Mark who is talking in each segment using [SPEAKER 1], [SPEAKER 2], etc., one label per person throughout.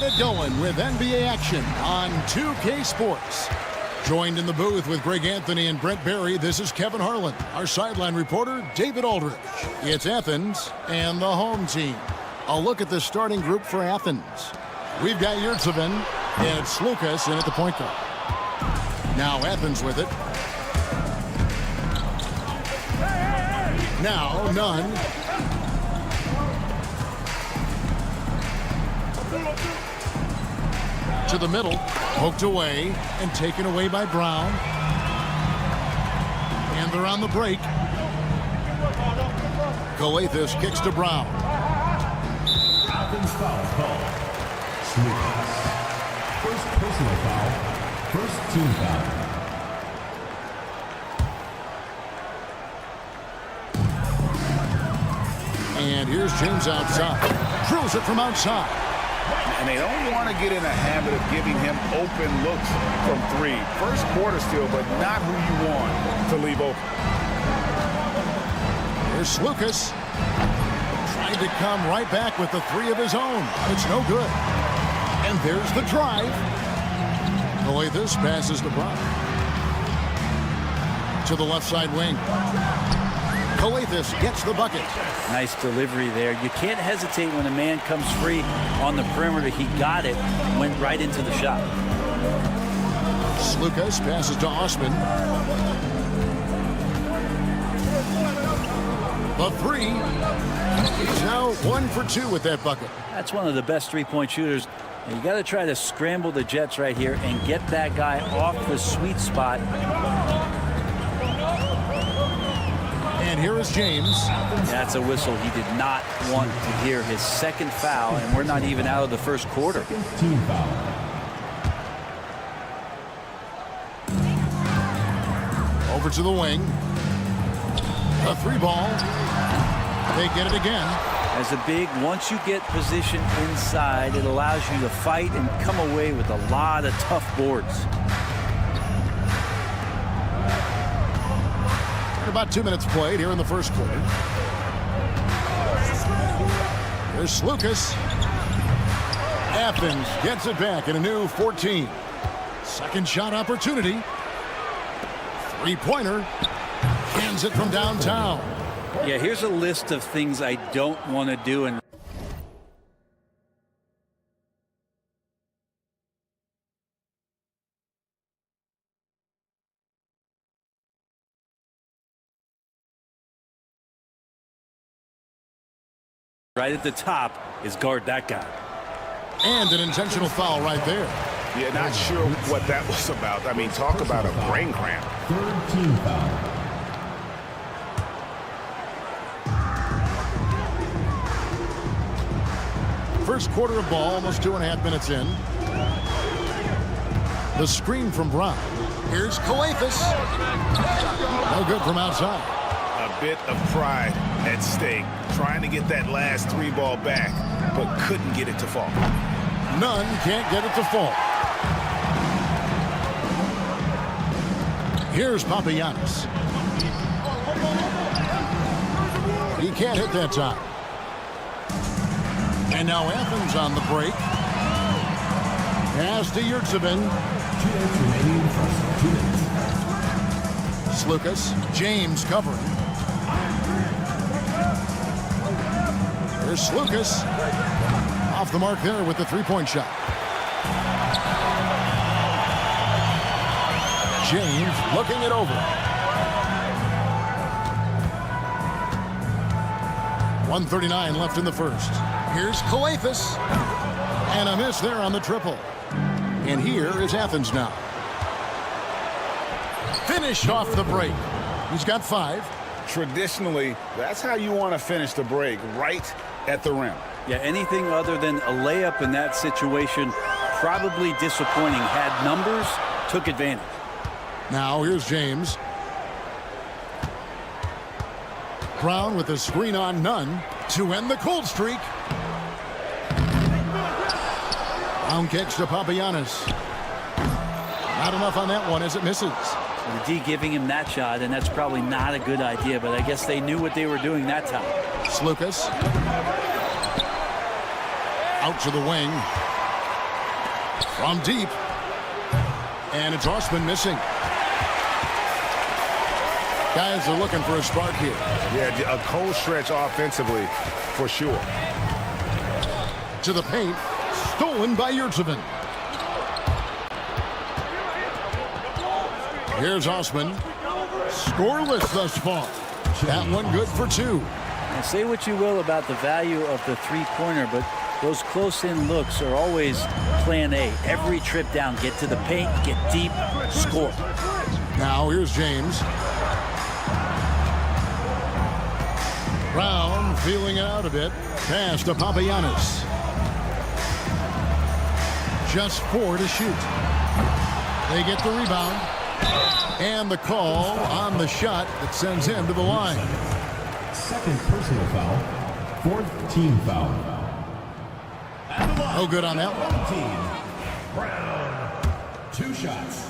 [SPEAKER 1] it going with NBA action on 2K Sports. Joined in the booth with Greg Anthony and Brent Barry, this is Kevin Harlan. Our sideline reporter, David Aldridge. It's Athens and the home team. A look at the starting group for Athens. We've got Yurtsevin and Slukas in at the point guard. Now Athens with it. Now Nunn. To the middle, poked away and taken away by Brown. And they're on the break. Calathes kicks to Brown.
[SPEAKER 2] Athens foul call. Slukas. First personal foul. First team foul.
[SPEAKER 1] And here's James outside. Drills it from outside.
[SPEAKER 3] And they don't want to get in a habit of giving him open looks from three. First quarter still, but not who you want to leave open.
[SPEAKER 1] Here's Slukas. Trying to come right back with the three of his own. It's no good. And there's the drive. Calathes passes to Brown. To the left side wing. Calathes gets the bucket.
[SPEAKER 4] Nice delivery there. You can't hesitate when a man comes free on the perimeter. He got it, went right into the shot.
[SPEAKER 1] Slukas passes to Osman. The three. He's now 1 for 2 with that bucket.
[SPEAKER 4] That's one of the best three-point shooters. And you got to try to scramble the Jets right here and get that guy off the sweet spot.
[SPEAKER 1] And here is James.
[SPEAKER 4] That's a whistle. He did not want to hear his second foul, and we're not even out of the first quarter.
[SPEAKER 2] Team foul.
[SPEAKER 1] Over to the wing. A three ball. They get it again.
[SPEAKER 4] As a big, once you get position inside, it allows you to fight and come away with a lot of tough boards.
[SPEAKER 1] About 2 minutes played here in the first quarter. Here's Slukas. Athens gets it back in a new 14. Second shot opportunity. Three-pointer. Hands it from downtown.
[SPEAKER 4] Yeah, here's a list of things I don't want to do. And right at the top is guard that guy.
[SPEAKER 1] And an intentional foul right there.
[SPEAKER 3] Yeah, not sure what that was about. I mean, talk about a brain cramp.
[SPEAKER 2] Third team foul.
[SPEAKER 1] First quarter of ball, almost 2.5 minutes in. The screen from Brown. Here's Calathes. No good from outside.
[SPEAKER 3] A bit of pride at stake, trying to get that last three ball back, but couldn't get it to fall.
[SPEAKER 1] Nunn can't get it to fall. Here's Papagiannis. He can't hit that time. And now Athens on the break. Pass to Yurtsevin.
[SPEAKER 2] 2 minutes remaining. First 2 minutes.
[SPEAKER 1] Slukas. James covering. Here's Slukas. Off the mark there with the three-point shot. James looking it over. 1:39 left in the first. Here's Calathes. And a miss there on the triple. And here is Athens now. Finished off the break. He's got 5.
[SPEAKER 3] Traditionally, that's how you want to finish the break, right at the rim.
[SPEAKER 4] Yeah, anything other than a layup in that situation, probably disappointing. Had numbers, took advantage.
[SPEAKER 1] Now here's James. Brown with a screen on Nunn to end the cold streak. Brown kicks to Papagiannis. Not enough on that one as it misses.
[SPEAKER 4] The D giving him that shot, and that's probably not a good idea, but I guess they knew what they were doing that time.
[SPEAKER 1] Slukas. Out to the wing. From deep. And it's Osman missing. Guys are looking for a spark here.
[SPEAKER 3] Yeah, a cold stretch offensively, for sure.
[SPEAKER 1] To the paint. Stolen by Yurtsevin. Here's Osman. Scoreless thus far. That one good for 2.
[SPEAKER 4] And say what you will about the value of the three-pointer, but those close-in looks are always plan A. Every trip down, get to the paint, get deep, score.
[SPEAKER 1] Now here's James. Brown feeling it out a bit. Pass to Papagiannis. Just 4 to shoot. They get the rebound. And the call on the shot that sends him to the line.
[SPEAKER 2] Second personal foul. Fourth team foul.
[SPEAKER 1] No good on that one.
[SPEAKER 2] Team. Brown. 2 shots.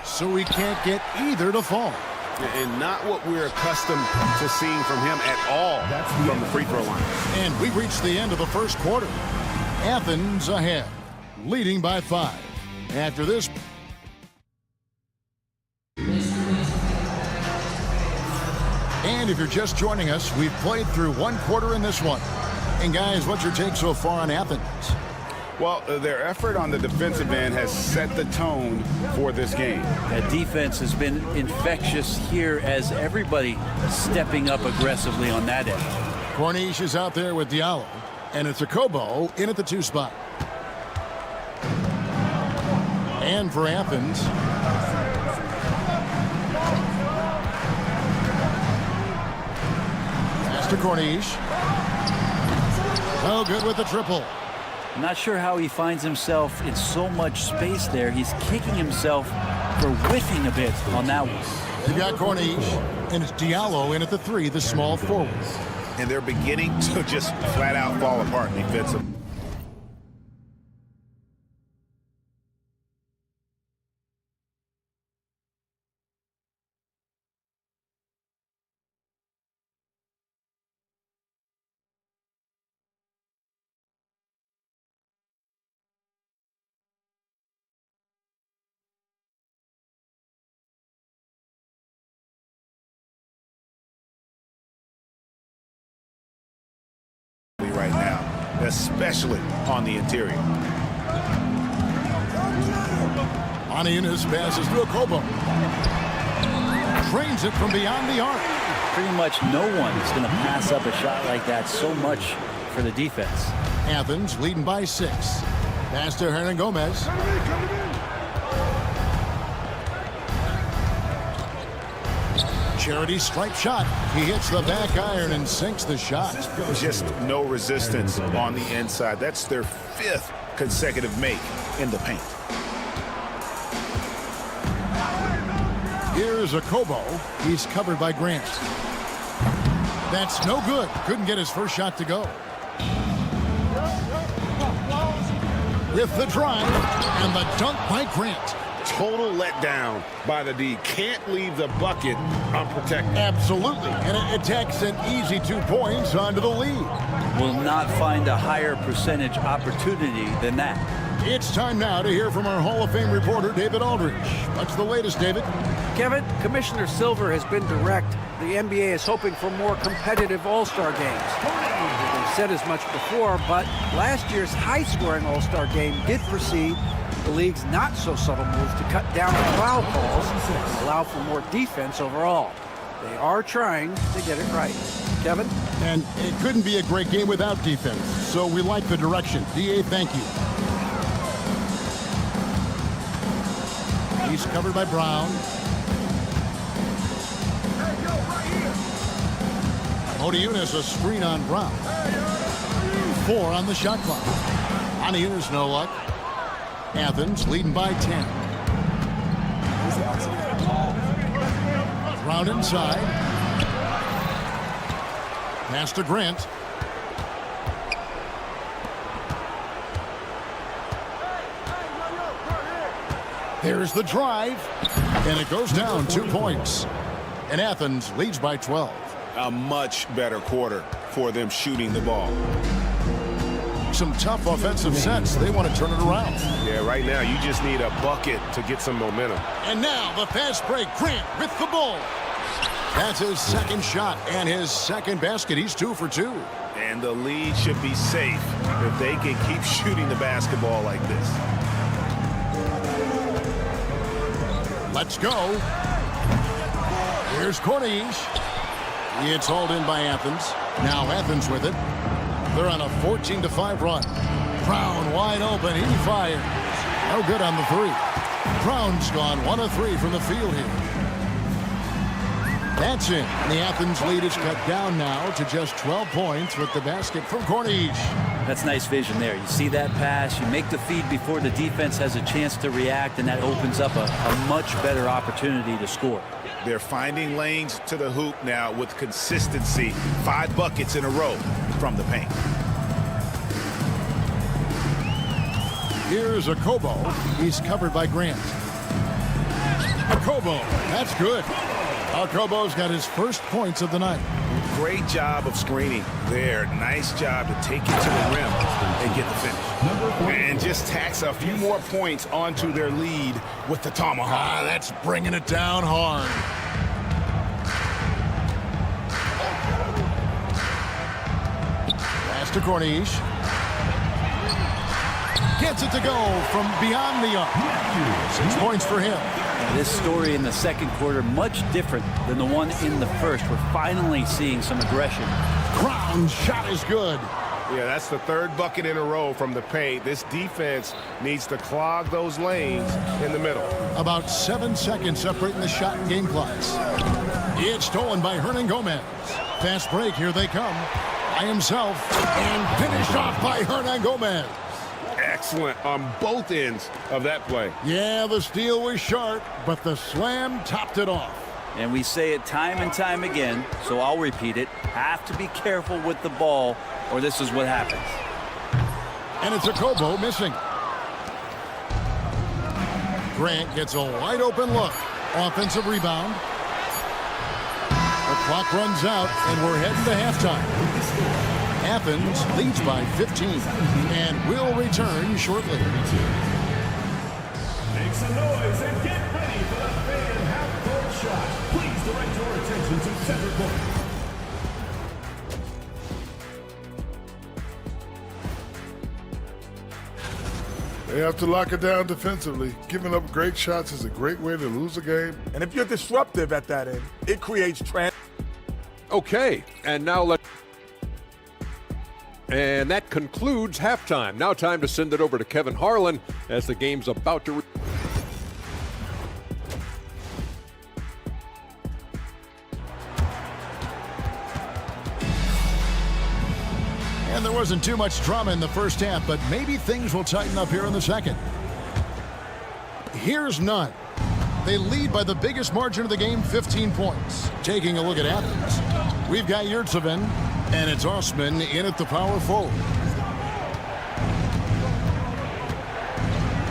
[SPEAKER 1] So he can't get either to fall.
[SPEAKER 3] And not what we're accustomed to seeing from him at all from the free throw line.
[SPEAKER 1] And we've reached the end of the first quarter. Athens ahead, leading by 5. After this. And if you're just joining us, we've played through 1 quarter in this one. And guys, what's your take so far on Athens?
[SPEAKER 3] Well, their effort on the defensive end has set the tone for this game.
[SPEAKER 4] That defense has been infectious here as everybody stepping up aggressively on that end.
[SPEAKER 1] Corniche is out there with Diallo. And it's a Kobo in at the 2 spot. And for Athens. Pass to Corniche. Oh, good with the triple.
[SPEAKER 4] Not sure how he finds himself in so much space there. He's kicking himself for whiffing a bit on that one.
[SPEAKER 1] You got Corniche, and it's Diallo in at the 3, the small forward.
[SPEAKER 3] And they're beginning to just flat out fall apart defensively. Right now, especially on the interior.
[SPEAKER 1] Panathinaikos passes to a Kobo. Trains it from beyond the arc.
[SPEAKER 4] Pretty much no one is going to pass up a shot like that so much for the defense.
[SPEAKER 1] Athens leading by 6. Pass to Hernan Gomez. Charity stripe shot. He hits the back iron and sinks the shot.
[SPEAKER 3] Just no resistance on the inside. That's their 5th consecutive make in the paint.
[SPEAKER 1] Here's a Kobo. He's covered by Grant. That's no good. Couldn't get his first shot to go. With the drive and the dunk by Grant.
[SPEAKER 3] Total letdown by the D. Can't leave the bucket unprotected.
[SPEAKER 1] Absolutely. And it takes an easy 2 points onto the lead.
[SPEAKER 4] Will not find a higher percentage opportunity than that.
[SPEAKER 1] It's time now to hear from our Hall of Fame reporter, David Aldridge. What's the latest, David?
[SPEAKER 5] Kevin, Commissioner Silver has been direct. The NBA is hoping for more competitive All-Star games. They've said as much before, but last year's high-scoring All-Star game did precede the league's not-so-subtle move to cut down on foul calls and allow for more defense overall. They are trying to get it right. Kevin?
[SPEAKER 1] And it couldn't be a great game without defense, so we like the direction. DA, thank you. He's covered by Brown. Odiunas a screen on Brown. 4 on the shot clock. Odiunas no luck. Athens leading by 10. Brown inside. Pass to Grant. There's the drive. And it goes down 2 points. And Athens leads by 12.
[SPEAKER 3] A much better quarter for them shooting the ball.
[SPEAKER 1] some tough offensive sets. They want to turn it around.
[SPEAKER 6] Yeah, right now you just need a bucket to get some momentum.
[SPEAKER 1] And now the fast break. Grant with the ball. That's his second shot and his second basket. He's 2 for 2.
[SPEAKER 3] And the lead should be safe if they can keep shooting the basketball like this.
[SPEAKER 1] Let's go. Here's Corniche. It's hauled in by Athens. Now Athens with it. They're on a 14-5 run. Brown wide open. He fires. No good on the three. Brown's gone 1 of 3 from the field here. That's it. And the Athens lead is cut down now to just 12 points with the basket from Corniche.
[SPEAKER 4] That's nice vision there. You see that pass, you make the feed before the defense has a chance to react, and that opens up a much better opportunity to score.
[SPEAKER 3] They're finding lanes to the hoop now with consistency. 5 buckets in a row from the paint.
[SPEAKER 1] Here's Akobo. He's covered by Grant. Akobo. That's good. Akobo's got his first points of the night.
[SPEAKER 3] Great job of screening there. Nice job to take it to the rim and get the finish. And just tacks a few more points onto their lead with the tomahawk.
[SPEAKER 1] That's bringing it down hard. Pass to Corniche. Gets it to go from beyond the arc. 6 points for him.
[SPEAKER 4] This story in the second quarter, much different than the one in the first. We're finally seeing some aggression.
[SPEAKER 1] Brown's shot is good.
[SPEAKER 6] Yeah, that's the 3rd bucket in a row from the paint. This defense needs to clog those lanes in the middle.
[SPEAKER 1] About 7 seconds separating the shot and game clocks. It's stolen by Hernan Gomez. Fast break, here they come. By himself, and finished off by Hernan Gomez.
[SPEAKER 6] Excellent on both ends of that play.
[SPEAKER 1] Yeah, the steal was sharp, but the slam topped it off.
[SPEAKER 4] And we say it time and time again, so I'll repeat it. Have to be careful with the ball, or this is what happens.
[SPEAKER 1] And it's Akobo missing. Grant gets a wide open look. Offensive rebound. The clock runs out, and we're heading to halftime. Athens leads by 15 and will return shortly.
[SPEAKER 2] Make some noise and get ready for the fan half-court shot. Please direct your attention to center court.
[SPEAKER 7] They have to lock it down defensively. Giving up great shots is a great way to lose a game.
[SPEAKER 8] And if you're disruptive at that end, it creates
[SPEAKER 9] Okay, and now and that concludes halftime. Now time to send it over to Kevin Harlan as the game's about to...
[SPEAKER 1] And there wasn't too much drama in the first half, but maybe things will tighten up here in the second. Here's Nunn. They lead by the biggest margin of the game, 15 points. Taking a look at Athens, we've got Yurtsevin, and it's Osman in at the power forward.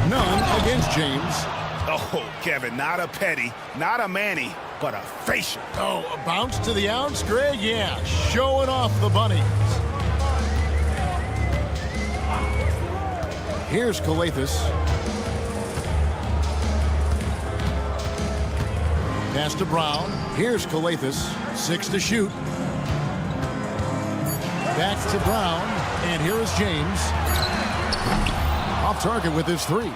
[SPEAKER 1] Nunn against James.
[SPEAKER 3] Oh, Kevin, not a petty, not a Manny, but a facial.
[SPEAKER 1] Oh, a bounce to the ounce, Greg? Yeah, showing off the bunnies. Here's Kalathis. Pass to Brown. Here's Kalathis. 6 to shoot. Back to Brown. And here is James. Off target with his 3.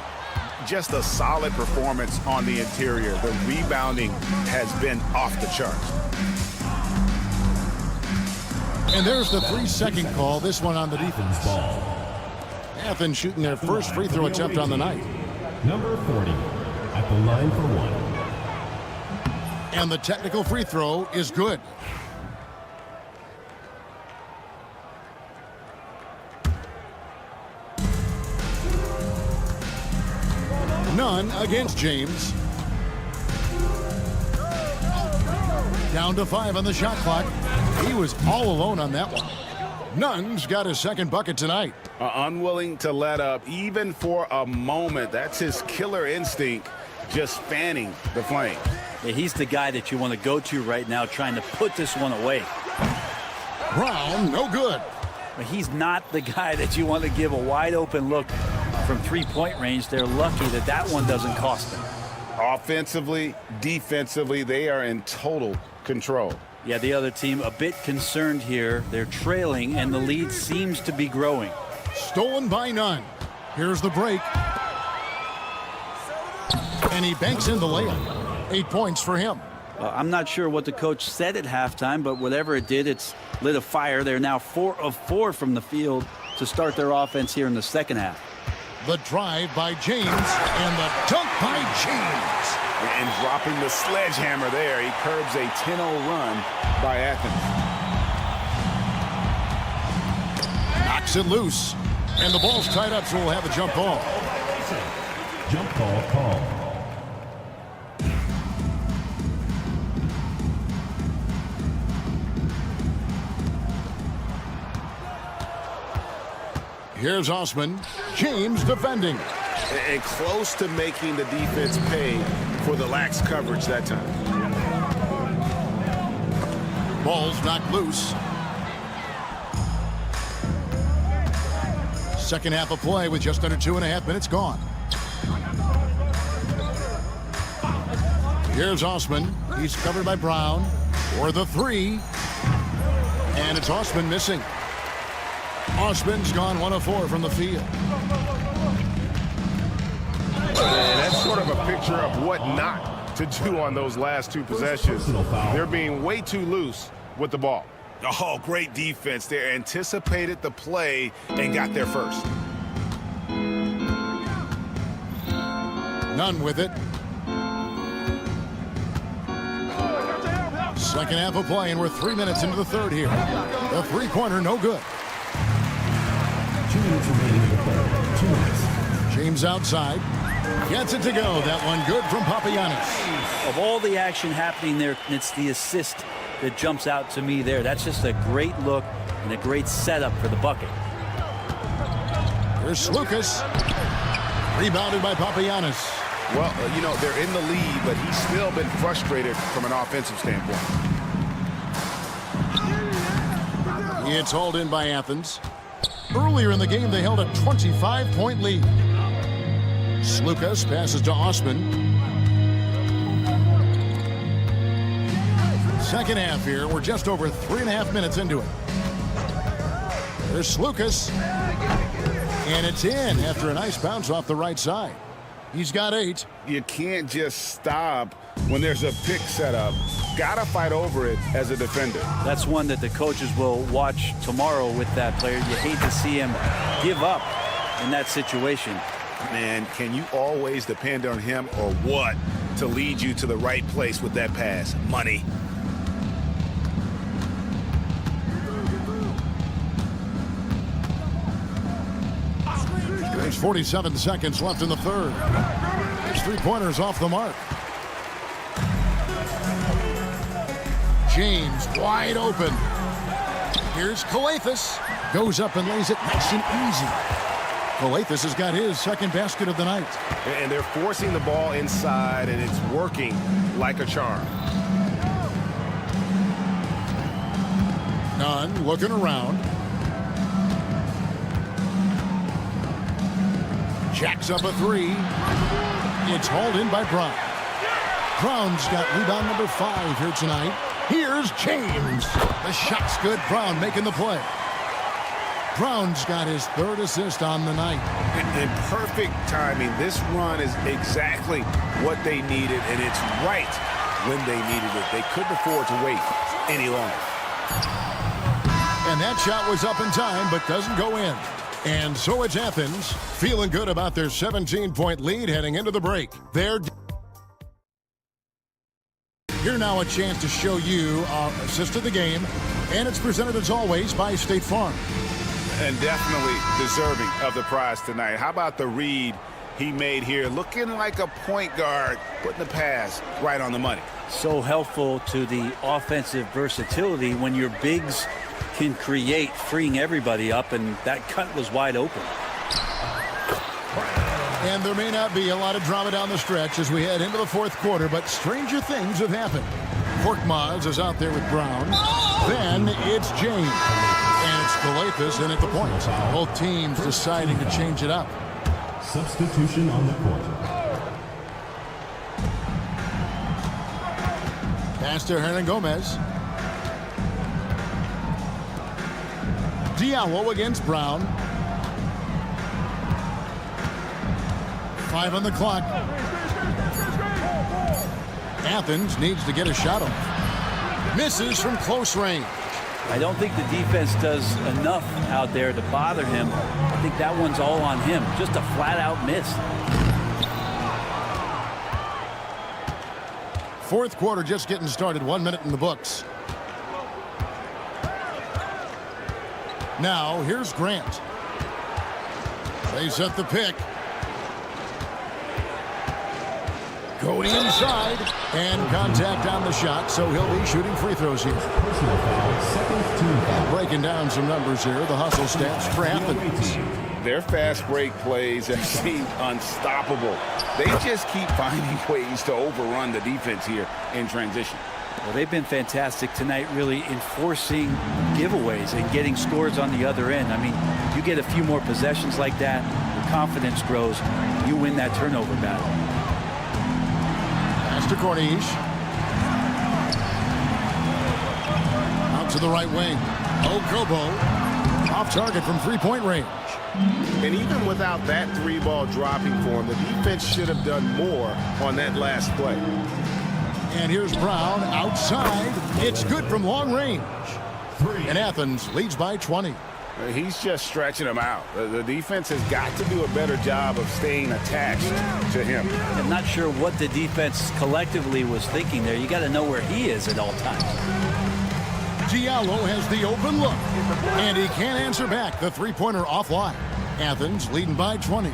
[SPEAKER 3] Just a solid performance on the interior. The rebounding has been off the charts.
[SPEAKER 1] And there's the 3-second call. This one on the defense.
[SPEAKER 2] Ball.
[SPEAKER 1] Athens shooting their first free throw attempt on the night.
[SPEAKER 2] Number 40 at the line for 1.
[SPEAKER 1] And the technical free throw is good. Nunn against James. Down to 5 on the shot clock. He was all alone on that one. Nunn's got his second bucket tonight.
[SPEAKER 3] Unwilling to let up, even for a moment. That's his killer instinct, just fanning the flame.
[SPEAKER 4] Yeah, he's the guy that you want to go to right now, trying to put this one away.
[SPEAKER 1] Brown, no good.
[SPEAKER 4] He's not the guy that you want to give a wide open look from three-point range. They're lucky that that one doesn't cost them.
[SPEAKER 3] Offensively, defensively, they are in total control.
[SPEAKER 4] Yeah, the other team a bit concerned here. They're trailing, and the lead seems to be growing.
[SPEAKER 1] Stolen by none. Here's the break. And he banks in the layup. 8 points for him.
[SPEAKER 4] I'm not sure what the coach said at halftime, but whatever it did, it's lit a fire. They're now 4 of 4 from the field to start their offense here in the second half.
[SPEAKER 1] The drive by James and the dunk by James.
[SPEAKER 3] And dropping the sledgehammer there, he curbs a 10-0 run by Athens.
[SPEAKER 1] Knocks it loose. And the ball's tied up, so we'll have a jump ball.
[SPEAKER 2] Jump ball call.
[SPEAKER 1] Here's Osman. James defending.
[SPEAKER 3] And close to making the defense pay for the lax coverage that time.
[SPEAKER 1] Ball's knocked loose. Second half of play with just under 2.5 minutes gone. Here's Osman. He's covered by Brown for the three. And it's Osman missing. Osman's gone 1 of 4 from the field.
[SPEAKER 6] And that's sort of a picture of what not to do on those last 2 possessions. They're being way too loose with the ball.
[SPEAKER 3] Oh, great defense. They anticipated the play and got there first.
[SPEAKER 1] None with it. Second half of play, and we're 3 minutes into the third here. The three-pointer, no good.
[SPEAKER 2] 2 minutes remaining in the third. 2 minutes.
[SPEAKER 1] James outside. Gets it to go. That one good from Papagiannis.
[SPEAKER 4] Of all the action happening there, it's the assist that jumps out to me there. That's just a great look and a great setup for the bucket.
[SPEAKER 1] Here's Lucas. Rebounded by Papagiannis.
[SPEAKER 3] Well, you know, they're in the lead, but he's still been frustrated from an offensive standpoint.
[SPEAKER 1] It's hauled in by Athens. Earlier in the game, they held a 25-point lead. Lucas passes to Osman. Second half here. We're just over 3.5 minutes into it. There's Lucas. And it's in after a nice bounce off the right side. He's got 8.
[SPEAKER 3] You can't just stop when there's a pick set up. Gotta fight over it as a defender.
[SPEAKER 4] That's one that the coaches will watch tomorrow with that player. You hate to see him give up in that situation.
[SPEAKER 3] Man, can you always depend on him or what to lead you to the right place with that pass? Money.
[SPEAKER 1] There's 47 seconds left in the third. His three-pointer's off the mark. James wide open. Here's Kalathis. Goes up and lays it nice and easy. Kalathis has got his second basket of the night.
[SPEAKER 6] And they're forcing the ball inside, and it's working like a charm.
[SPEAKER 1] Nunn looking around. Jacks up a 3. It's hauled in by Brown. Brown's got rebound number 5 here tonight. Here's James. The shot's good. Brown making the play. Brown's got his 3rd assist on the night.
[SPEAKER 3] In perfect timing. This run is exactly what they needed, and it's right when they needed it. They couldn't afford to wait any longer.
[SPEAKER 1] And that shot was up in time, but doesn't go in. And so it's Athens, feeling good about their 17-point lead heading into the break. Here now a chance to show you our assist of the game, and it's presented as always by State Farm.
[SPEAKER 3] And definitely deserving of the prize tonight. How about the read he made here? Looking like a point guard, putting the pass right on the money.
[SPEAKER 4] So helpful to the offensive versatility when your bigs can create, freeing everybody up, and that cut was wide open.
[SPEAKER 1] And there may not be a lot of drama down the stretch as we head into the fourth quarter, but stranger things have happened. Korkmaz is out there with Brown. Then it's James. And it's Calathes in at the point. Both teams deciding to change it up.
[SPEAKER 2] Substitution on the court.
[SPEAKER 1] Pass to Hernangomez. Diallo against Brown. 5 on the clock. Athens needs to get a shot off. Misses from close range.
[SPEAKER 4] I don't think the defense does enough out there to bother him. I think that one's all on him. Just a flat-out miss.
[SPEAKER 1] Fourth quarter just getting started. 1 minute in the books. Now, here's Grant. They set the pick. Going inside, and contact on the shot, so he'll be shooting free throws here.
[SPEAKER 2] Personal foul, second team foul.
[SPEAKER 1] Breaking down some numbers here, the hustle stats for Athens.
[SPEAKER 3] Their fast break plays have seemed unstoppable. They just keep finding ways to overrun the defense here in transition.
[SPEAKER 4] Well, they've been fantastic tonight, really enforcing giveaways and getting scores on the other end. I mean, you get a few more possessions like that, your confidence grows, you win that turnover battle.
[SPEAKER 1] Pass to Corniche. Out to the right wing. Okobo. Off target from three-point range.
[SPEAKER 6] And even without that three-ball dropping for him, the defense should have done more on that last play.
[SPEAKER 1] And here's Brown outside. It's good from long range. And Athens leads by 20.
[SPEAKER 3] He's just stretching him out. The defense has got to do a better job of staying attached to him.
[SPEAKER 4] I'm not sure what the defense collectively was thinking there. You got to know where he is at all times.
[SPEAKER 1] Diallo has the open look, and he can't answer back. The three-pointer offline. Athens leading by 20.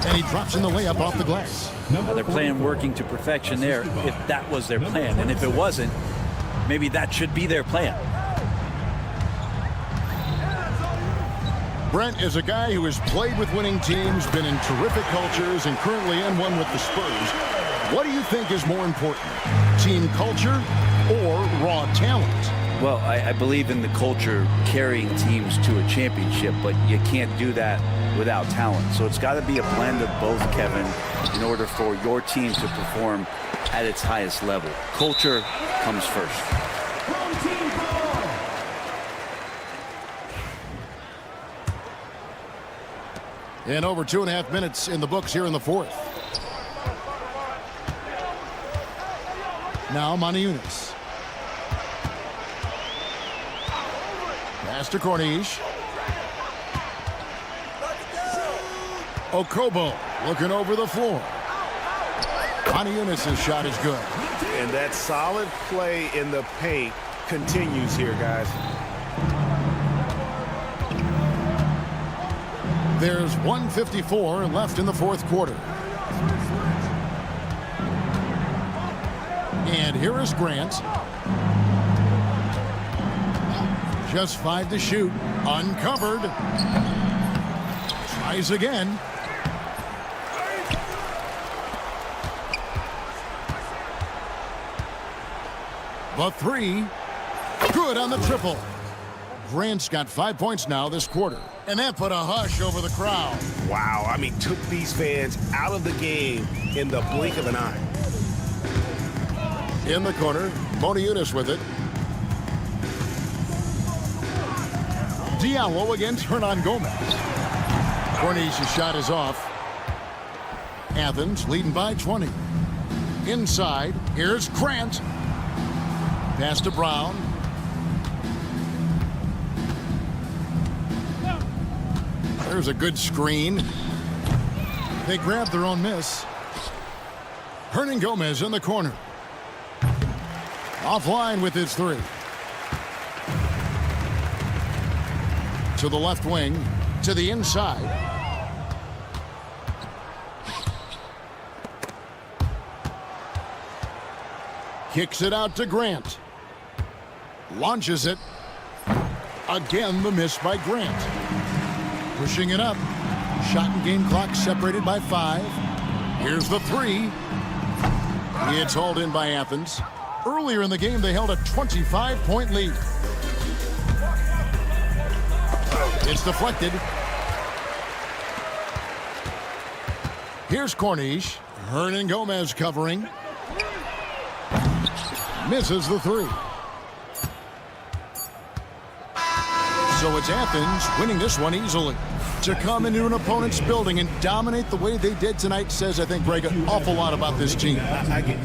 [SPEAKER 1] And he drops in the layup off the glass.
[SPEAKER 4] Now they're playing working to perfection there, if that was their plan. And if it wasn't, maybe that should be their plan.
[SPEAKER 1] Brent is a guy who has played with winning teams, been in terrific cultures, and currently in one with the Spurs. What do you think is more important, team culture or raw talent?
[SPEAKER 4] Well, I believe in the culture carrying teams to a championship, but you can't do that without talent. So it's got to be a blend of both, Kevin, in order for your team to perform at its highest level. Culture comes first.
[SPEAKER 1] And over 2.5 minutes in the books here in the fourth. Now Moniunas. Pass to Corniche. Okobo looking over the floor. Moniunas' shot is good.
[SPEAKER 6] And that solid play in the paint continues here, guys.
[SPEAKER 1] There's 1:54 left in the fourth quarter. And here is Grant. Just 5 to shoot. Uncovered. Tries again. The three. Good on the triple. Grant's got 5 points now this quarter. And that put a hush over the crowd.
[SPEAKER 3] Wow, I mean, took these fans out of the game in the blink of an eye.
[SPEAKER 1] In the corner, Moniunas with it. Diallo against Hernangomez. Corniche's shot is off. Athens leading by 20. Inside, here's Grant. Pass to Brown. There's a good screen. They grab their own miss. Hernangomez in the corner. Offline with his three. To the left wing. To the inside. Kicks it out to Grant. Launches it. Again, the miss by Grant. Pushing it up. Shot and game clock separated by 5. Here's the three. It's hauled in by Athens. Earlier in the game, they held a 25-point lead. It's deflected. Here's Corniche. Hernan Gomez covering. Misses the three. So it's Athens winning this one easily. To come into an opponent's building and dominate the way they did tonight says, I think, Greg, an awful lot about this team.
[SPEAKER 3] I get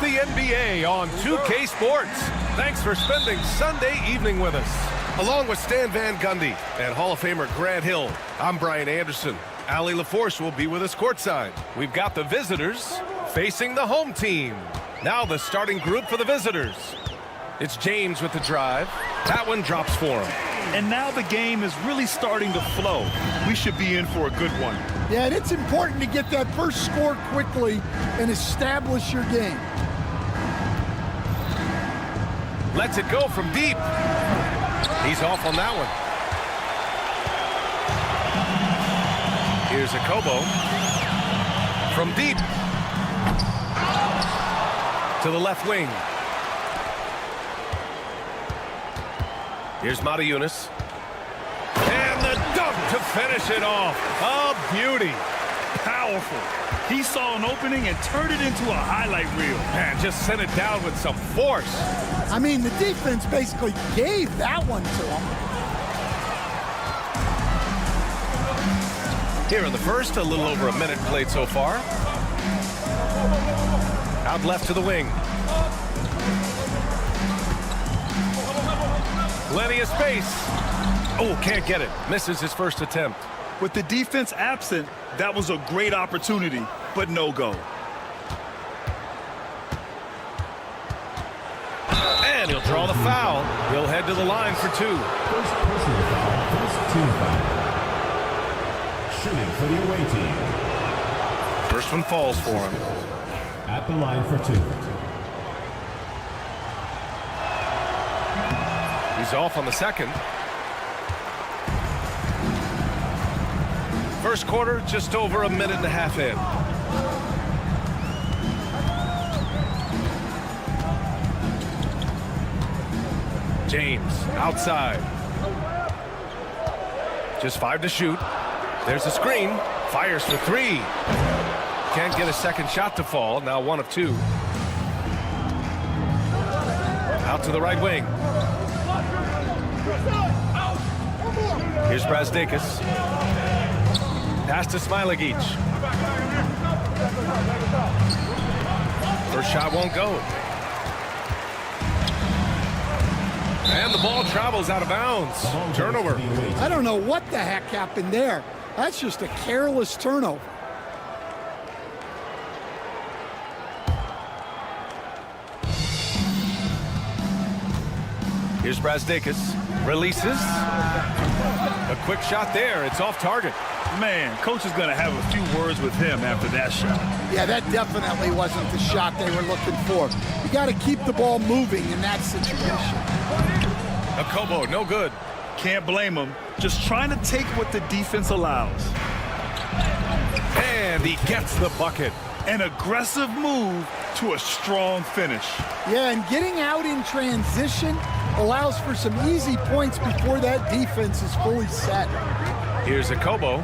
[SPEAKER 2] the NBA on 2K Sports. Thanks for spending Sunday evening with us.
[SPEAKER 6] Along with Stan Van Gundy and Hall of Famer Grant Hill, I'm Brian Anderson. Allie LaForce will be with us courtside.
[SPEAKER 2] We've got the visitors facing the home team. Now the starting group for the visitors.
[SPEAKER 10] It's James with the drive. That one drops for him.
[SPEAKER 2] And now the game is really starting to flow. We should be in for a good one.
[SPEAKER 11] Yeah, and it's important to get that first score quickly and establish your game.
[SPEAKER 10] Lets it go from deep. He's off on that one. Here's a Kobo. From deep. To the left wing. Here's Mata-Yunis. And the dunk to finish it off. A beauty.
[SPEAKER 2] Powerful. He saw an opening and turned it into a highlight reel.
[SPEAKER 10] Man, just sent it down with some force.
[SPEAKER 11] I mean, the defense basically gave that one to him.
[SPEAKER 10] Here in the first, a little over a minute played so far. Out left to the wing. Plenty of space. Oh, can't get it. Misses his first attempt.
[SPEAKER 2] With the defense absent, that was a great opportunity, but no go.
[SPEAKER 10] And he'll draw the foul. He'll head to the line for two.
[SPEAKER 2] First personal foul, first team foul. Shooting for the away team.
[SPEAKER 10] First one falls for him.
[SPEAKER 2] At the line for two.
[SPEAKER 10] He's off on the second. First quarter, just over a minute and a half in. James, outside. Just 5 to shoot. There's a screen. Fires for 3. Can't get a second shot to fall. Now 1 of 2. Out to the right wing. Here's Brazdeikis. Pass to Smilagic. First shot won't go. And the ball travels out of bounds. Turnover.
[SPEAKER 11] I don't know what the heck happened there. That's just a careless turnover.
[SPEAKER 10] Here's Brazdeikis. Releases. A quick shot there. It's off target.
[SPEAKER 2] Man, coach is going to have a few words with him after that shot.
[SPEAKER 11] Yeah, that definitely wasn't the shot they were looking for. You got to keep the ball moving in that situation.
[SPEAKER 10] A Kobo, no good.
[SPEAKER 2] Can't blame him. Just trying to take what the defense allows.
[SPEAKER 10] And he gets the bucket.
[SPEAKER 2] An aggressive move to a strong finish.
[SPEAKER 11] Yeah, and getting out in transition allows for some easy points before that defense is fully set.
[SPEAKER 10] Here's a Kobo.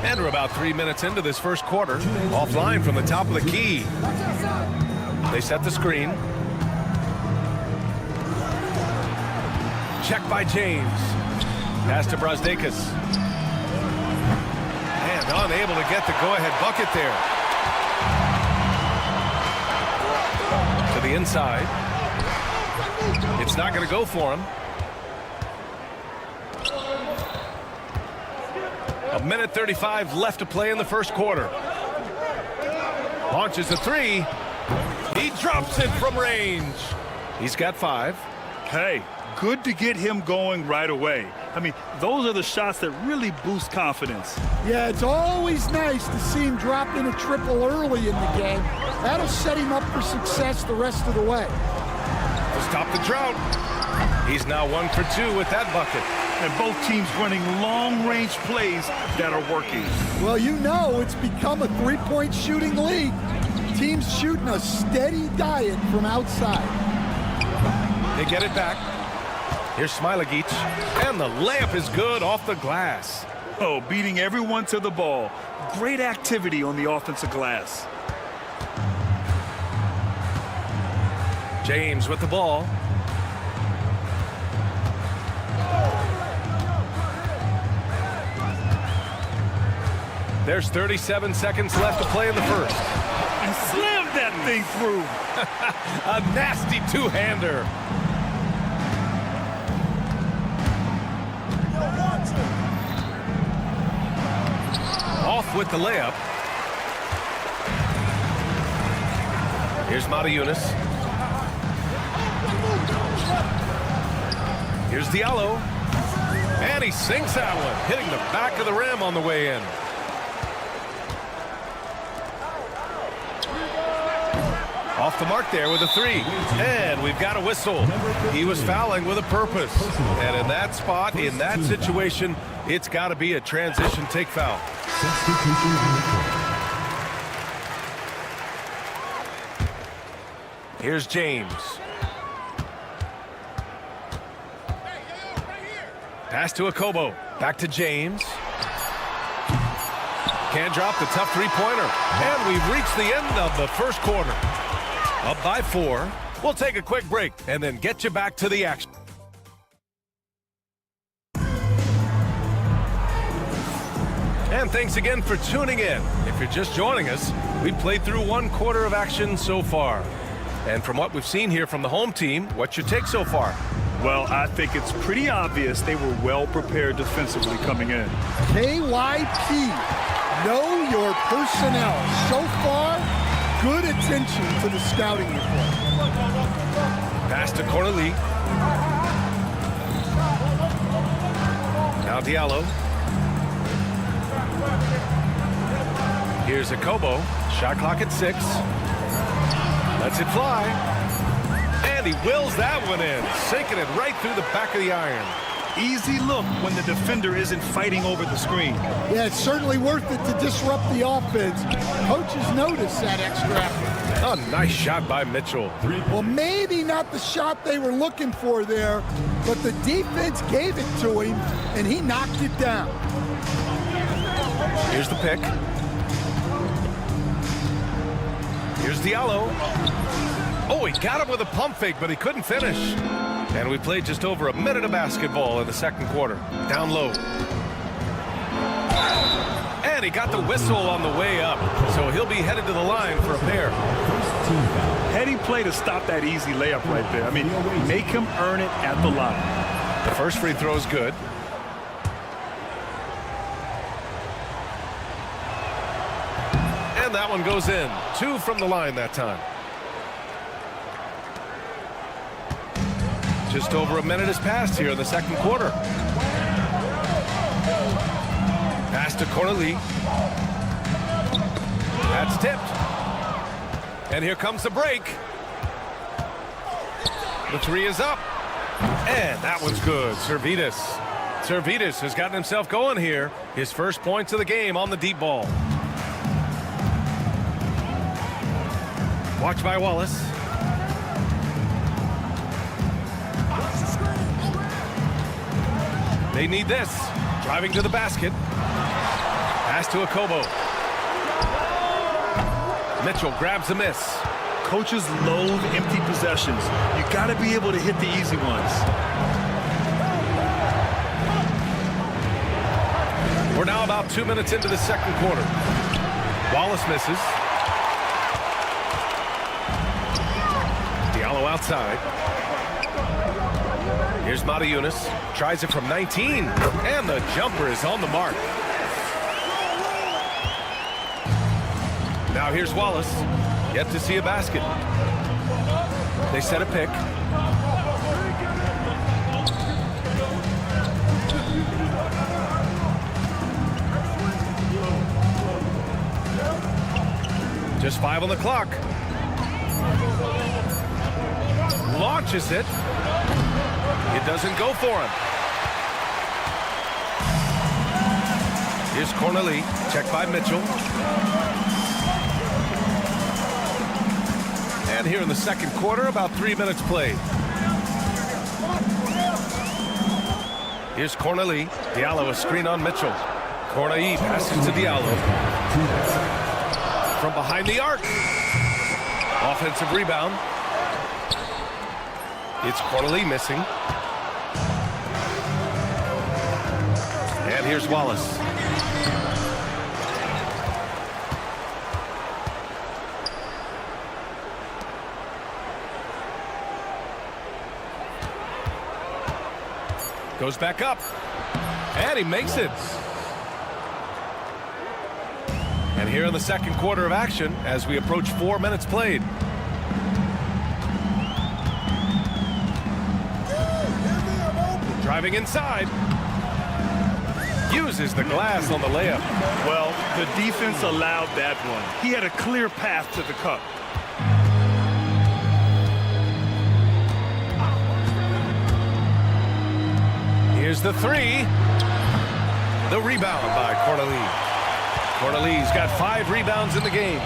[SPEAKER 10] And we're about 3 minutes into this first quarter. Offline from the top of the key. They set the screen. Check by James. Pass to Brazdeikis. And unable to get the go-ahead bucket there. To the inside. It's not going to go for him. A minute 35 left to play in the first quarter. Launches a 3. He drops it from range. He's got 5.
[SPEAKER 2] Hey, good to get him going right away. I mean, those are the shots that really boost confidence.
[SPEAKER 11] Yeah, it's always nice to see him drop in a triple early in the game. That'll set him up for success the rest of the way.
[SPEAKER 10] To stop the drought. He's now 1 for 2 with that bucket.
[SPEAKER 2] And both teams running long-range plays that are working.
[SPEAKER 11] Well, you know it's become a three-point shooting league. Teams shooting a steady diet from outside.
[SPEAKER 10] They get it back. Here's Smilagic. And the layup is good off the glass.
[SPEAKER 2] Oh, beating everyone to the ball. Great activity on the offensive glass.
[SPEAKER 10] James with the ball. There's 37 seconds left to play in the first.
[SPEAKER 2] And slammed that thing through.
[SPEAKER 10] A nasty two-hander. Off with the layup. Here's Matajunas. Here's Diallo. And he sinks that one, hitting the back of the rim on the way in. Off the mark there with a three. And we've got a whistle. He was fouling with a purpose. And in that spot, in that situation, it's got to be a transition take foul. Here's James. Pass to Akobo. Back to James. Can't drop the tough three-pointer. And we've reached the end of the first quarter. Up by 4. We'll take a quick break and then get you back to the action. And thanks again for tuning in. If you're just joining us, we've played through 1 quarter of action so far. And from what we've seen here from the home team, what's your take so far?
[SPEAKER 12] Well, I think it's pretty obvious they were well prepared defensively coming in.
[SPEAKER 11] KYP, know your personnel. So far, good attention to the scouting report.
[SPEAKER 10] Pass to Corneli. Now Diallo. Here's Akobo. Shot clock at 6. Lets it fly. And he wills that one in, sinking it right through the back of the iron.
[SPEAKER 12] Easy look when the defender isn't fighting over the screen.
[SPEAKER 11] Yeah, it's certainly worth it to disrupt the offense. Coaches notice that extra effort.
[SPEAKER 10] A nice shot by Mitchell.
[SPEAKER 11] Well, maybe not the shot they were looking for there, but the defense gave it to him, and he knocked it down.
[SPEAKER 10] Here's the pick. Here's Diallo. Oh, he got him with a pump fake, but he couldn't finish. And we played just over a minute of basketball in the second quarter. Down low. And he got the whistle on the way up, so he'll be headed to the line for a pair.
[SPEAKER 12] Heady play to stop that easy layup right there. I mean, make him earn it at the line.
[SPEAKER 10] The first free throw is good. And that one goes in. 2 from the line that time. Just over a minute has passed here in the second quarter. Pass to Corneli. That's tipped. And here comes the break. The 3 is up. And that one's good. Servidis has gotten himself going here. His first points of the game on the deep ball. Watch by Wallace. They need this. Driving to the basket. Pass to Akobo. Mitchell grabs a miss.
[SPEAKER 12] Coaches loathe empty possessions. You got to be able to hit the easy ones.
[SPEAKER 10] We're now about 2 minutes into the second quarter. Wallace misses. Diallo outside. Here's Matajunas. Tries it from 19. And the jumper is on the mark. Now here's Wallace. Yet to see a basket. They set a pick. Just 5 on the clock. Launches it. It doesn't go for him. Here's Corneli. Checked by Mitchell. And here in the second quarter, about 3 minutes played. Here's Corneli. Diallo a screen on Mitchell. Corneli passes to Diallo. From behind the arc. Offensive rebound. It's Corneli missing. And here's Wallace. Goes back up. And he makes it. And here in the second quarter of action, as we approach 4 minutes played. Driving inside. Uses the glass on the layup.
[SPEAKER 12] Well, the defense allowed that one. He had a clear path to the cup.
[SPEAKER 10] Here's the three. The rebound by Corneli. Corneli's got 5 rebounds in the game.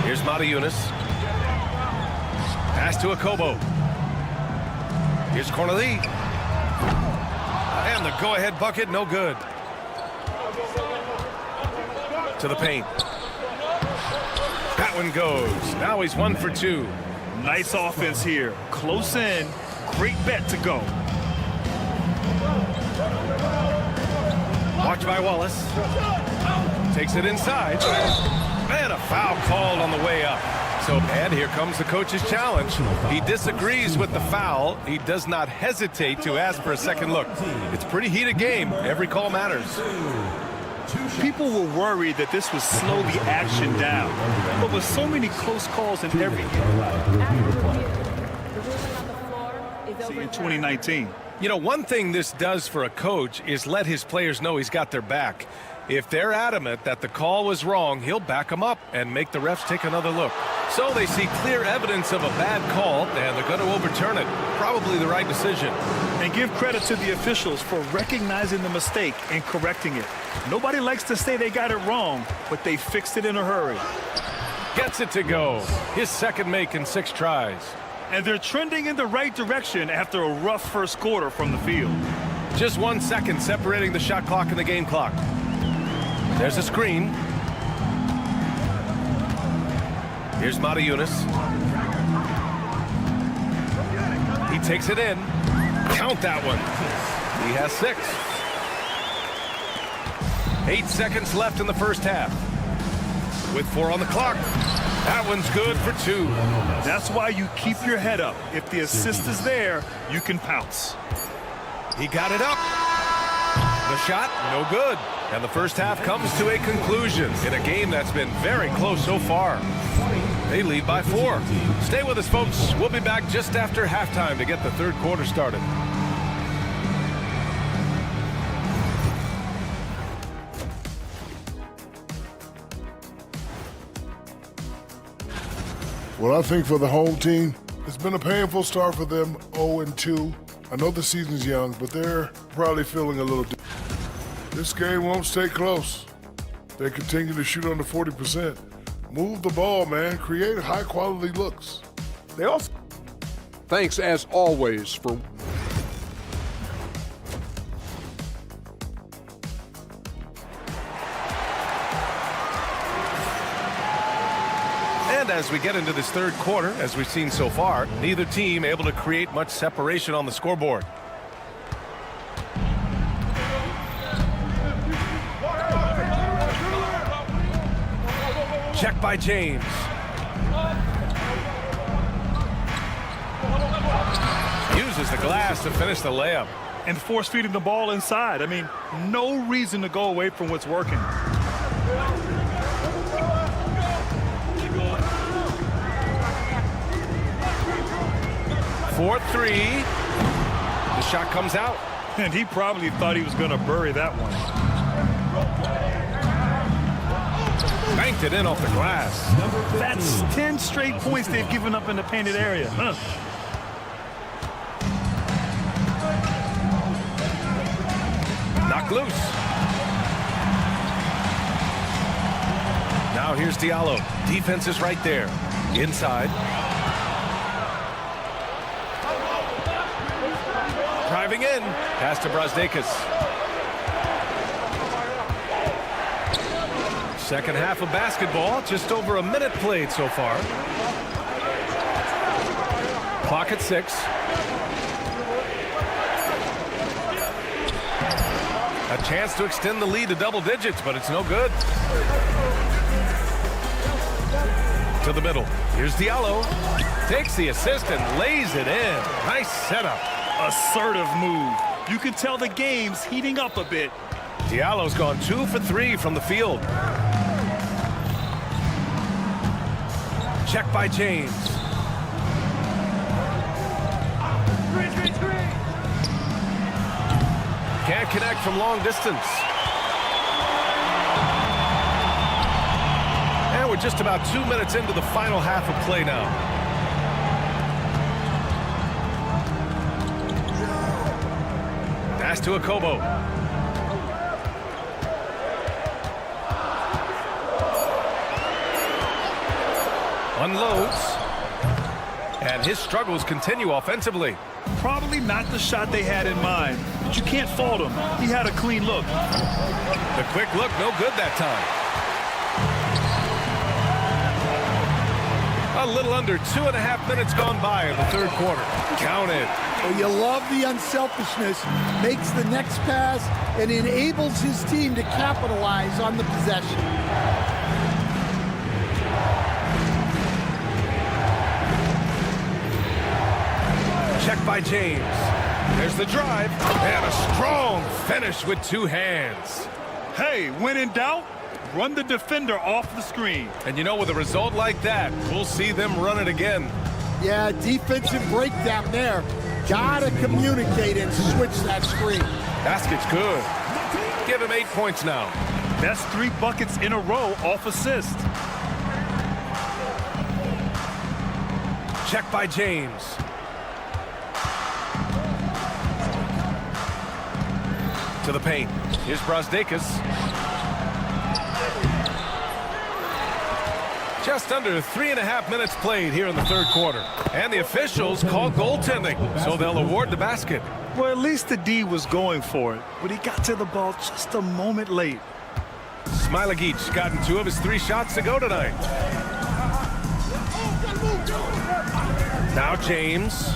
[SPEAKER 10] Here's Matajunas. Pass to Akobo. Here's Corneli. And the go-ahead bucket, no good. To the paint. That one goes. Now he's 1 for 2.
[SPEAKER 12] Nice offense here. Close in. Great bet to go.
[SPEAKER 10] Watch by Wallace. Takes it inside. And a foul called on the way up. And here comes the coach's challenge. He disagrees with the foul. He does not hesitate to ask for a second look. It's a pretty heated game. Every call matters.
[SPEAKER 12] People were worried that this would slow the action down. But with so many close calls in every game. See, in 2019.
[SPEAKER 10] You know, one thing this does for a coach is let his players know he's got their back. If they're adamant that the call was wrong, he'll back them up and make the refs take another look. So they see clear evidence of a bad call, and they're going to overturn it. Probably the right decision.
[SPEAKER 12] And give credit to the officials for recognizing the mistake and correcting it. Nobody likes to say they got it wrong, but they fixed it in a hurry.
[SPEAKER 10] Gets it to go. His second make in 6 tries.
[SPEAKER 12] And they're trending in the right direction after a rough first quarter from the field.
[SPEAKER 10] Just 1 second separating the shot clock and the game clock. There's a screen. Here's Matajunas. He takes it in. Count that one. He has 6. 8 seconds left in the first half. With 4 on the clock. That one's good for 2.
[SPEAKER 12] That's why you keep your head up. If the assist is there, you can pounce.
[SPEAKER 10] He got it up. The shot, no good. And the first half comes to a conclusion in a game that's been very close so far. They lead by 4. Stay with us, folks. We'll be back just after halftime to get the third quarter started.
[SPEAKER 7] Well, I think for the home team, it's been a painful start for them, 0-2. I know the season's young, but they're probably feeling a little. This game won't stay close. They continue to shoot under 40%. Move the ball, man. Create high-quality looks.
[SPEAKER 9] They also. Thanks, as always, for.
[SPEAKER 10] And as we get into this third quarter, as we've seen so far, neither team able to create much separation on the scoreboard. Check by James. Uses the glass to finish the layup.
[SPEAKER 12] And force feeding the ball inside. I mean, no reason to go away from what's working.
[SPEAKER 10] 4-3. The shot comes out.
[SPEAKER 12] And he probably thought he was going to bury that one.
[SPEAKER 10] Banked it in off the glass.
[SPEAKER 12] That's 10 straight points they've given up in the painted area.
[SPEAKER 10] Knocked loose. Now here's Diallo. Defense is right there. Inside. Driving in. Pass to Brazdeikis. Second half of basketball. Just over a minute played so far. Clock at 6. A chance to extend the lead to double digits, but it's no good. To the middle. Here's Diallo. Takes the assist and lays it in. Nice setup.
[SPEAKER 12] Assertive move. You can tell the game's heating up a bit.
[SPEAKER 10] Diallo's gone 2 for 3 from the field. Check by James. Can't connect from long distance. And we're just about 2 minutes into the final half of play now. Pass to Akobo. Unloads. And his struggles continue offensively.
[SPEAKER 12] Probably not the shot they had in mind, but you can't fault him. He had a clean look.
[SPEAKER 10] The quick look, no good that time. A little under 2.5 minutes gone by in the third quarter. Counted.
[SPEAKER 11] Well, you love the unselfishness. Makes the next pass and enables his team to capitalize on the possession.
[SPEAKER 10] Check by James. There's the drive. And a strong finish with two hands.
[SPEAKER 12] Hey, when in doubt, run the defender off the screen.
[SPEAKER 10] And you know, with a result like that, we'll see them run it again.
[SPEAKER 11] Yeah, defensive breakdown there. Gotta communicate and switch that screen.
[SPEAKER 10] Basket's good. Give him 8 points now.
[SPEAKER 12] That's 3 buckets in a row off assist.
[SPEAKER 10] Check by James. To the paint. Here's Brasdeikis. Just under 3.5 minutes played here in the third quarter. And the officials call goaltending, so they'll award the basket.
[SPEAKER 12] Well, at least the D was going for it, but he got to the ball just a moment late.
[SPEAKER 10] Smilagic gotten 2 of his 3 shots to go tonight. Now James.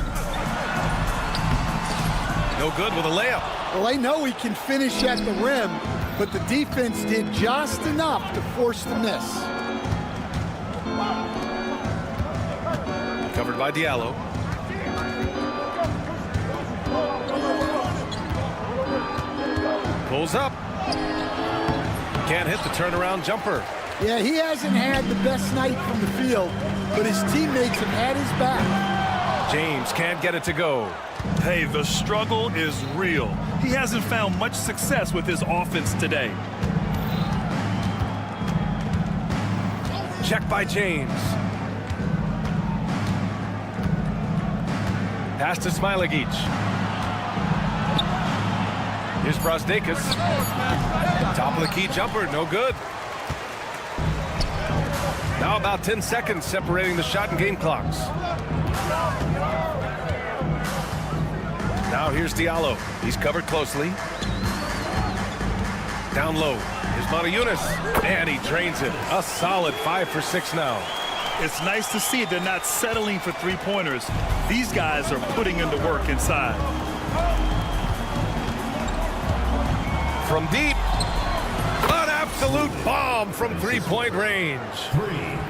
[SPEAKER 10] No good with a layup.
[SPEAKER 11] Well, they know he can finish at the rim, but the defense did just enough to force the miss.
[SPEAKER 10] Covered by Diallo. Pulls up. Can't hit the turnaround jumper.
[SPEAKER 11] Yeah, he hasn't had the best night from the field, but his teammates have had his back.
[SPEAKER 10] James can't get it to go.
[SPEAKER 12] Hey, the struggle is real. He hasn't found much success with his offense today.
[SPEAKER 10] Check by James. Pass to Smilagic. Here's Brasdeikis. Top of the key jumper, no good. Now about 10 seconds separating the shot and game clocks. Now here's Diallo. He's covered closely. Down low. Here's Montayunas. And he drains it. A solid 5 for 6 now.
[SPEAKER 12] It's nice to see they're not settling for three-pointers. These guys are putting in the work inside.
[SPEAKER 10] From deep. An absolute bomb from three-point range.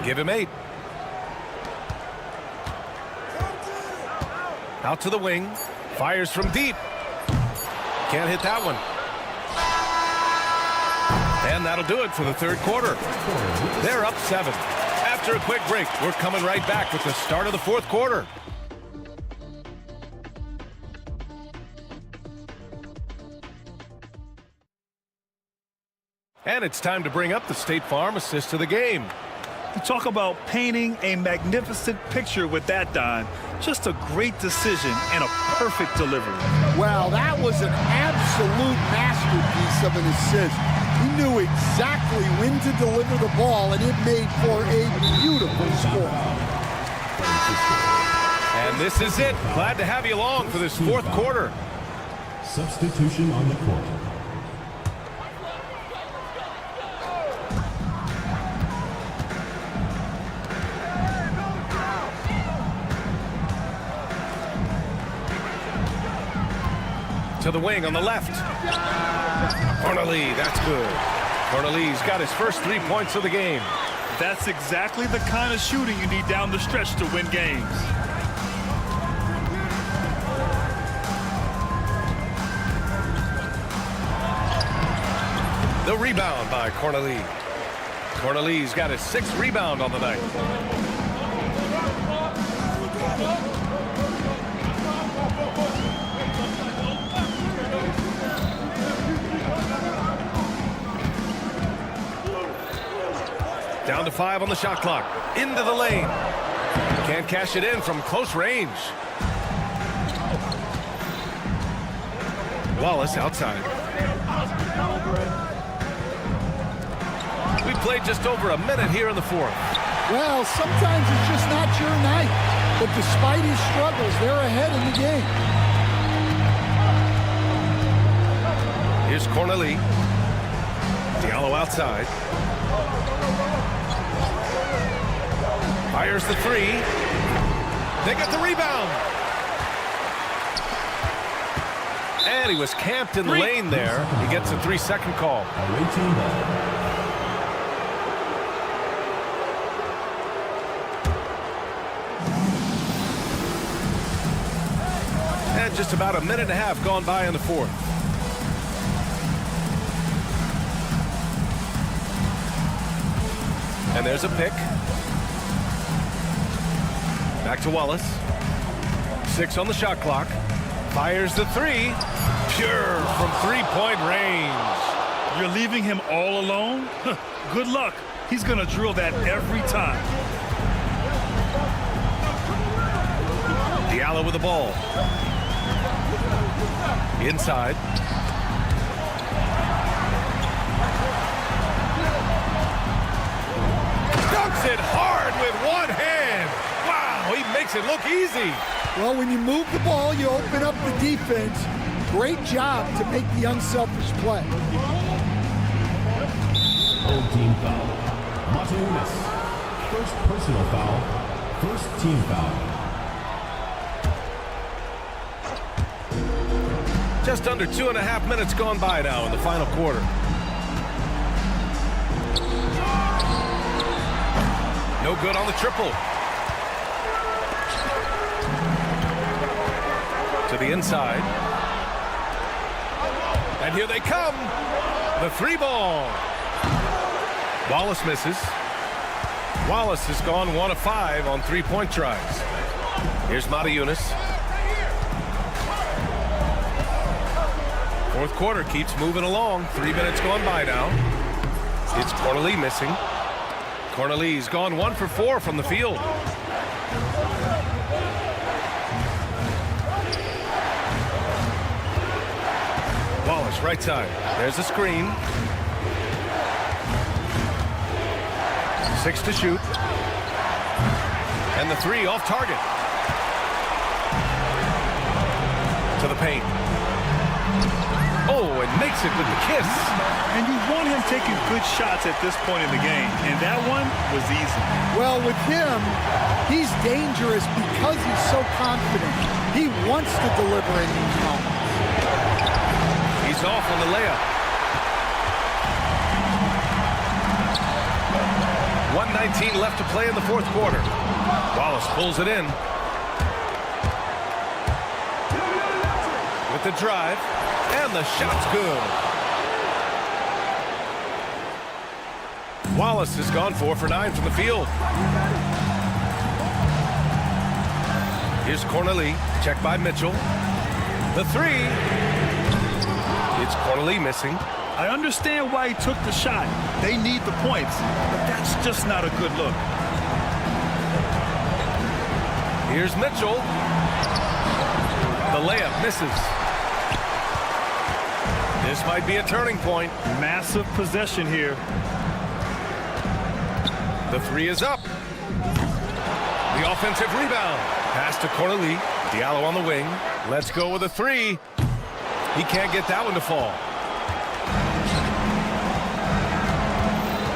[SPEAKER 10] Give him 8. Out to the wing. Fires from deep. Can't hit that one. And that'll do it for the third quarter. They're up 7. After a quick break, we're coming right back with the start of the fourth quarter. And it's time to bring up the State Farm assist of the game.
[SPEAKER 12] You talk about painting a magnificent picture with that dime. Just a great decision and a perfect delivery.
[SPEAKER 11] Well, that was an absolute masterpiece of an assist. He knew exactly when to deliver the ball, and it made for a beautiful score.
[SPEAKER 10] And this is it. Glad to have you along for this fourth quarter.
[SPEAKER 2] Substitution on the court.
[SPEAKER 10] To the wing on the left. Cornelie, that's good. Cornelie's got his first 3 points of the game.
[SPEAKER 12] That's exactly the kind of shooting you need down the stretch to win games.
[SPEAKER 10] The rebound by Cornelie. Cornelie's got his 6th rebound on the night. Down to 5 on the shot clock. Into the lane. Can't cash it in from close range. Wallace outside. We played just over a minute here in the fourth.
[SPEAKER 11] Well, sometimes it's just not your night. But despite his struggles, they're ahead in the game.
[SPEAKER 10] Here's Cornelie. Diallo outside. Fires the three. They get the rebound. And he was camped in the lane there. He gets a 3-second call. And just about a minute and a half gone by in the fourth. And there's a pick. Back to Wallace. 6 on the shot clock. Fires the three. Pure from three-point range.
[SPEAKER 12] You're leaving him all alone? Good luck. He's going to drill that every time.
[SPEAKER 10] Diallo with the ball. Inside. Dunks it hard with one hand. Wow, he makes it look easy.
[SPEAKER 11] Well, when you move the ball, you open up the defense. Great job to make the unselfish play.
[SPEAKER 2] Old team foul. Matunis. First personal foul. First team foul.
[SPEAKER 10] Just under 2.5 minutes gone by now in the final quarter. No good on the triple. To the inside. And here they come. The three ball. Wallace misses. Wallace has gone 1 of 5 on 3-point tries. Here's Matunis. Fourth quarter keeps moving along. 3 minutes gone by now. It's Cornelie missing. Cornelie's gone 1 for 4 from the field. Wallace right side. There's a screen. 6 to shoot. And the three off target. To the paint. Oh, and makes it with the kiss.
[SPEAKER 12] And you want him taking good shots at this point in the game. And that one was easy.
[SPEAKER 11] Well, with him, he's dangerous because he's so confident. He wants to deliver in these moments.
[SPEAKER 10] He's off on the layup. 1:19 left to play in the fourth quarter. Wallace pulls it in. With the drive. And the shot's good. Wallace has gone 4 for 9 from the field. Here's Cornelie. Checked by Mitchell. The three. It's Cornelie missing.
[SPEAKER 12] I understand why he took the shot. They need the points, but that's just not a good look.
[SPEAKER 10] Here's Mitchell. The layup misses. This might be a turning point.
[SPEAKER 12] Massive possession here.
[SPEAKER 10] The three is up. The offensive rebound. Pass to Cornelie. Diallo on the wing. Let's go with a three. He can't get that one to fall.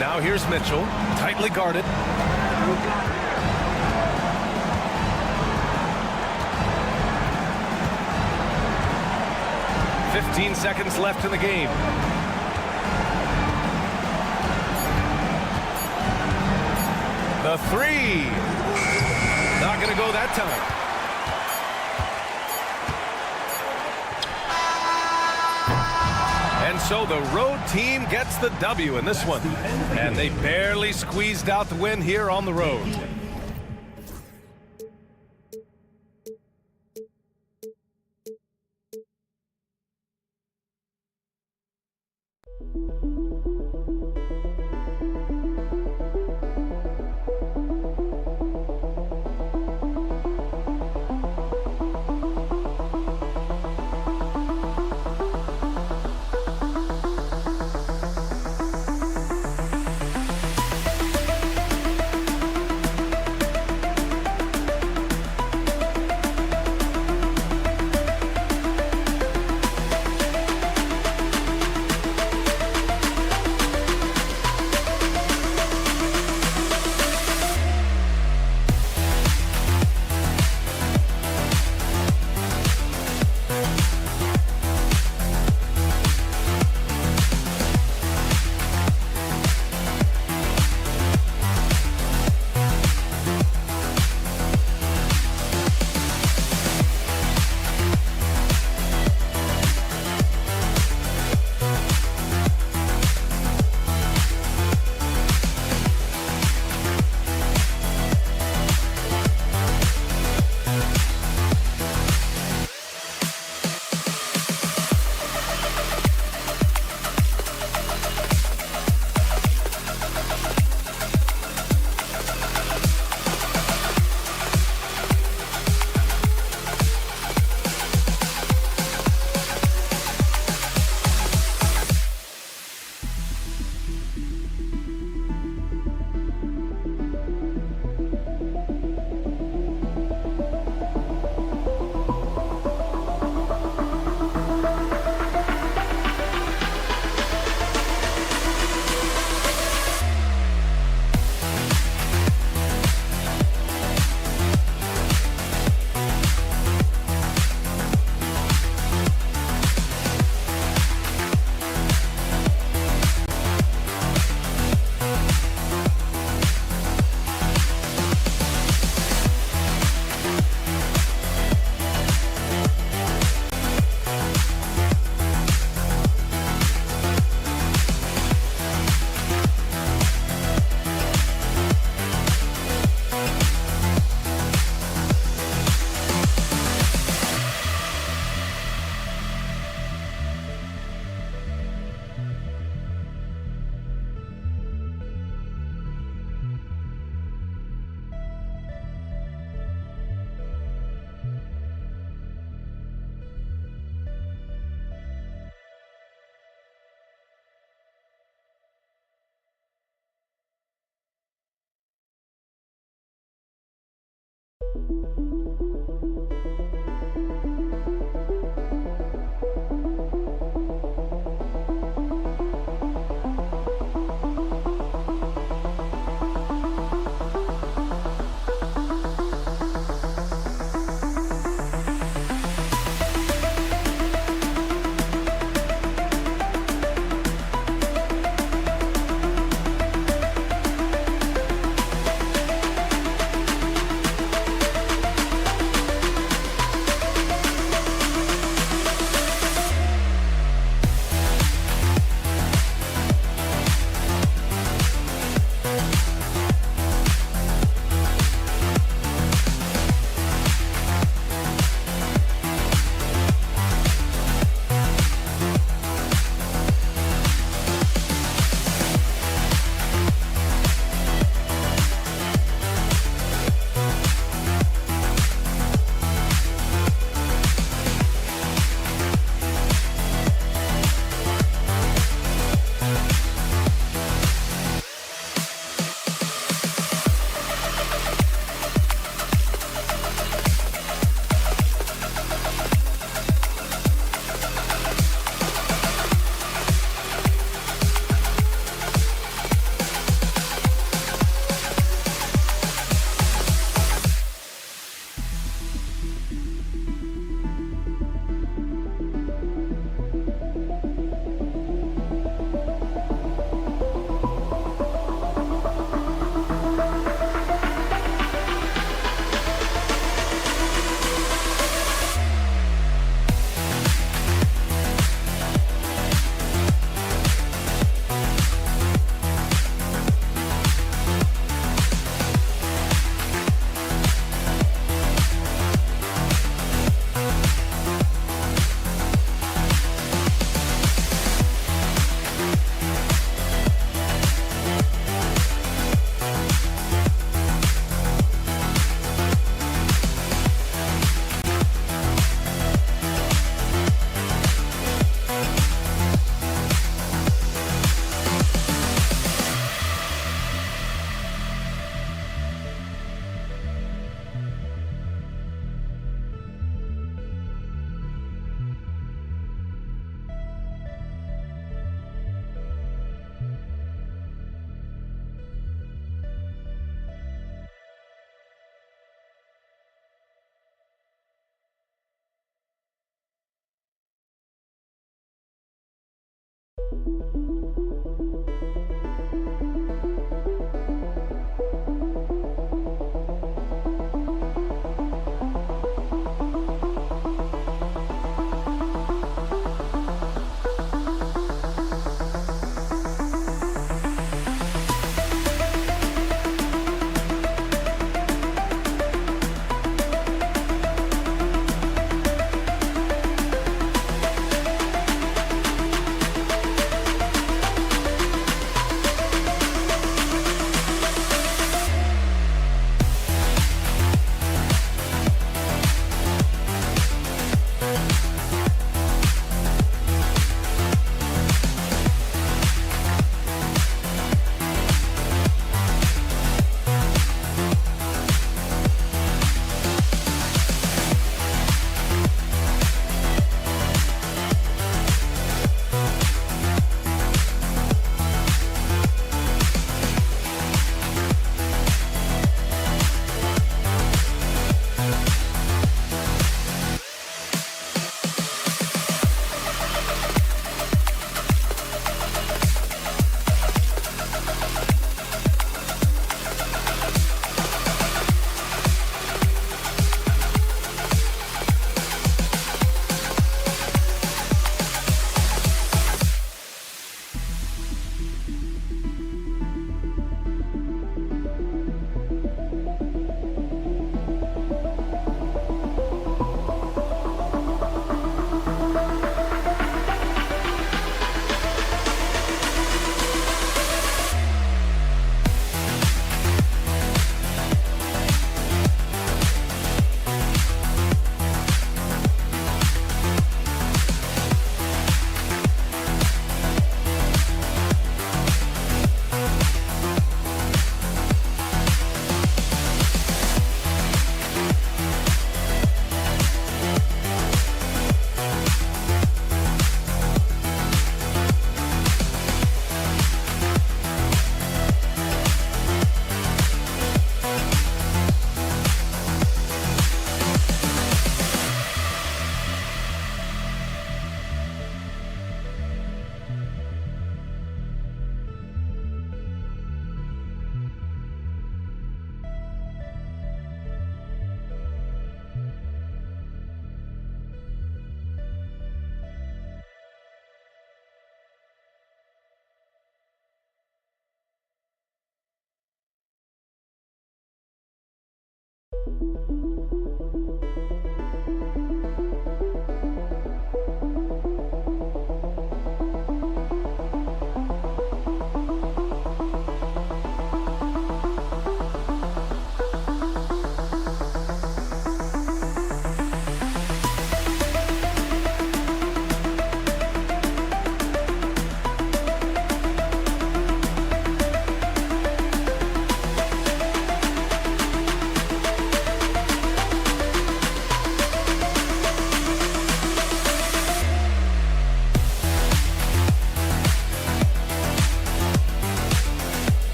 [SPEAKER 10] Now here's Mitchell. Tightly guarded. "15 seconds left in the game. The three. Not going to go that time. And so the road team gets the W in this one. And they barely squeezed out the win here on the road.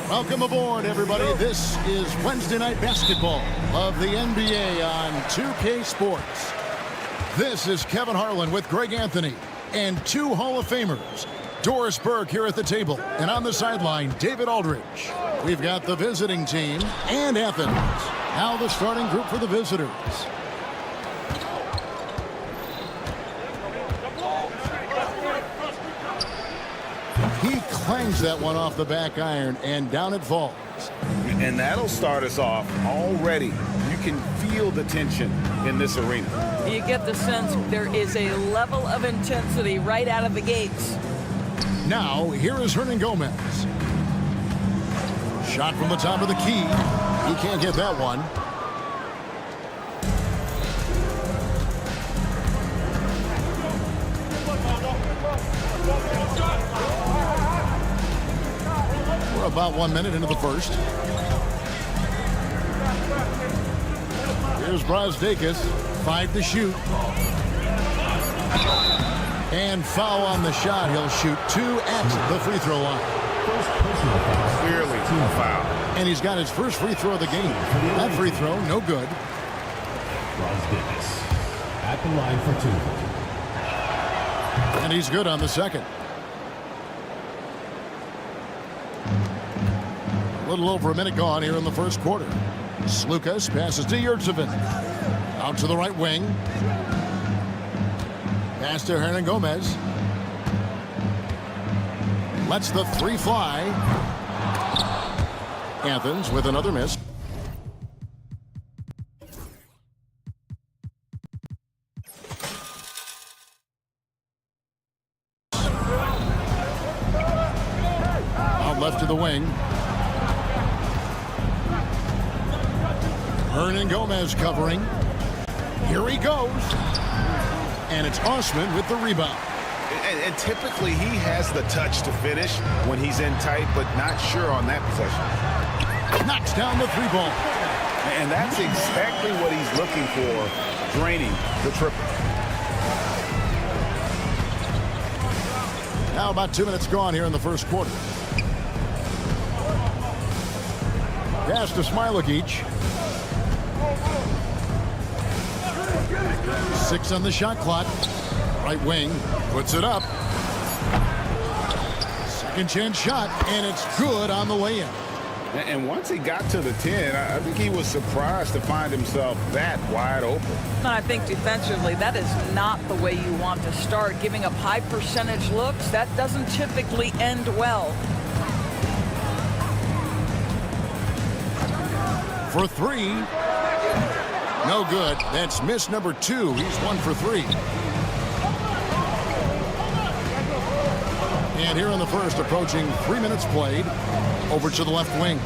[SPEAKER 1] Welcome aboard, everybody. This is Wednesday Night Basketball of the NBA on 2K Sports. This is Kevin Harlan with Greg Anthony and two Hall of Famers, Doris Burke here at the table, and on the sideline, David Aldridge. We've got the visiting team and Athens. Now the starting group for the visitors. He clangs that one off the back iron, and down it falls.
[SPEAKER 3] And that'll start us off already. You can feel the tension in this arena.
[SPEAKER 13] You get the sense there is a level of intensity right out of the gates.
[SPEAKER 1] Now, here is Hernan Gomez. Shot from the top of the key. He can't get that one. We're about 1 minute into the first. Here's Brasdeikis, 5 to shoot. And foul on the shot. He'll shoot 2 at the free throw line.
[SPEAKER 3] Clearly a foul.
[SPEAKER 1] And he's got his first free throw of the game. That free throw, no good.
[SPEAKER 2] Brasdeikis at the line for 2.
[SPEAKER 1] And he's good on the second. A little over a minute gone here in the first quarter. Slukas passes to Yurtsevin. Out to the right wing. Pass to Hernan Gomez. Lets the three fly. Athens with another miss. Out left to the wing. Hernan Gomez covering. Here he goes. And it's Osman with the rebound.
[SPEAKER 3] And typically he has the touch to finish when he's in tight, but not sure on that possession.
[SPEAKER 1] Knocks down the three ball.
[SPEAKER 3] And that's exactly what he's looking for draining the triple.
[SPEAKER 1] Now about 2 minutes gone here in the first quarter. Pass to Smilekic. 6 on the shot clock. Right wing puts it up. Second chance shot, and it's good on the way in.
[SPEAKER 3] And once he got to the 10, I think he was surprised to find himself that wide open.
[SPEAKER 13] I think defensively, that is not the way you want to start. Giving up high percentage looks, that doesn't typically end well.
[SPEAKER 1] For 3. No good. That's miss number 2. He's 1 for 3. And here in the first, approaching 3 minutes played. Over to the left wing.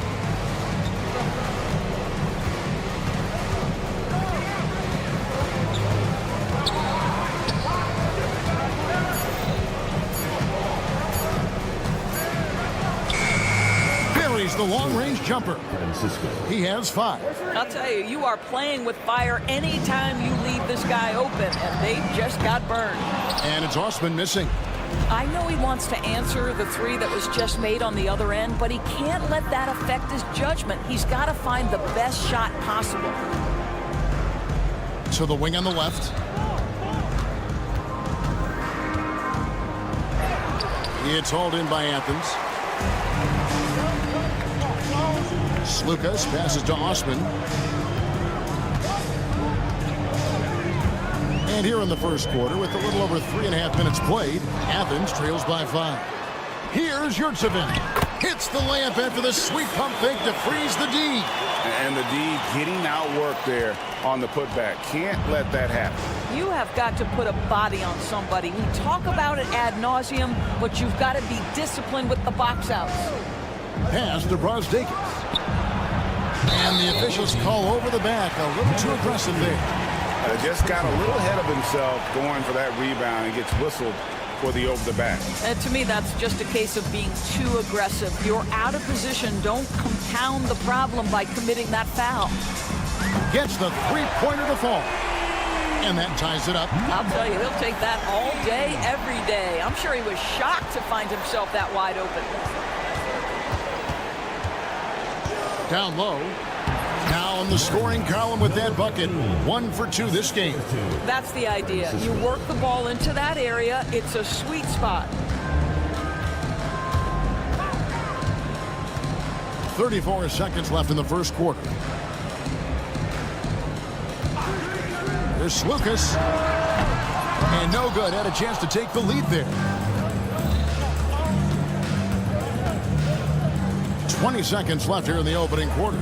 [SPEAKER 1] Buries the long-range jumper. He has 5.
[SPEAKER 13] I'll tell you, you are playing with fire anytime you leave this guy open, and they just got burned.
[SPEAKER 1] And it's Osman missing.
[SPEAKER 13] I know he wants to answer the 3 that was just made on the other end, but he can't let that affect his judgment. He's got to find the best shot possible.
[SPEAKER 1] To the wing on the left. It's hauled in by Athens. Slukas passes to Osman. And here in the first quarter, with a little over 3.5 minutes played, Athens trails by 5. Here's Yurtsevin. Hits the layup after the sweet pump fake to freeze the D.
[SPEAKER 3] And the D getting outworked there on the putback. Can't let that happen.
[SPEAKER 13] You have got to put a body on somebody. We talk about it ad nauseum, but you've got to be disciplined with the box outs.
[SPEAKER 1] Pass to Brosdakis. And the officials call over the back. A little too aggressive there.
[SPEAKER 3] Just got a little ahead of himself going for that rebound and gets whistled for the over the back.
[SPEAKER 13] And to me, that's just a case of being too aggressive. You're out of position. Don't compound the problem by committing that foul.
[SPEAKER 1] Gets the three-pointer to fall. And that ties it up.
[SPEAKER 13] I'll tell you, he'll take that all day, every day. I'm sure he was shocked to find himself that wide open.
[SPEAKER 1] Down low. Now in the scoring column with that bucket. 1 for 2 this game.
[SPEAKER 13] That's the idea. You work the ball into that area. It's a sweet spot.
[SPEAKER 1] 34 seconds left in the first quarter. There's Slukas. And no good. Had a chance to take the lead there. 20 seconds left here in the opening quarter.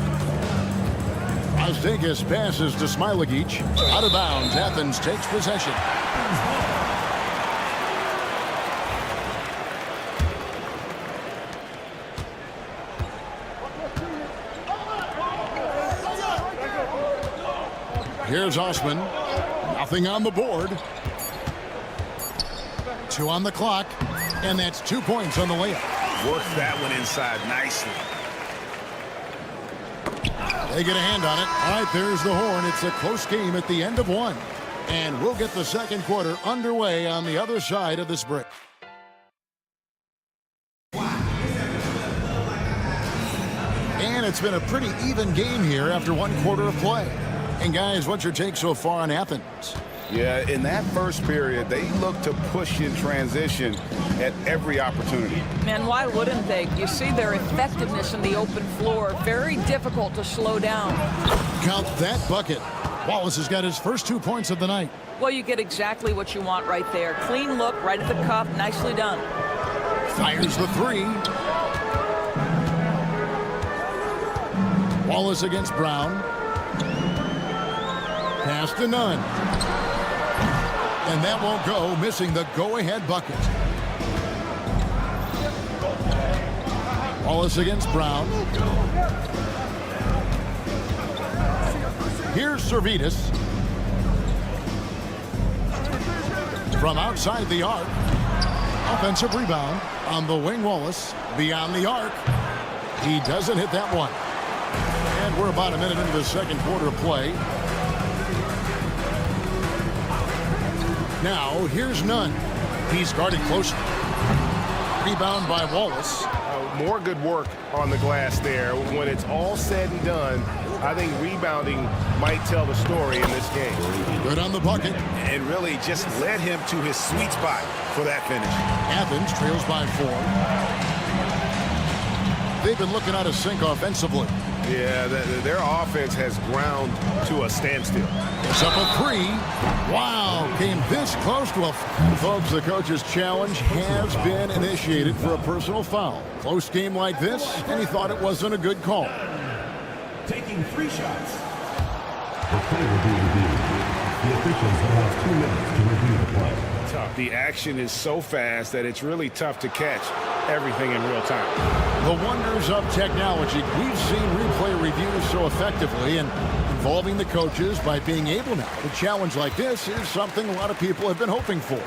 [SPEAKER 1] Brosdakis passes to Smilekic. Out of bounds. Athens takes possession. Here's Osman. Nothing on the board. 2 on the clock. And that's 2 points on the layup.
[SPEAKER 3] Works that one inside nicely.
[SPEAKER 1] They get a hand on it. All right, there's the horn. It's a close game at the end of 1. And we'll get the second quarter underway on the other side of this break. And it's been a pretty even game here after 1 quarter of play. And guys, what's your take so far on Athens?
[SPEAKER 3] Yeah, in that first period, they looked to push in transition at every opportunity.
[SPEAKER 13] And why wouldn't they? You see their effectiveness in the open floor. Very difficult to slow down.
[SPEAKER 1] Count that bucket. Wallace has got his first 2 points of the night.
[SPEAKER 13] Well, you get exactly what you want right there. Clean look, right at the cup. Nicely done.
[SPEAKER 1] Fires the 3. Wallace against Brown. Pass to Nunn. And that won't go, missing the go-ahead bucket. Wallace against Brown. Here's Servetus. From outside the arc. Offensive rebound on the wing. Wallace beyond the arc. He doesn't hit that one. And we're about a minute into the second quarter of play. Now, here's Nunn. He's guarded closely. Rebound by Wallace.
[SPEAKER 6] More good work on the glass there. When it's all said and done, I think rebounding might tell the story in this game.
[SPEAKER 1] Good on the bucket.
[SPEAKER 3] And really just led him to his sweet spot for that finish.
[SPEAKER 1] Athens trails by 4. They've been looking out of sync offensively.
[SPEAKER 6] Yeah, their offense has ground to a standstill.
[SPEAKER 1] It's up a 3. Wow, came this close to a... Folks, the coach's challenge has been initiated for a personal foul. Close game like this, and he thought it wasn't a good call.
[SPEAKER 2] Taking 3 shots.
[SPEAKER 14] The play will be reviewed. The officials will have 2 minutes to review the play.
[SPEAKER 6] Tough. The action is so fast that it's really tough to catch everything in real time.
[SPEAKER 1] The wonders of technology. We've seen replay reviews so effectively, and involving the coaches by being able now to challenge like this is something a lot of people have been hoping for.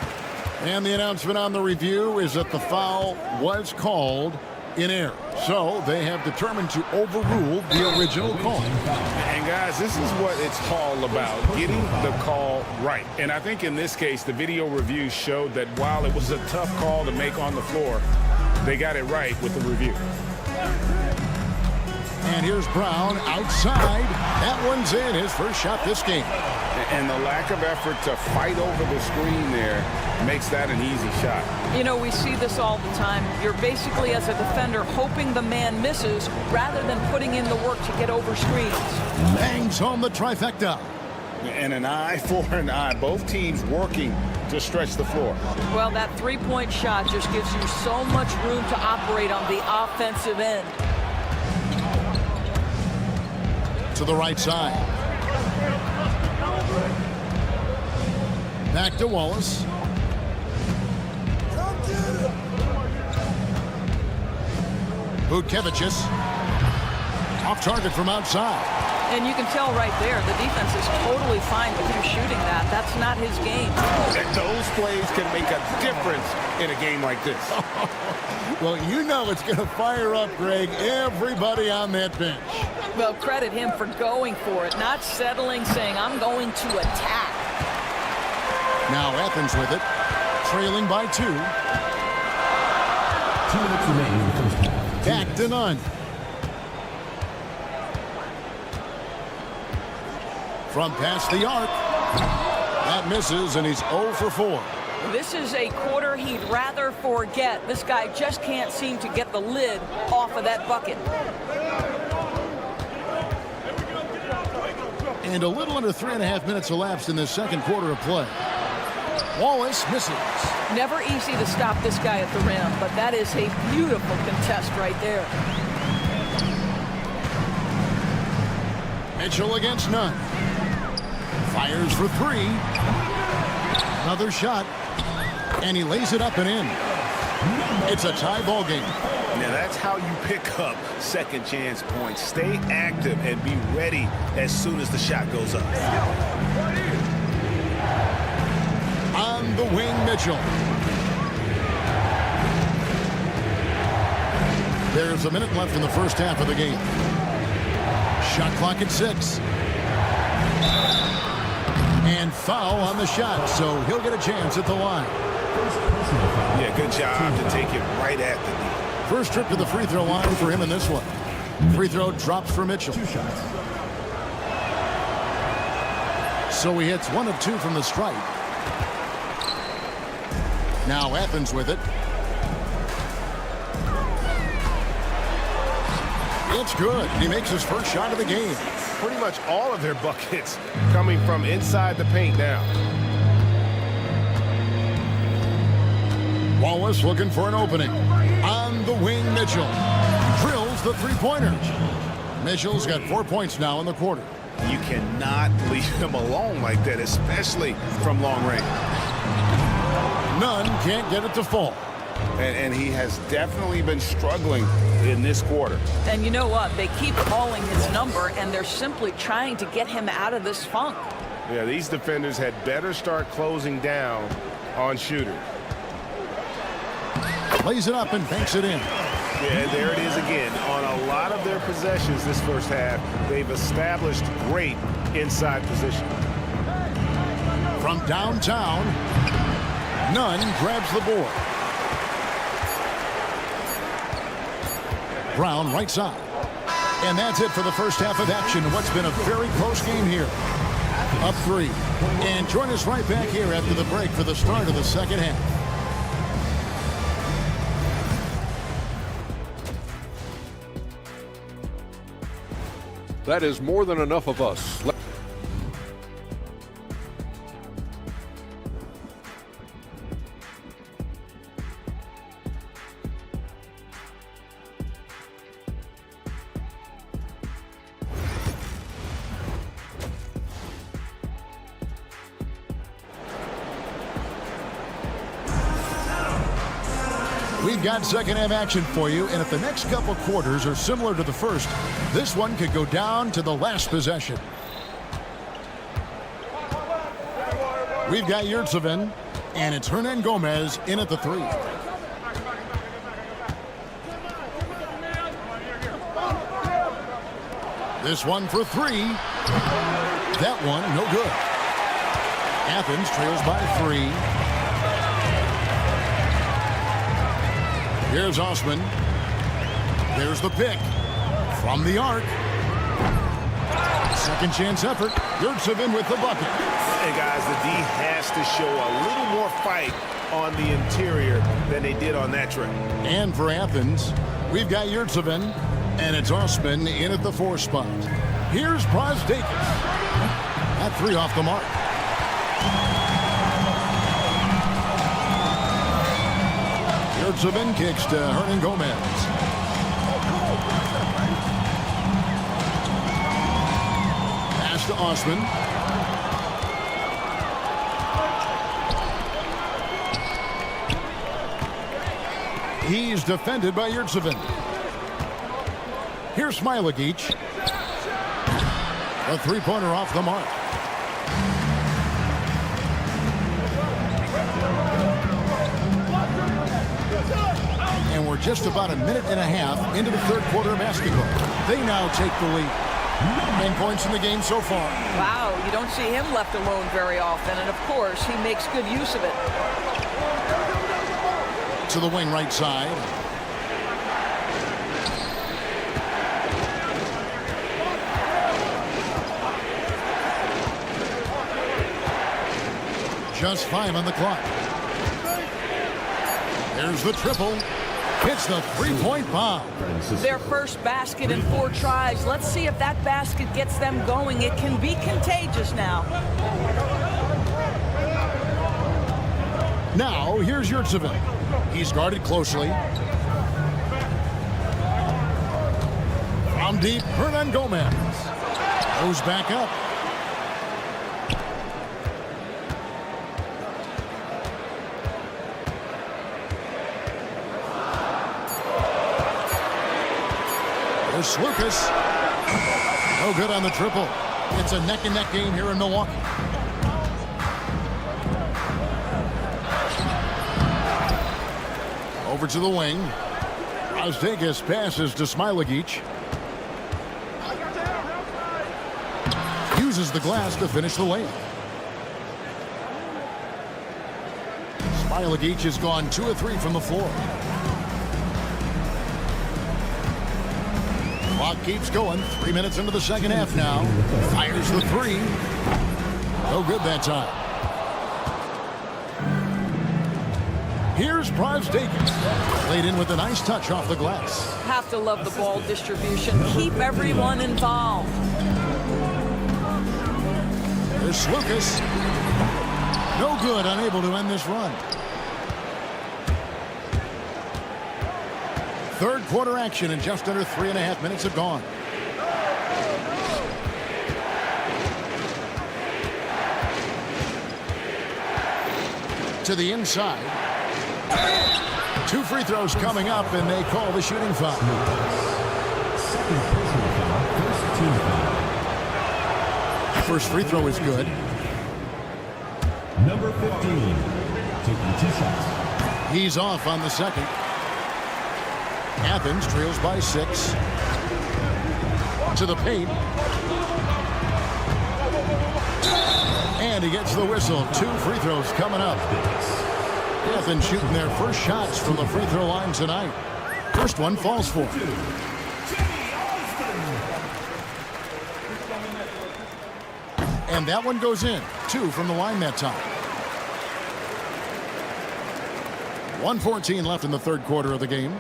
[SPEAKER 1] And the announcement on the review is that the foul was called in error. So they have determined to overrule the original call.
[SPEAKER 6] And guys, this is what it's all about, getting the call right. And I think in this case, the video review showed that while it was a tough call to make on the floor, they got it right with the review.
[SPEAKER 1] And here's Brown outside. That one's in, his first shot this game.
[SPEAKER 6] And the lack of effort to fight over the screen there makes that an easy shot.
[SPEAKER 13] You know, we see this all the time. You're basically, as a defender, hoping the man misses rather than putting in the work to get over screens.
[SPEAKER 1] Bangs home the trifecta.
[SPEAKER 6] And an eye for an eye. Both teams working to stretch the floor.
[SPEAKER 13] Well, that three-point shot just gives you so much room to operate on the offensive end.
[SPEAKER 1] To the right side. Back to Wallace. Vučević off target from outside.
[SPEAKER 13] And you can tell right there, the defense is totally fine with him shooting that. That's not his game.
[SPEAKER 6] And those plays can make a difference in a game like this.
[SPEAKER 1] Well, you know it's going to fire up, Greg, everybody on that bench.
[SPEAKER 13] Well, credit him for going for it, not settling, saying, I'm going to attack.
[SPEAKER 1] Now Athens with it, trailing by 2.
[SPEAKER 14] 2 minutes remaining in the first half.
[SPEAKER 1] Back to Nunn. From past the arc. That misses, and he's 0 for 4.
[SPEAKER 13] This is a quarter he'd rather forget. This guy just can't seem to get the lid off of that bucket.
[SPEAKER 1] And a little under 3.5 minutes elapsed in this second quarter of play. Wallace misses.
[SPEAKER 13] Never easy to stop this guy at the rim, but that is a beautiful contest right there.
[SPEAKER 1] Mitchell against Nunn. Fires for 3. Another shot. And he lays it up and in. It's a tie ball game.
[SPEAKER 3] Now that's how you pick up second chance points. Stay active and be ready as soon as the shot goes up.
[SPEAKER 1] On the wing, Mitchell. There's a minute left in the first half of the game. Shot clock at 6. And foul on the shot, so he'll get a chance at the line.
[SPEAKER 3] Yeah, good job to take it right at the knee.
[SPEAKER 1] First trip to the free throw line for him in this one. Free throw drops for Mitchell.
[SPEAKER 14] 2 shots.
[SPEAKER 1] So he hits 1 of 2 from the stripe. Now Athens with it. It's good. He makes his first shot of the game.
[SPEAKER 6] Pretty much all of their buckets coming from inside the paint now.
[SPEAKER 1] Wallace looking for an opening. On the wing, Mitchell. Drills the three-pointer. Mitchell's got 4 points now in the quarter.
[SPEAKER 3] You cannot leave him alone like that, especially from long range.
[SPEAKER 1] Nunn can't get it to fall.
[SPEAKER 6] And he has definitely been struggling in this quarter.
[SPEAKER 13] And you know what? They keep calling his number, and they're simply trying to get him out of this funk.
[SPEAKER 6] Yeah, these defenders had better start closing down on shooters.
[SPEAKER 1] Lays it up and banks it in.
[SPEAKER 6] Yeah, there it is again. On a lot of their possessions this first half, they've established great inside position.
[SPEAKER 1] From downtown, Nunn grabs the board. Brown right side. And that's it for the first half of action. What's been a very close game here. Up 3. And join us right back here after the break for the start of the second half.
[SPEAKER 9] That is more than enough of us.
[SPEAKER 1] We've got second half action for you, and if the next couple quarters are similar to the first, this one could go down to the last possession. We've got Yurtseven, and it's Hernan Gomez in at the 3. This one for 3. That one, no good. Athens trails by 3. Here's Osman. There's the pick. From the arc. Second chance effort. Yurtseven with the bucket.
[SPEAKER 3] Hey, guys, the D has to show a little more fight on the interior than they did on that trip.
[SPEAKER 1] And for Athens, we've got Yurtseven, and it's Osman in at the 4 spot. Here's Brosdakis. That 3 off the mark. Yurtseven kicks to Hernan Gomez. Pass to Osman. He's defended by Yurtseven. Here's Smilagic. A 3-pointer off the mark. And we're just about a minute and a half into the third quarter of basketball. They now take the lead. 10 points in the game so far.
[SPEAKER 13] Wow, you don't see him left alone very often, and of course he makes good use of it.
[SPEAKER 1] To the wing right side. Just 5 on the clock. There's the triple. Hits the 3-point bomb.
[SPEAKER 13] Their first basket in 4 tries. Let's see if that basket gets them going. It can be contagious now.
[SPEAKER 1] Now, here's Yurtseven. He's guarded closely. From deep, Hernan Gomez. Goes back up. There's Lucas. No good on the triple. It's a neck-and-neck game here in Milwaukee. Over to the wing. Brosdakis passes to Smilagic. Uses the glass to finish the layup. Smilagic has gone 2 of 3 from the floor. Clock keeps going. 3 minutes into the second half now. Fires the 3. No good that time. Here's Brosdakis. Laid in with a nice touch off the glass.
[SPEAKER 13] Have to love the ball distribution. Keep everyone involved.
[SPEAKER 1] There's Lucas. No good, unable to end this run. Third quarter action, and just under 3.5 minutes have gone. To the inside. 2 free throws coming up, and they call the shooting foul.
[SPEAKER 14] Second personal foul, first team foul.
[SPEAKER 1] First free throw is good.
[SPEAKER 14] Number 15, taking 2 shots.
[SPEAKER 1] He's off on the second. Athens trails by 6. To the paint. And And he gets the whistle. 2 free throws coming up. Athens shooting their first shots from the free throw line tonight. First one falls for him. And that one goes in. 2 from the line that time. 1:14 left in the third quarter of the game.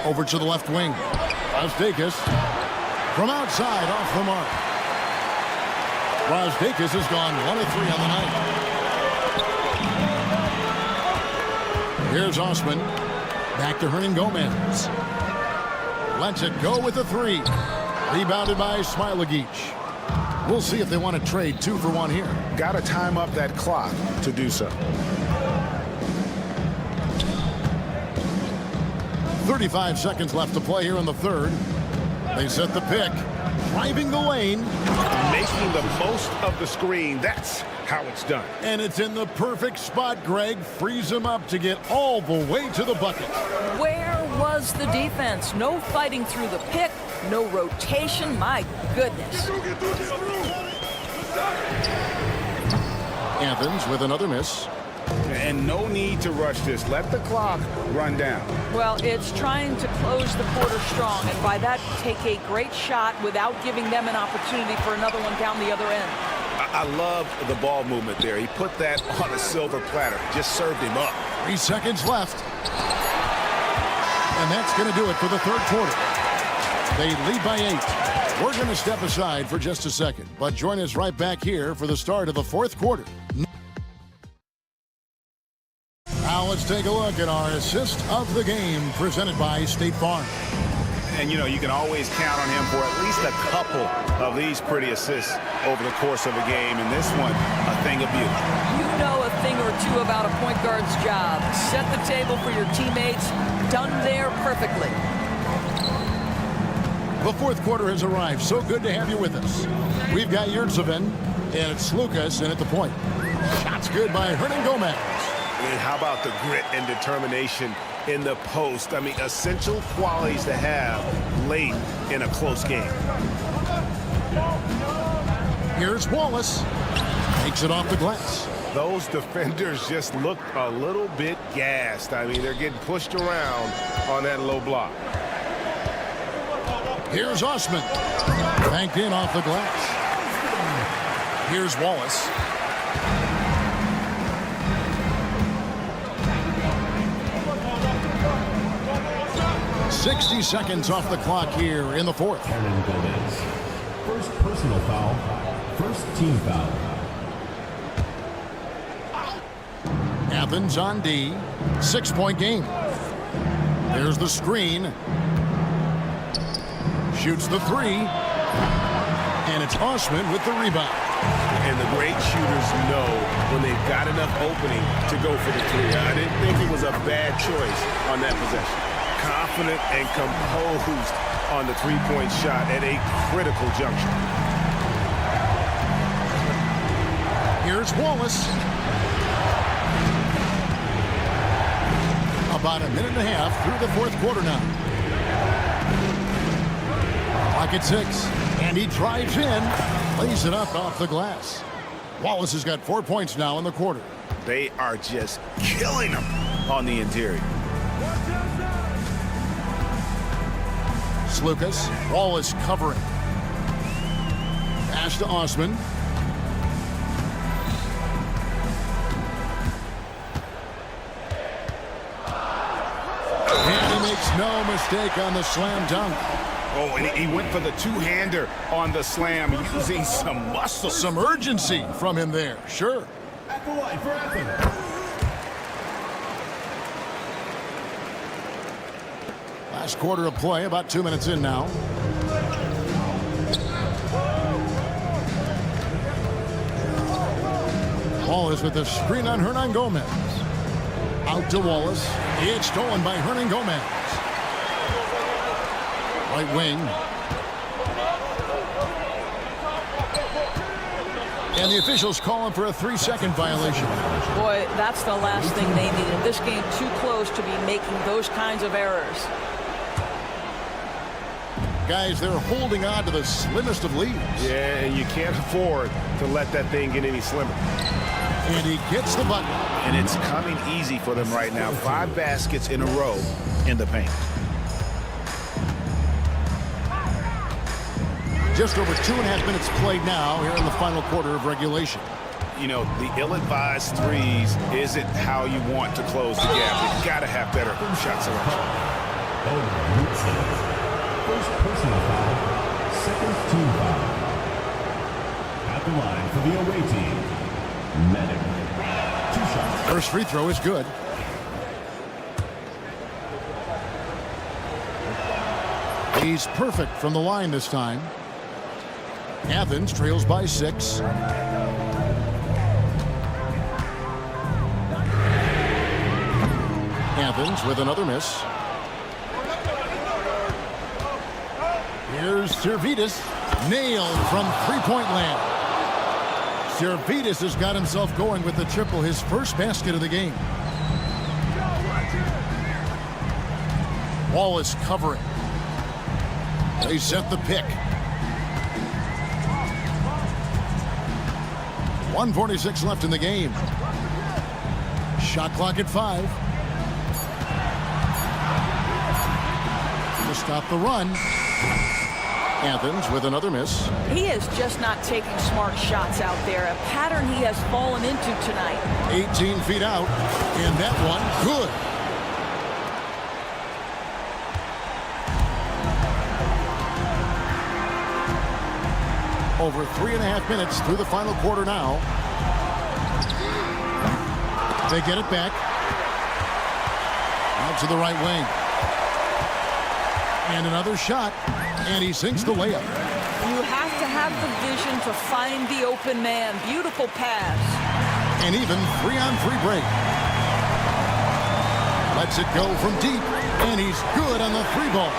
[SPEAKER 1] Over to the left wing. Zalgiris from outside off the mark. Zalgiris has gone 1 of 3 on the night. Here's Osman. Back to Hernangomez. Lets it go with a 3. Rebounded by Smilagic. We'll see if they want to trade 2 for 1 here.
[SPEAKER 3] Got to time up that clock to do so.
[SPEAKER 1] 35 seconds left to play here in the third. They set the pick. Driving the lane.
[SPEAKER 3] Making the most of the screen. That's how it's done.
[SPEAKER 1] And it's in the perfect spot, Greg. Frees him up to get all the way to the bucket.
[SPEAKER 13] Where was the defense? No fighting through the pick. No rotation. My goodness.
[SPEAKER 1] Athens with another miss.
[SPEAKER 3] And no need to rush this. Let the clock run down.
[SPEAKER 13] Well, it's trying to close the quarter strong, and by that, take a great shot without giving them an opportunity for another one down the other end.
[SPEAKER 3] I love the ball movement there. He put that on a silver platter. Just served him up.
[SPEAKER 1] 3 seconds left. And that's going to do it for the third quarter. They lead by 8. We're going to step aside for just a second, but join us right back here for the start of the fourth quarter. Now let's take a look at our assist of the game presented by State Farm.
[SPEAKER 3] And, you know, you can always count on him for at least a couple of these pretty assists over the course of a game. And this one, a thing of beauty.
[SPEAKER 13] You know a thing or two about a point guard's job. Set the table for your teammates. Done there perfectly.
[SPEAKER 1] The fourth quarter has arrived. So good to have you with us. We've got Yurtseven, and it's Lucas in at the point. Shots good by Hernangomez.
[SPEAKER 3] And how about the grit and determination in the post? I mean, essential qualities to have late in a close game.
[SPEAKER 1] Here's Wallace. Takes it off the glass.
[SPEAKER 3] Those defenders just look a little bit gassed. I mean, they're getting pushed around on that low block.
[SPEAKER 1] Here's Osman. Banked in off the glass. Here's Wallace. .60 seconds off the clock here in the fourth.
[SPEAKER 14] Hernangomez. First personal foul. First team foul.
[SPEAKER 1] Athens on D. 6-point game. There's the screen. Shoots the 3. And it's Osman with the rebound.
[SPEAKER 3] And the great shooters know when they've got enough opening to go for the 3. I didn't think it was a bad choice on that possession. Confident and composed on the three-point shot at a critical juncture.
[SPEAKER 1] Here's Wallace. About a minute and a half through the fourth quarter now. Clock at 6. And he drives in. Lays it up off the glass. Wallace has got 4 points now in the quarter.
[SPEAKER 3] They are just killing him on the interior.
[SPEAKER 1] Lucas. Wallace covering. Pass to Osman. And he makes no mistake on the slam dunk.
[SPEAKER 3] Oh, and he went for the two-hander on the slam, using some muscle.
[SPEAKER 1] Some urgency from him there. Sure.
[SPEAKER 2] At the line for Athens.
[SPEAKER 1] Last quarter of play, about 2 minutes in now. Wallace with the screen on Hernangomez. Out to Wallace. It's stolen by Hernangomez. Right wing. And the officials calling for a 3-second violation.
[SPEAKER 13] Boy, that's the last thing they needed. This game too close to be making those kinds of errors.
[SPEAKER 1] Guys, they're holding on to the slimmest of leads.
[SPEAKER 3] Yeah, and you can't afford to let that thing get any slimmer.
[SPEAKER 1] And he gets the bucket.
[SPEAKER 15] And it's coming easy for them right now. 5 baskets in a row in the paint.
[SPEAKER 1] Just over 2.5 minutes played now here in the final quarter of regulation.
[SPEAKER 15] You know, the ill-advised threes isn't how you want to close the gap. You've got to have better shot selection.
[SPEAKER 14] First personal foul, second team foul. At the line for the away team, Medic. 2 shots.
[SPEAKER 1] First free throw is good. He's perfect from the line this time. Athens trails by 6. Athens with another miss. Here's Servetus, nailed from three-point land. Servetus has got himself going with the triple, his first basket of the game. Ball is covering. They set the pick. 1:46 left in the game. Shot clock at 5. To stop the run. Athens with another miss.
[SPEAKER 13] He is just not taking smart shots out there, a pattern he has fallen into tonight.
[SPEAKER 1] 18 feet out, and that one good. Over 3.5 minutes through the final quarter now. They get it back. Out to the right wing. And another shot. And he sinks the layup.
[SPEAKER 13] You have to have the vision to find the open man. Beautiful pass.
[SPEAKER 1] And even 3-on-3 break. Lets it go from deep. And he's good on the 3-ball.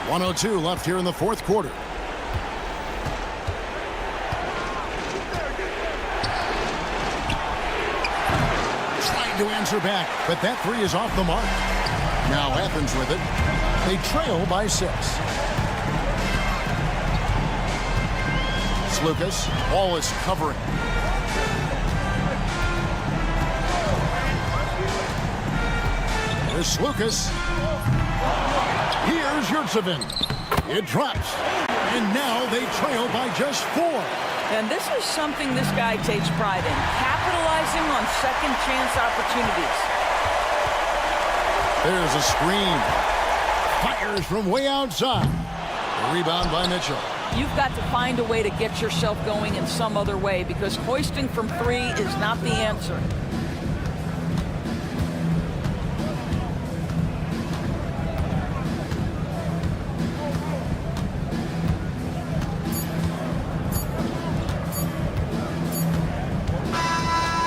[SPEAKER 1] 1:02 left here in the fourth quarter. Trying to answer back, but that 3 is off the mark. Now Athens with it. They trail by 6. Lucas, ball is covering. Here's Lucas. Here's Yurtsevin. It drops. And now they trail by just 4.
[SPEAKER 13] And this is something this guy takes pride in, capitalizing on second chance opportunities.
[SPEAKER 1] There's a screen. Fires from way outside. A rebound by Mitchell.
[SPEAKER 13] You've got to find a way to get yourself going in some other way, because hoisting from 3 is not the answer.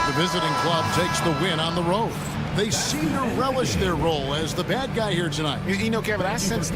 [SPEAKER 1] The visiting club takes the win on the road. They seem to relish their role as the bad guy here tonight.
[SPEAKER 3] You know, Kevin, I sense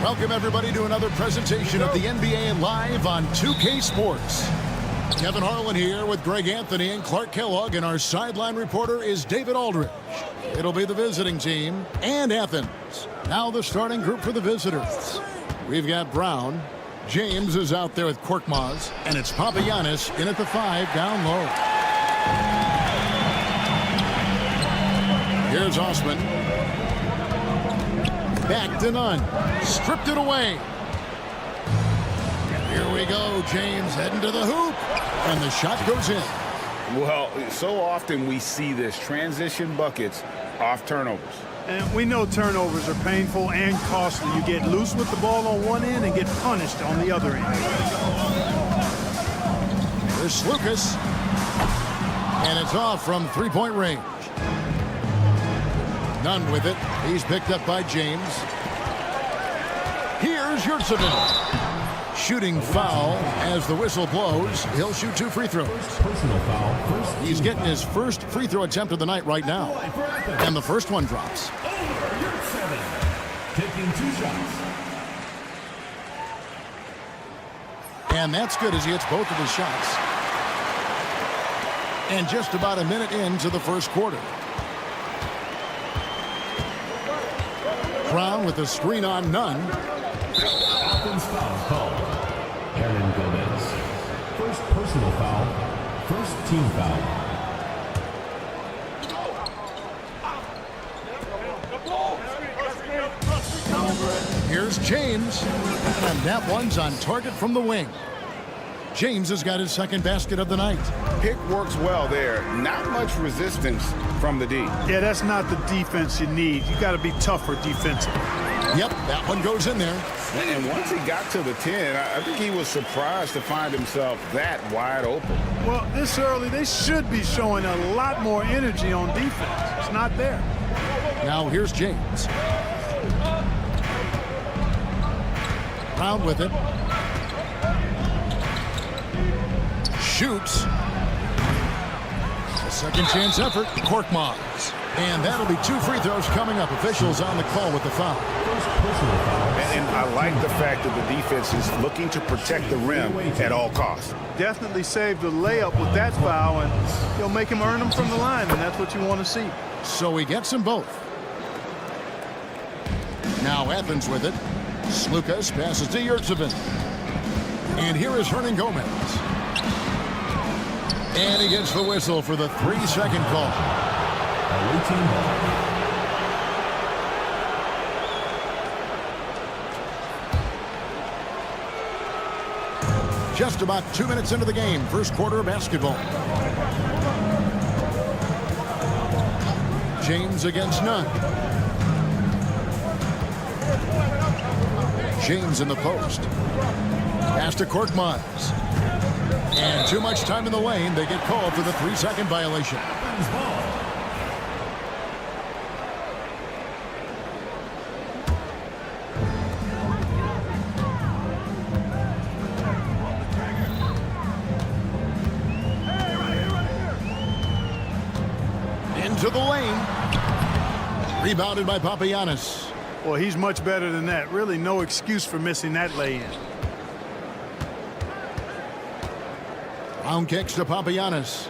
[SPEAKER 1] Welcome, everybody, to another presentation of the NBA Live on 2K Sports. Kevin Harlan here with Greg Anthony and Clark Kellogg, and our sideline reporter is David Aldridge. It'll be the visiting team and Athens. Now the starting group for the visitors. We've got Brown. James is out there with Korkmaz, and it's Papagiannis in at the 5 down low. Here's Osman. Back to none. Stripped it away. Here we go. James heading to the hoop. And the shot goes in.
[SPEAKER 3] Well, so often we see this transition buckets off turnovers.
[SPEAKER 12] And we know turnovers are painful and costly. You get loose with the ball on one end and get punished on the other end.
[SPEAKER 1] Here's Lucas. And it's off from three-point range. None with it. He's picked up by James. Here's Yurtsevin. Shooting foul as the whistle blows. He'll shoot 2 free throws.
[SPEAKER 14] Personal foul.
[SPEAKER 1] He's getting his first free throw attempt of the night right now. And the first one drops.
[SPEAKER 14] Taking 2 shots.
[SPEAKER 1] And that's good as he hits both of his shots. And just about a minute into the first quarter. Brown with a screen on none.
[SPEAKER 14] Athens foul called. Aaron Gomez. First personal foul. First team foul.
[SPEAKER 1] Here's James. And that one's on target from the wing. James has got his second basket of the night.
[SPEAKER 3] Pick works well there. Not much resistance from the D.
[SPEAKER 12] Yeah, that's not the defense you need. You got to be tougher defensively.
[SPEAKER 1] Yep, that one goes in there.
[SPEAKER 3] And once he got to the 10, I think he was surprised to find himself that wide open.
[SPEAKER 12] Well, this early, they should be showing a lot more energy on defense. It's not there.
[SPEAKER 1] Now here's James. Brown with it. Shoots. A second chance effort. Korkmaz. And that'll be 2 free throws coming up. Officials on the call with the foul.
[SPEAKER 3] And I like the fact that the defense is looking to protect the rim at all costs.
[SPEAKER 12] Definitely saved the layup with that foul, and he'll make him earn them from the line, and that's what you want to see.
[SPEAKER 1] So he gets them both. Now Athens with it. Slukas passes to Yurtsevin. And here is Hernan Gomez. And he gets the whistle for the 3-second call. Just about 2 minutes into the game, first quarter of basketball. James against none. James in the post. Pass to Korkmaz. And too much time in the lane. They get called for the 3-second violation. Into the lane. Rebounded by Papagiannis.
[SPEAKER 12] Well, he's much better than that. Really no excuse for missing that lay-in.
[SPEAKER 1] Brown kicks to Papagiannis.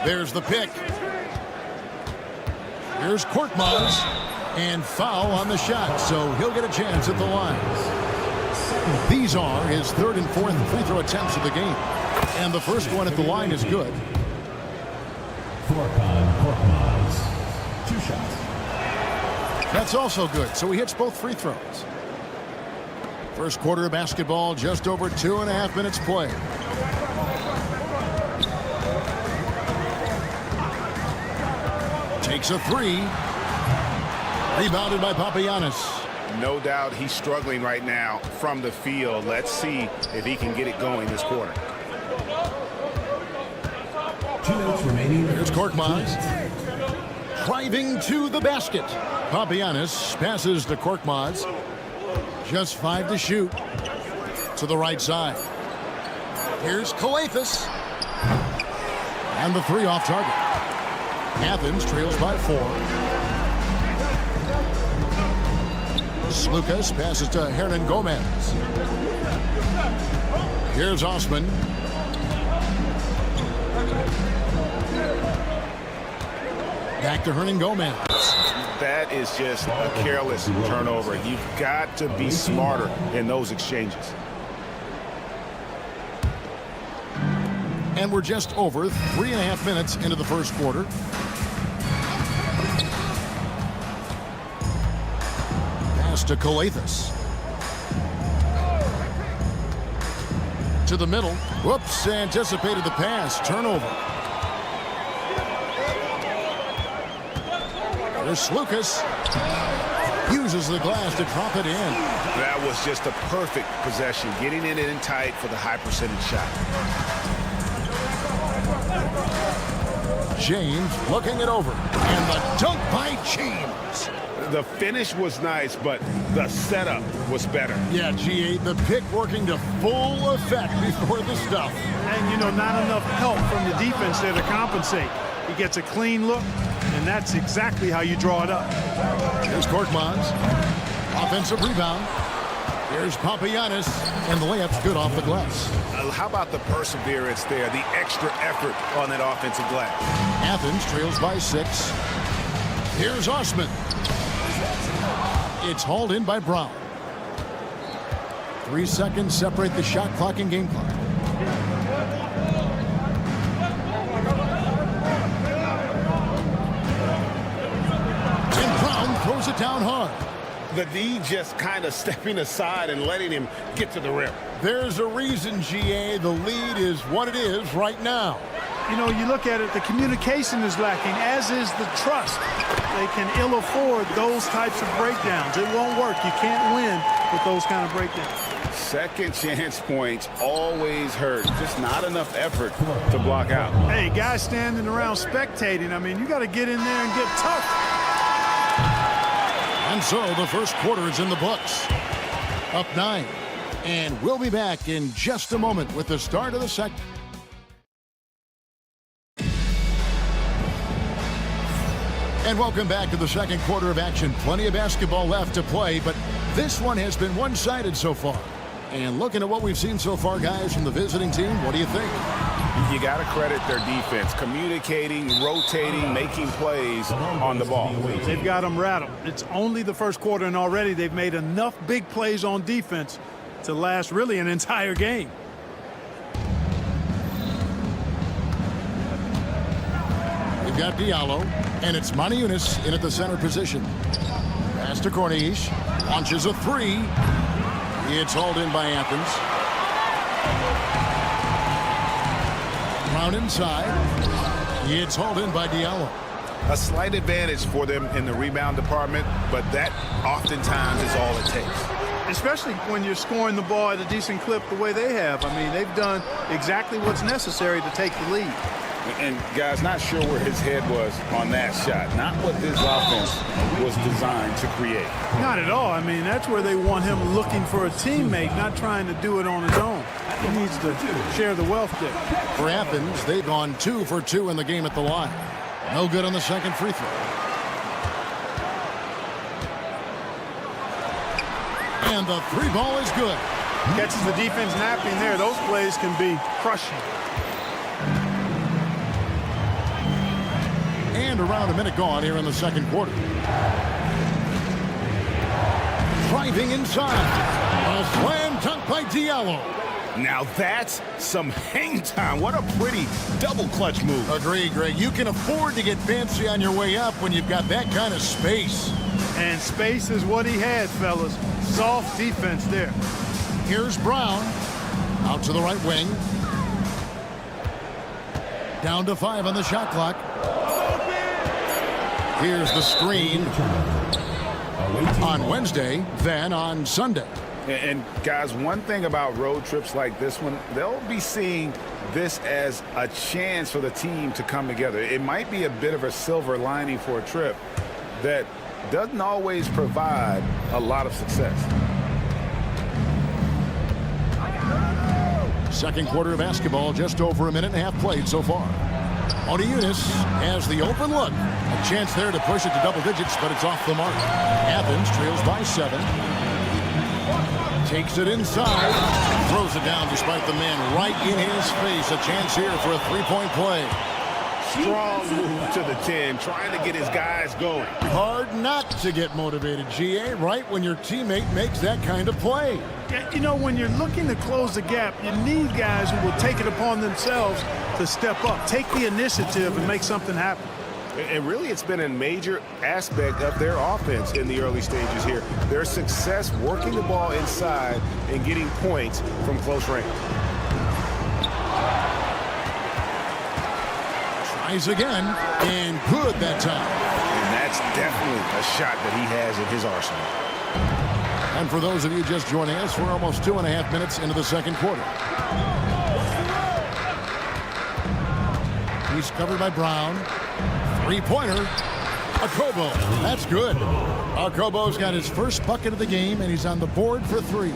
[SPEAKER 1] There's the pick. Here's Korkmaz. And foul on the shot, so he'll get a chance at the line. These are his 3rd and 4th free throw attempts of the game. And the first one at the line is good.
[SPEAKER 14] Korkmaz. 2 shots.
[SPEAKER 1] That's also good, so he hits both free throws. First quarter of basketball, just over 2.5 minutes played. Takes a three. Rebounded by Papagiannis.
[SPEAKER 15] No doubt he's struggling right now from the field. Let's see if he can get it going this quarter.
[SPEAKER 14] 2 minutes remaining.
[SPEAKER 1] Here's Korkmaz. Driving to the basket. Papagiannis passes to Korkmaz. Just 5 to shoot. To the right side. Here's Kalathis. And the 3 off target. Athens trails by 4. Lucas passes to Hernan Gomez. Here's Osman. Back to Hernan Gomez.
[SPEAKER 15] That is just a careless turnover. You've got to be smarter in those exchanges.
[SPEAKER 1] And we're just over 3.5 minutes into the first quarter. Pass to Kalathis. To the middle. Whoops, anticipated the pass. Turnover. There's Lucas. Uses the glass to drop it in.
[SPEAKER 15] That was just a perfect possession, getting it in tight for the high percentage shot.
[SPEAKER 1] James looking it over. And the dunk by James.
[SPEAKER 15] The finish was nice, but the setup was better.
[SPEAKER 1] Yeah, GA, the pick working to full effect before the stuff.
[SPEAKER 12] And, you know, not enough help from the defense there to compensate. He gets a clean look, and that's exactly how you draw it up.
[SPEAKER 1] Here's Korkmaz. Offensive rebound. Here's Papagiannis, and the layup's good off the glass.
[SPEAKER 15] How about the perseverance there, the extra effort on that offensive glass?
[SPEAKER 1] Athens trails by 6. Here's Osman. It's hauled in by Brown. 3 seconds separate the shot clock and game clock. And Brown throws it down hard.
[SPEAKER 15] The D just kind of stepping aside and letting him get to the rim.
[SPEAKER 1] There's a reason, GA, the lead is what it is right now.
[SPEAKER 12] You know, you look at it, the communication is lacking, as is the trust. They can ill afford those types of breakdowns. It won't work. You can't win with those kind of breakdowns.
[SPEAKER 15] Second chance points always hurt. Just not enough effort to block out.
[SPEAKER 12] Hey, guys standing around spectating, I mean, you got to get in there and get tough.
[SPEAKER 1] And so the first quarter is in the books. Up 9. And we'll be back in just a moment with the start of the second. And welcome back to the second quarter of action. Plenty of basketball left to play, but this one has been one-sided so far. And looking at what we've seen so far, guys, from the visiting team, what do you think?
[SPEAKER 15] You got to credit their defense, communicating, rotating, making plays on the ball.
[SPEAKER 12] They've got them rattled. It's only the first quarter, and already they've made enough big plays on defense to last really an entire game.
[SPEAKER 1] We've got Diallo, and it's Maniunas in at the center position. Pass to Corniche. Launches a 3. It's hauled in by Athens. Brown inside. It's hauled in by Diallo.
[SPEAKER 15] A slight advantage for them in the rebound department, but that oftentimes is all it takes.
[SPEAKER 12] Especially when you're scoring the ball at a decent clip the way they have. I mean, they've done exactly what's necessary to take the lead.
[SPEAKER 15] And, guys, not sure where his head was on that shot. Not what this offense was designed to create.
[SPEAKER 12] Not at all. I mean, that's where they want him looking for a teammate, not trying to do it on his own. He needs to share the wealth there.
[SPEAKER 1] For Athens, they've gone 2 for 2 in the game at the line. No good on the second free throw. And the 3 ball is good.
[SPEAKER 12] Catches the defense napping there. Those plays can be crushing.
[SPEAKER 1] And around a minute gone here in the second quarter. Driving inside. A slam dunk by Diallo.
[SPEAKER 15] Now that's some hang time. What a pretty double clutch move.
[SPEAKER 1] Agreed, Greg. You can afford to get fancy on your way up when you've got that kind of space.
[SPEAKER 12] And space is what he had, fellas. Soft defense there.
[SPEAKER 1] Here's Brown. Out to the right wing. Down to 5 on the shot clock. Here's the screen on Wednesday, then on Sunday.
[SPEAKER 3] And guys, one thing about road trips like this one, they'll be seeing this as a chance for the team to come together. It might be a bit of a silver lining for a trip that doesn't always provide a lot of success.
[SPEAKER 1] Second quarter of basketball, just over a minute and a half played so far. Motiejunas has the open look. A chance there to push it to double digits, but it's off the mark. Athens trails by 7. Takes it inside. Throws it down despite the man right in his face. A chance here for a three-point play.
[SPEAKER 3] Strong move to the 10, trying to get his guys going.
[SPEAKER 1] Hard not to get motivated, GA, right when your teammate makes that kind of play.
[SPEAKER 12] Yeah, you know, when you're looking to close the gap, you need guys who will take it upon themselves to step up, take the initiative, and make something happen.
[SPEAKER 3] And really, it's been a major aspect of their offense in the early stages here. Their success working the ball inside and getting points from close range.
[SPEAKER 1] Tries again, and good that time.
[SPEAKER 3] And that's definitely a shot that he has in his arsenal.
[SPEAKER 1] And for those of you just joining us, we're almost 2.5 minutes into the second quarter. He's covered by Brown. Three-pointer. Okobo. That's good. Okobo's got his first bucket of the game, and he's on the board for 3.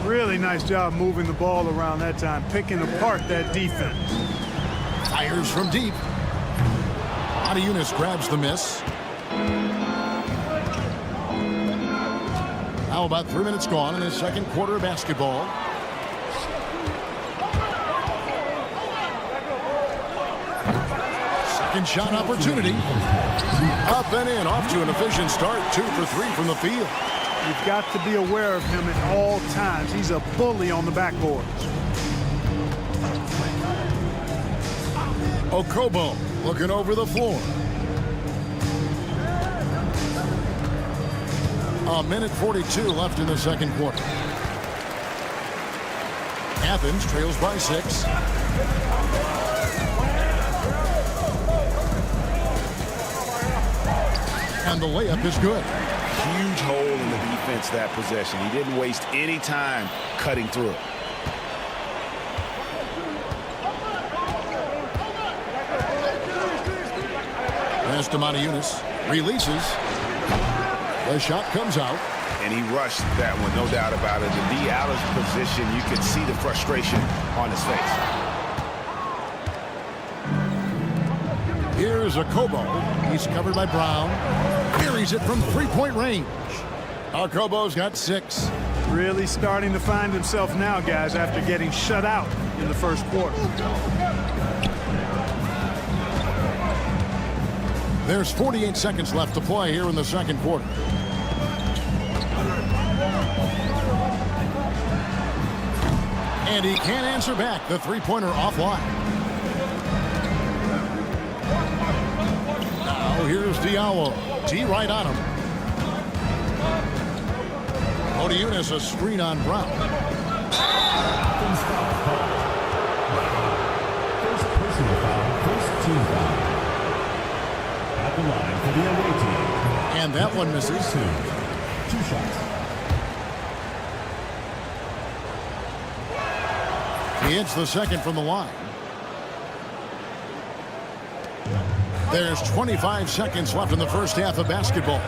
[SPEAKER 12] Really nice job moving the ball around that time, picking apart that defense.
[SPEAKER 1] Fires from deep. Motiejunas grabs the miss. Now about 3 minutes gone in the second quarter of basketball. Second shot opportunity. Up and in, off to an efficient start. 2 for 3 from the field.
[SPEAKER 12] You've got to be aware of him at all times. He's a bully on the backboard.
[SPEAKER 1] Okobo looking over the floor. A minute 42 left in the second quarter. Athens trails by 6. And the layup is good.
[SPEAKER 3] Huge hole in the defense that possession. He didn't waste any time cutting through it.
[SPEAKER 1] Pass to Motiejunas. Releases. The shot comes out.
[SPEAKER 3] And he rushed that one, no doubt about it. To be out of position, you could see the frustration on his face.
[SPEAKER 1] Here's Okobo. He's covered by Brown. Carries it from three-point range. Okobo's got 6.
[SPEAKER 12] Really starting to find himself now, guys, after getting shut out in the first quarter.
[SPEAKER 1] There's 48 seconds left to play here in the second quarter. And he can't answer back. The three-pointer offline. Now here's Diallo. D right on him. Motiejunas a screen on Brown.
[SPEAKER 14] First personal foul, first team foul. At the line for the away team.
[SPEAKER 1] And that one misses.
[SPEAKER 14] 2 shots.
[SPEAKER 1] He hits the second from the line. There's 25 seconds left in the first half of basketball.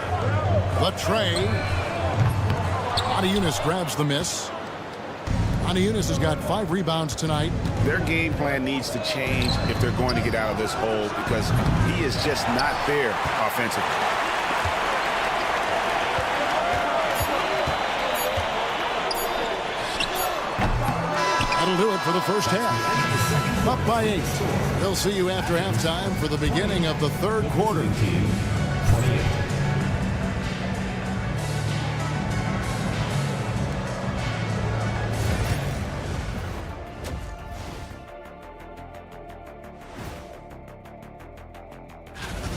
[SPEAKER 1] The tray. Motiejunas grabs the miss. Motiejunas has got 5 rebounds tonight.
[SPEAKER 3] Their game plan needs to change if they're going to get out of this hole because he is just not there offensively.
[SPEAKER 1] That'll do it for the first half. Up by 8. They'll see you after halftime for the beginning of the third quarter.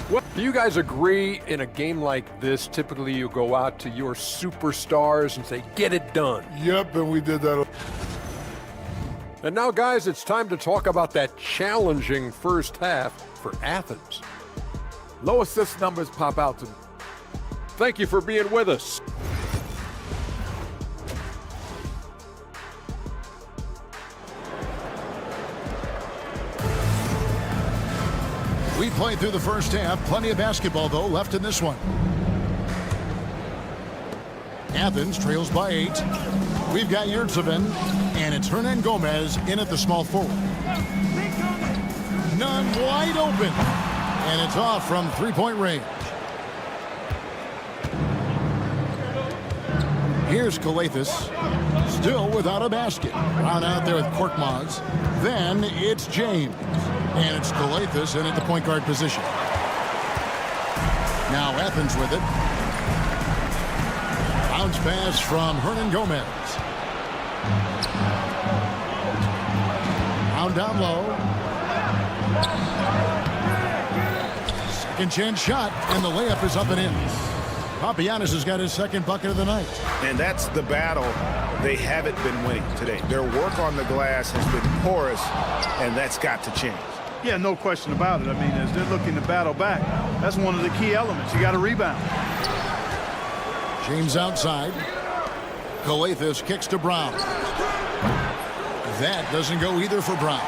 [SPEAKER 9] What? Do you guys agree in a game like this, typically you go out to your superstars and say, get it done?
[SPEAKER 7] Yep, and we did that.
[SPEAKER 9] And now, guys, it's time to talk about that challenging first half for Athens.
[SPEAKER 8] Low assist numbers pop out to me.
[SPEAKER 9] Thank you for being with us.
[SPEAKER 1] We played through the first half. Plenty of basketball, though, left in this one. Athens trails by 8. We've got Yurtsevin, and it's Hernan Gomez in at the small forward. Nunn wide open, and it's off from three-point range. Here's Kalathis, still without a basket. Brown out there with Korkmaz. Then it's James, and it's Kalathis in at the point guard position. Now Athens with it. Bounce pass from Hernan Gomez. Brown down low. Second chance shot, and the layup is up and in. Papagiannis has got his second bucket of the night.
[SPEAKER 15] And that's the battle they haven't been winning today. Their work on the glass has been porous, and that's got to change.
[SPEAKER 12] Yeah, no question about it. I mean, as they're looking to battle back, that's one of the key elements. You got to rebound.
[SPEAKER 1] James outside. Kalathis kicks to Brown. That doesn't go either for Brown.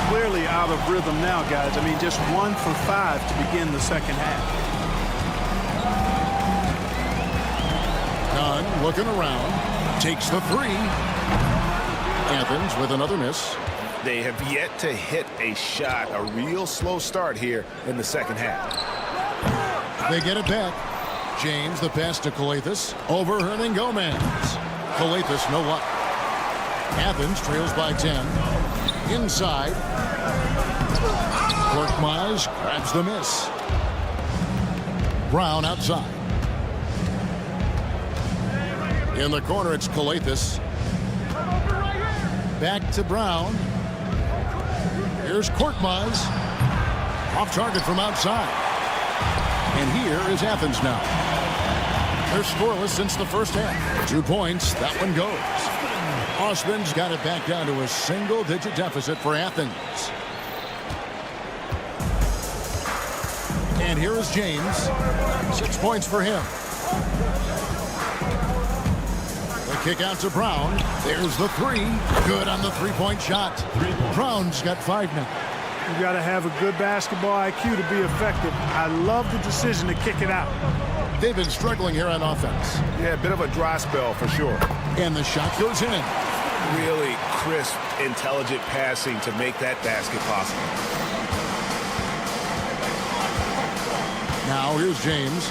[SPEAKER 12] Clearly out of rhythm now, guys. I mean, just 1 for 5 to begin the second half.
[SPEAKER 1] Nunn looking around. Takes the three. Athens with another miss.
[SPEAKER 15] They have yet to hit a shot, a real slow start here in the second half.
[SPEAKER 1] They get it back. James, the pass to Kalathis. Over Hernan Gomez. Kalathis, no luck. Athens trails by 10. Inside. Korkmaz grabs the miss. Brown outside. In the corner, it's Kalathis. Back to Brown. Here's Korkmaz. Off target from outside. And here is Athens now. They're scoreless since the first half. 2 points. That one goes. Osman's got it back down to a single-digit deficit for Athens. And here is James. 6 points for him. The kick out to Brown. There's the three. Good on the three-point shot. Brown's got 5 now.
[SPEAKER 12] You got to have a good basketball IQ to be effective. I love the decision to kick it out.
[SPEAKER 1] They've been struggling here on offense.
[SPEAKER 15] Yeah, a bit of a dry spell for sure.
[SPEAKER 1] And the shot goes in.
[SPEAKER 15] Really crisp, intelligent passing to make that basket possible.
[SPEAKER 1] Now here's James.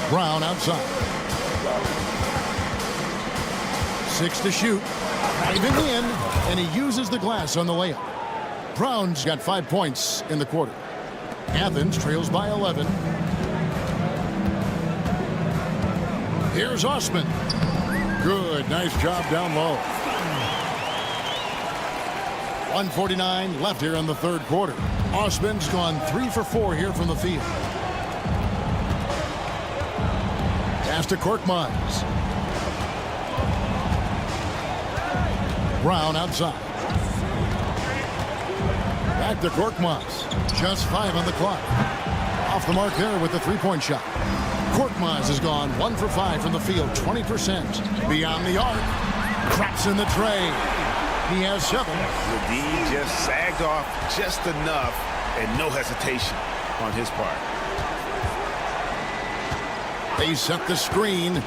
[SPEAKER 1] Brown outside. 6 to shoot. Driving in, and he uses the glass on the layup. Brown's got 5 points in the quarter. Athens trails by 11. Here's Osman. Good, nice job down low. 1:49 left here in the third quarter. Osman's gone 3 for 4 here from the field. Pass to Korkmaz. Brown outside. Back to Korkmaz. Just 5 on the clock. Off the mark there with the three-point shot. Korkmaz has gone 1 for 5 from the field, 20%. Beyond the arc. Traps in the tray. He has 7.
[SPEAKER 15] The D just sagged off just enough, and no hesitation on his part.
[SPEAKER 1] They set the screen.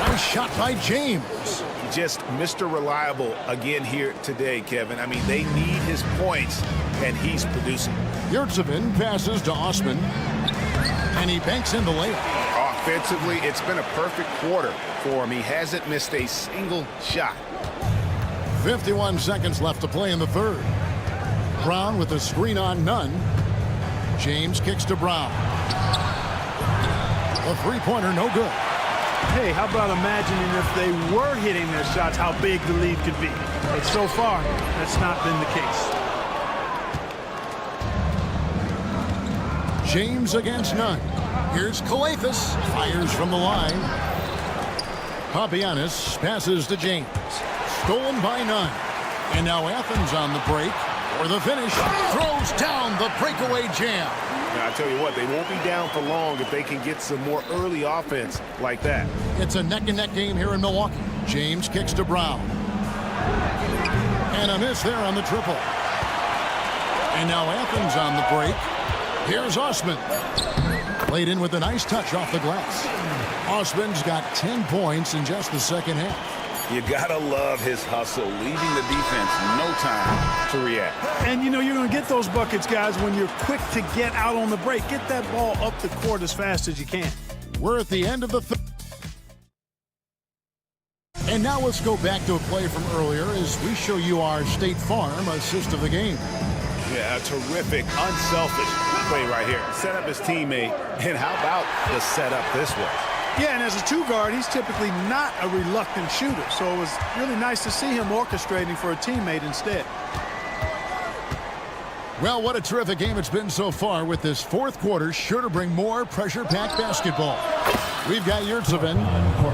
[SPEAKER 1] Nice shot by James.
[SPEAKER 15] Just Mr. Reliable again here today, Kevin. I mean, they need his points, and he's producing.
[SPEAKER 1] Yurtsevin passes to Osman, and he banks in the layup.
[SPEAKER 15] Offensively, it's been a perfect quarter for him. He hasn't missed a single shot.
[SPEAKER 1] 51 seconds left to play in the third. Brown with the screen on Nunn. James kicks to Brown. The three-pointer, no good.
[SPEAKER 12] Hey, how about imagining if they were hitting their shots, how big the lead could be. But so far, that's not been the case.
[SPEAKER 1] James against none. Here's Kalathis. Fires from the line. Papianis passes to James. Stolen by none. And now Athens on the break. For the finish. Throws down the breakaway jam.
[SPEAKER 15] Now, I tell you what, they won't be down for long if they can get some more early offense like that.
[SPEAKER 1] It's a neck-and-neck game here in Milwaukee. James kicks to Brown. And a miss there on the triple. And now Athens on the break. Here's Osman. Played in with a nice touch off the glass. Osman's got 10 points in just the second half.
[SPEAKER 3] You gotta love his hustle, leaving the defense no time to react.
[SPEAKER 12] And you know you're going to get those buckets, guys, when you're quick to get out on the break. Get that ball up the court as fast as you can.
[SPEAKER 1] We're at the end of the and now let's go back to a play from earlier as we show you our State Farm assist of the game.
[SPEAKER 15] Yeah, a terrific, unselfish play right here. Set up his teammate, and how about the setup this way?
[SPEAKER 12] Yeah, and as a two-guard, he's typically not a reluctant shooter, so it was really nice to see him orchestrating for a teammate instead.
[SPEAKER 1] Well, what a terrific game it's been so far, with this fourth quarter sure to bring more pressure-packed basketball. We've got Yurtsevin,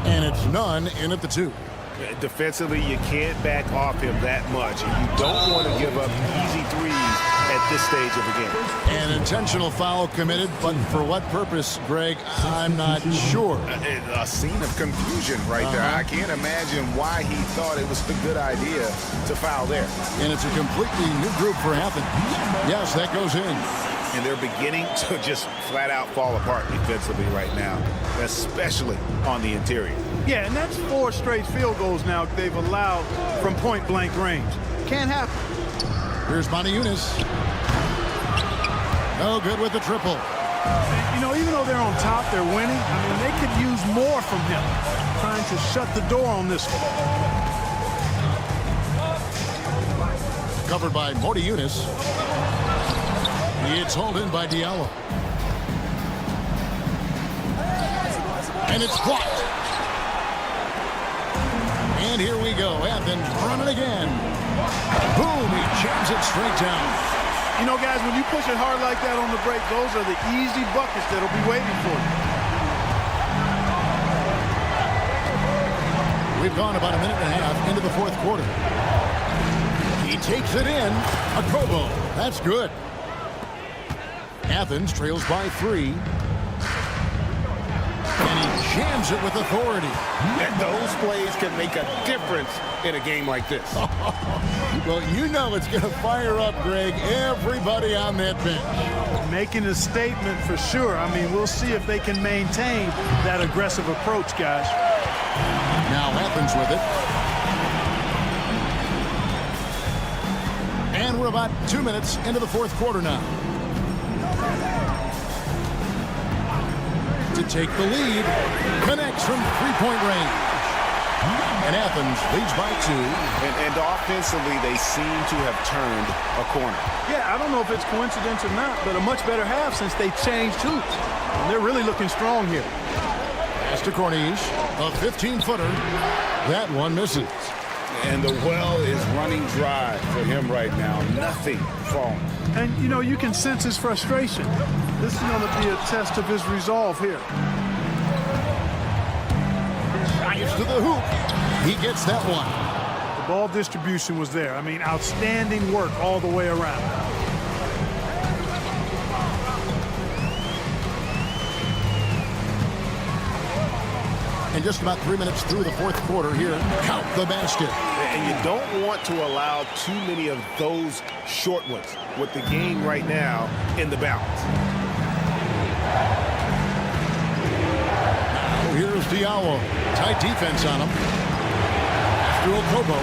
[SPEAKER 1] and it's none in at the 2.
[SPEAKER 15] Defensively, you can't back off him that much. You don't want to give up easy threes at this stage of the game.
[SPEAKER 1] An intentional foul committed, but for what purpose, Greg, I'm not sure.
[SPEAKER 15] A scene of confusion right there. I can't imagine why he thought it was a good idea to foul there.
[SPEAKER 1] And it's a completely new group for Athens. Yes, that goes in.
[SPEAKER 15] And they're beginning to just flat out fall apart defensively right now, especially on the interior.
[SPEAKER 12] Yeah, and that's 4 straight field goals now they've allowed from point-blank range. Can't happen.
[SPEAKER 1] Here's Panathinaikos. No good with the triple.
[SPEAKER 12] You know, even though they're on top, they're winning. I mean, they could use more from him. Trying to shut the door on this one.
[SPEAKER 1] Covered by Panathinaikos. It's hauled in by Diallo. And it's blocked. And here we go. Athens running again. Boom, he jams it straight down.
[SPEAKER 12] You know, guys, when you push it hard like that on the break, those are the easy buckets that'll be waiting for you.
[SPEAKER 1] We've gone about a minute and a half into the fourth quarter. He takes it in. A Kobo. That's good. Athens trails by 3. And he jams it with authority.
[SPEAKER 15] And those plays can make a difference in a game like this.
[SPEAKER 1] Well, you know it's going to fire up, Greg, everybody on that bench.
[SPEAKER 12] Making a statement for sure. I mean, we'll see if they can maintain that aggressive approach, guys.
[SPEAKER 1] Now Athens with it. And we're about 2 minutes into the fourth quarter now. To take the lead, connects from three-point range. And Athens leads by 2.
[SPEAKER 15] And offensively, they seem to have turned a corner.
[SPEAKER 12] Yeah, I don't know if it's coincidence or not, but a much better half since they changed hoops. And they're really looking strong here.
[SPEAKER 1] Pass to Corniche, a 15-footer. That one misses.
[SPEAKER 15] And the well is running dry for him right now. Nothing falling.
[SPEAKER 12] And, you know, you can sense his frustration. This is going to be a test of his resolve here.
[SPEAKER 1] Drives to the hoop. He gets that one.
[SPEAKER 12] The ball distribution was there. I mean, outstanding work all the way around.
[SPEAKER 1] And just about 3 minutes through the fourth quarter here. Count the basket.
[SPEAKER 15] And you don't want to allow too many of those short ones with the game right now in the balance.
[SPEAKER 1] Now here's Diallo. Tight defense on him. After Okobo.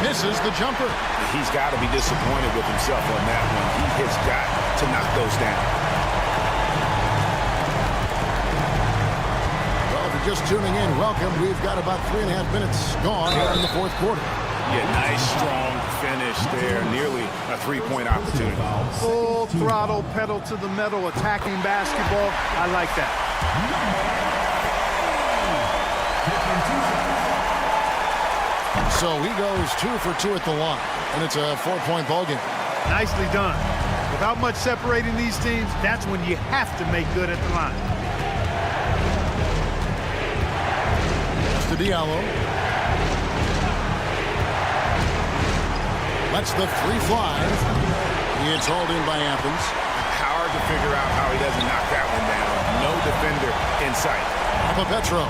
[SPEAKER 1] Misses the jumper.
[SPEAKER 15] He's got to be disappointed with himself on that one. He has got to knock those down.
[SPEAKER 1] Just tuning in, welcome. We've got about 3.5 minutes gone here in the fourth quarter.
[SPEAKER 15] Yeah, nice, strong finish there. Nearly a three-point opportunity.
[SPEAKER 12] Full throttle, pedal to the metal, attacking basketball. I like that.
[SPEAKER 1] So he goes 2 for 2 at the line, and it's a 4-point ball game.
[SPEAKER 12] Nicely done. Without much separating these teams, that's when you have to make good at the line.
[SPEAKER 1] To Diallo. Lets the three fly. It's hauled in by Athens.
[SPEAKER 15] Hard to figure out how he doesn't knock that one down. No defender in sight.
[SPEAKER 1] Petro.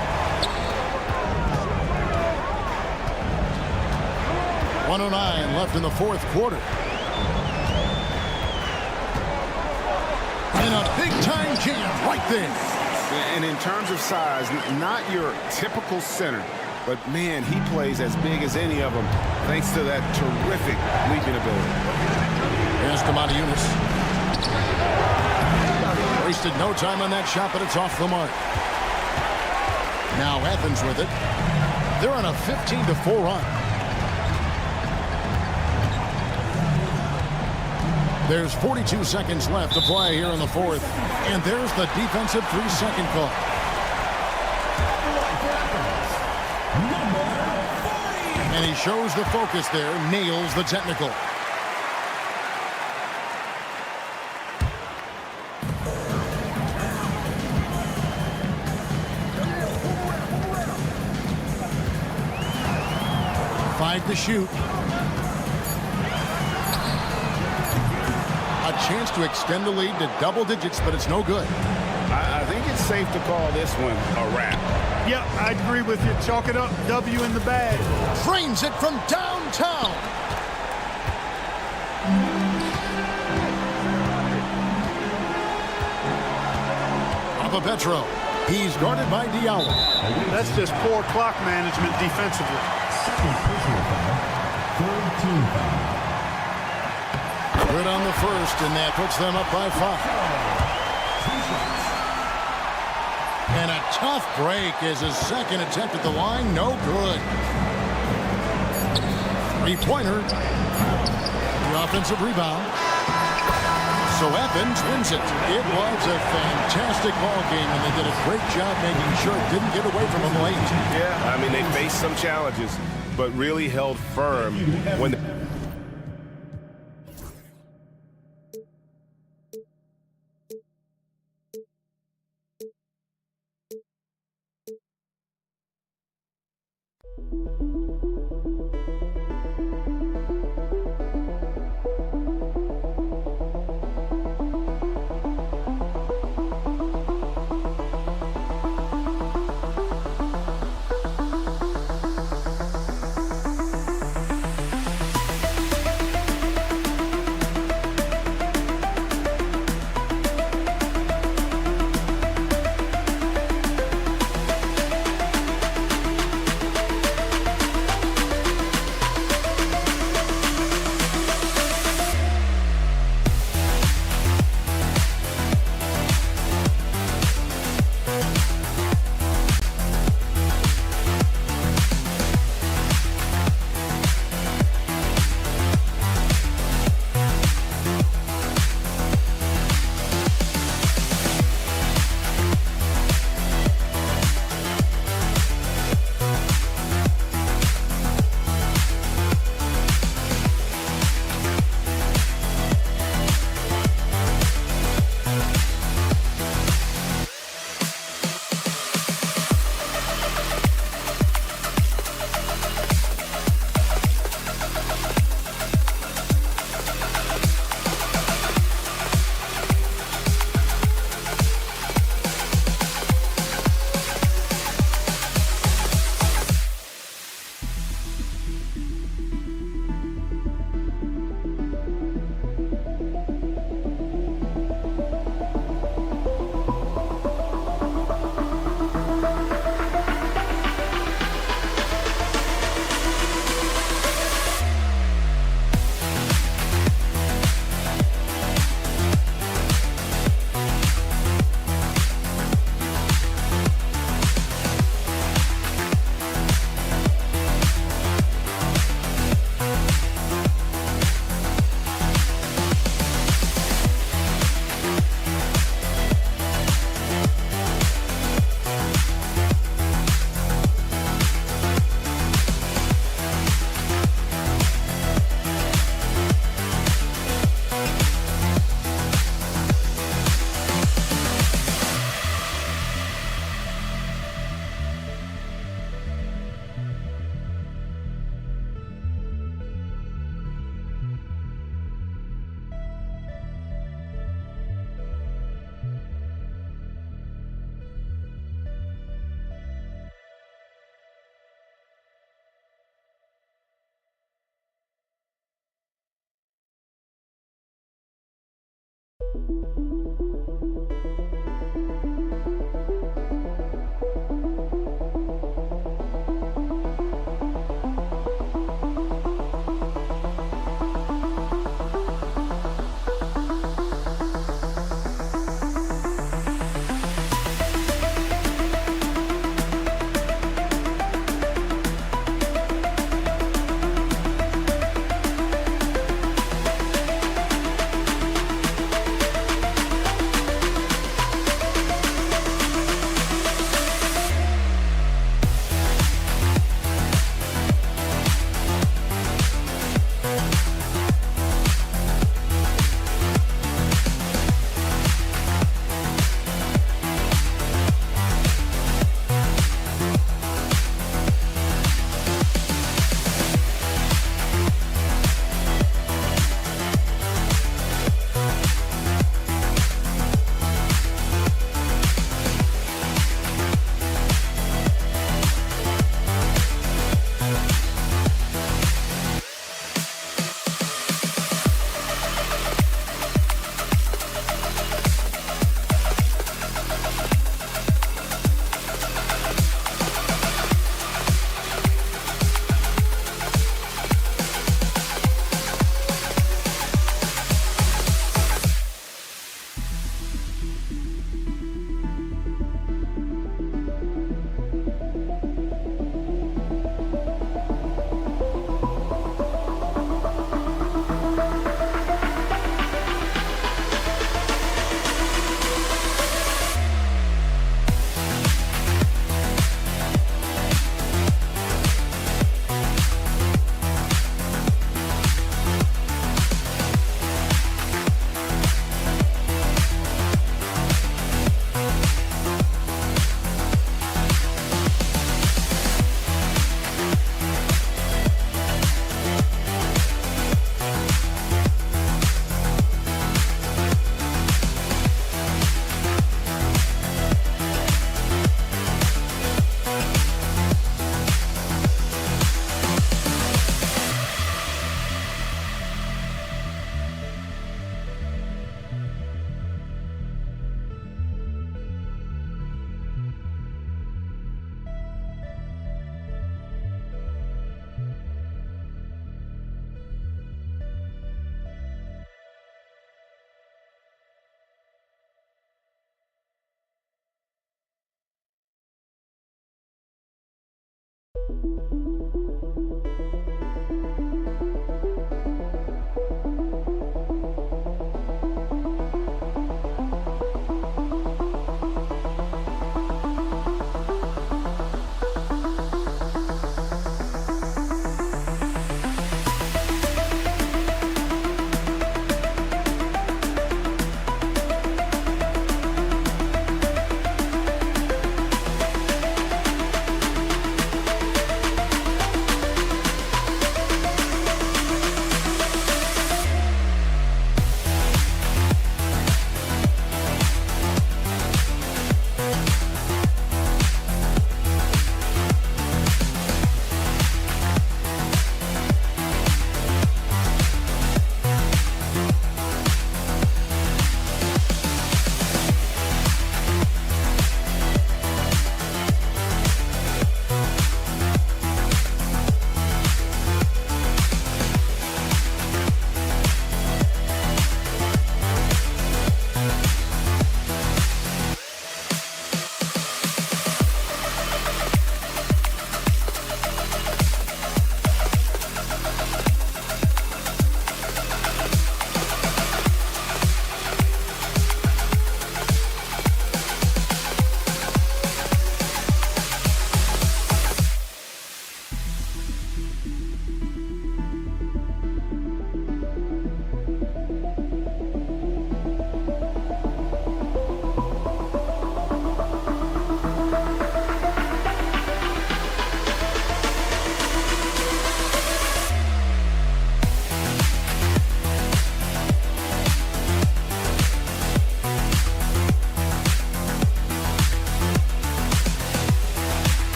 [SPEAKER 1] 1:09 left in the fourth quarter. And a big-time jam right there.
[SPEAKER 3] And in terms of size, not your typical center, but man, he plays as big as any of them thanks to that terrific leaping ability.
[SPEAKER 1] Here's Kamada Yunus. Wasted no time on that shot, but it's off the mark. Now Athens with it. They're on a 15-4 run. There's 42 seconds left to play here in the fourth. And there's the defensive 3-second call. And he shows the focus there, nails the technical. Five to shoot. A chance to extend the lead to double digits, but it's no good.
[SPEAKER 3] I think it's safe to call this one a wrap.
[SPEAKER 12] Yep, I agree with you. Chalk it up. W in the bag.
[SPEAKER 1] Frames it from downtown. Petro. He's guarded by Diallo.
[SPEAKER 12] That's just poor clock management defensively.
[SPEAKER 1] Good on the first, and that puts them up by 5. And a tough break is his second attempt at the line. No good. Three-pointer. The offensive rebound. So Athens wins it. It was a fantastic ball game, and they did a great job making sure it didn't get away from them late.
[SPEAKER 3] Yeah, I mean, they faced some challenges, but really held firm when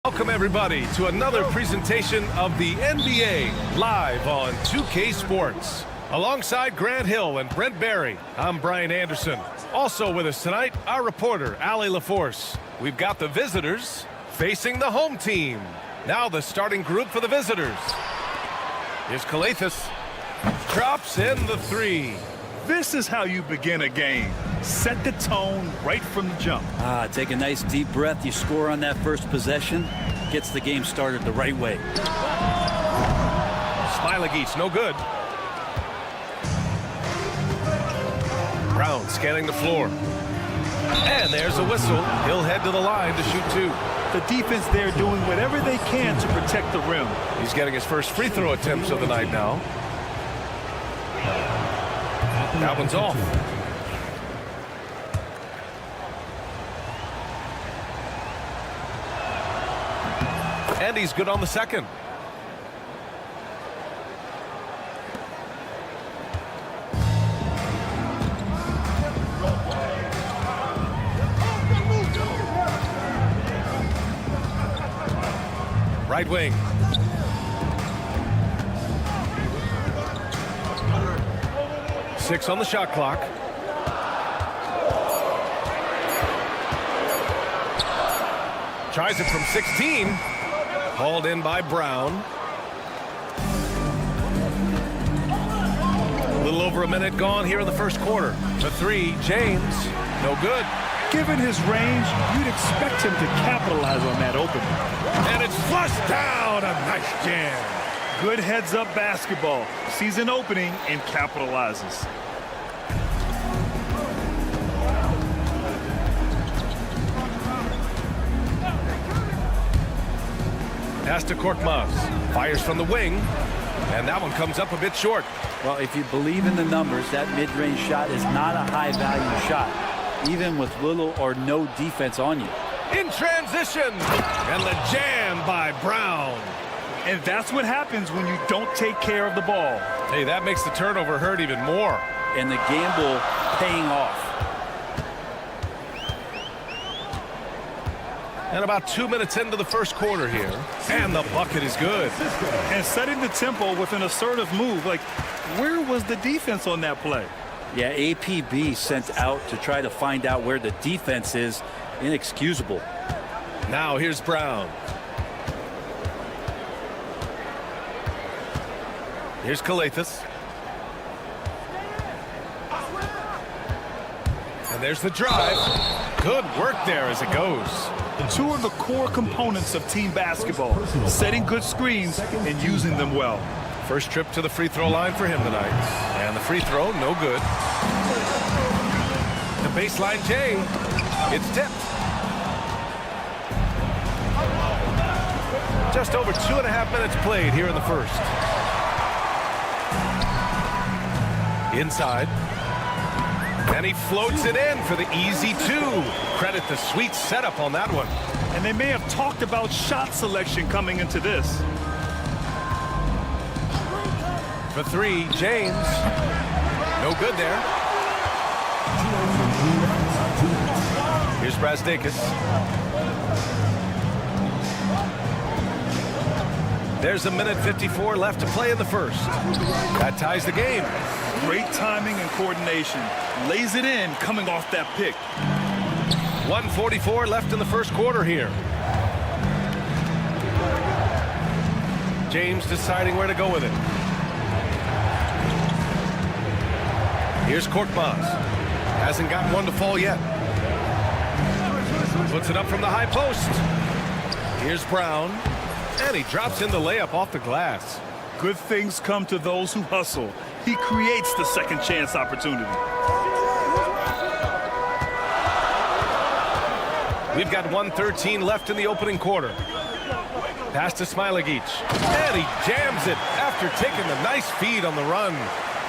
[SPEAKER 10] Welcome, everybody, to another presentation of the NBA live on 2K Sports. Alongside Grant Hill and Brent Barry, I'm Brian Anderson. Also with us tonight, our reporter, Allie LaForce. We've got the visitors facing the home team. Now the starting group for the visitors. Here's Kaunas. Drops in the three.
[SPEAKER 2] This is how you begin a game. Set the tone right from the jump.
[SPEAKER 4] Take a nice deep breath. You score on that first possession. Gets the game started the right way.
[SPEAKER 10] Smailagic, no good. Brown scanning the floor. And there's a whistle. He'll head to the line to shoot two.
[SPEAKER 2] The defense there doing whatever they can to protect the rim.
[SPEAKER 10] He's getting his first free throw attempts of the night now. That one's off. And he's good on the second. Right wing. Six on the shot clock. Tries it from 16. Hauled in by Brown. A little over a minute gone here in the first quarter. The three, James, no good.
[SPEAKER 2] Given his range, you'd expect him to capitalize on that opening.
[SPEAKER 10] And it's flushed down. A nice jam.
[SPEAKER 2] Good heads-up basketball. Sees an opening and capitalizes.
[SPEAKER 10] Pass to Korkmaz. Fires from the wing. And that one comes up a bit short.
[SPEAKER 4] Well, if you believe in the numbers, that mid-range shot is not a high-value shot, even with little or no defense on you.
[SPEAKER 10] In transition. And the jam by Brown.
[SPEAKER 2] And that's what happens when you don't take care of the ball.
[SPEAKER 10] Hey, that makes the turnover hurt even more.
[SPEAKER 4] And the gamble paying off.
[SPEAKER 10] And about 2 minutes into the first quarter here. And the bucket is good.
[SPEAKER 2] And setting the tempo with an assertive move. Like, where was the defense on that play?
[SPEAKER 4] Yeah, APB sent out to try to find out where the defense is. Inexcusable.
[SPEAKER 10] Now here's Brown. Here's Kaunas. And there's the drive. Good work there as it goes.
[SPEAKER 2] Two of the core components of team basketball. Setting good screens and using them well.
[SPEAKER 10] First trip to the free throw line for him tonight. And the free throw, no good. The baseline J. It's tipped. Just over 2.5 minutes played here in the first. Inside. And he floats it in for the easy 2. Credit the sweet setup on that one.
[SPEAKER 2] And they may have talked about shot selection coming into this.
[SPEAKER 10] For 3, James. No good there. Here's Brazdeikis. There's 1:54 left to play in the first. That ties the game.
[SPEAKER 2] Great timing and coordination. Lays it in coming off that pick.
[SPEAKER 10] 1:44 left in the first quarter here. James deciding where to go with it. Here's Korkmaz. Hasn't gotten one to fall yet. Puts it up from the high post. Here's Brown. And he drops in the layup off the glass.
[SPEAKER 2] Good things come to those who hustle. He creates the second chance opportunity.
[SPEAKER 10] We've got 1:13 left in the opening quarter. Pass to Smilagic. And he jams it after taking the nice feed on the run.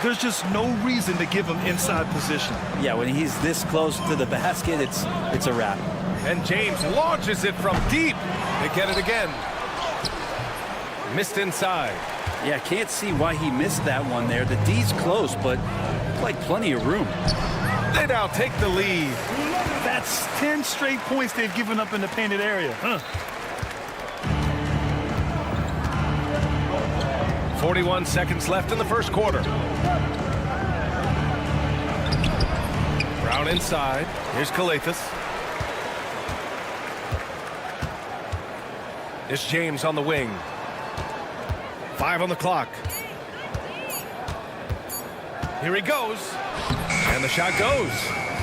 [SPEAKER 2] There's just no reason to give him inside position.
[SPEAKER 4] Yeah, when he's this close to the basket, it's a wrap.
[SPEAKER 10] And James launches it from deep. They get it again. Missed inside.
[SPEAKER 4] Yeah, can't see why he missed that one there. The D's close, but like plenty of room.
[SPEAKER 10] They now take the lead.
[SPEAKER 2] That's 10 straight points they've given up in the painted area.
[SPEAKER 10] 41 seconds left in the first quarter. Brown inside. Here's Kalathis. It's James on the wing. 5 on the clock. Here he goes. And the shot goes.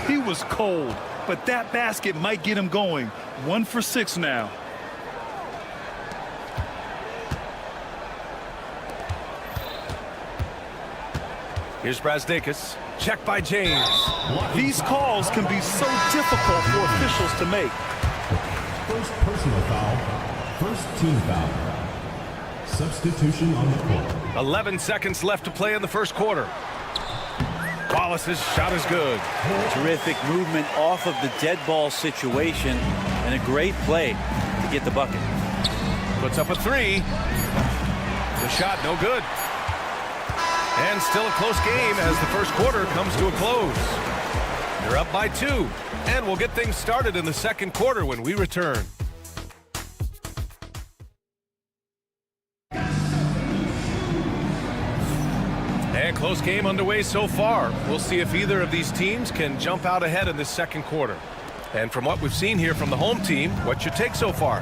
[SPEAKER 2] He was cold, but that basket might get him going. 1 for 6 now.
[SPEAKER 10] Here's Brazdeikis. Check by James.
[SPEAKER 2] These calls can be so difficult for officials to make.
[SPEAKER 14] First personal foul. First team foul. Substitution on the court.
[SPEAKER 10] 11 seconds left to play in the first quarter. Wallace's shot is good.
[SPEAKER 4] Terrific movement off of the dead ball situation and a great play to get the bucket.
[SPEAKER 10] Puts up a 3. The shot no good. And still a close game as the first quarter comes to a close. They're up by 2. And we'll get things started in the second quarter when we return. And close game underway so far. We'll see if either of these teams can jump out ahead in this second quarter. And from what we've seen here from the home team, what's your take so far?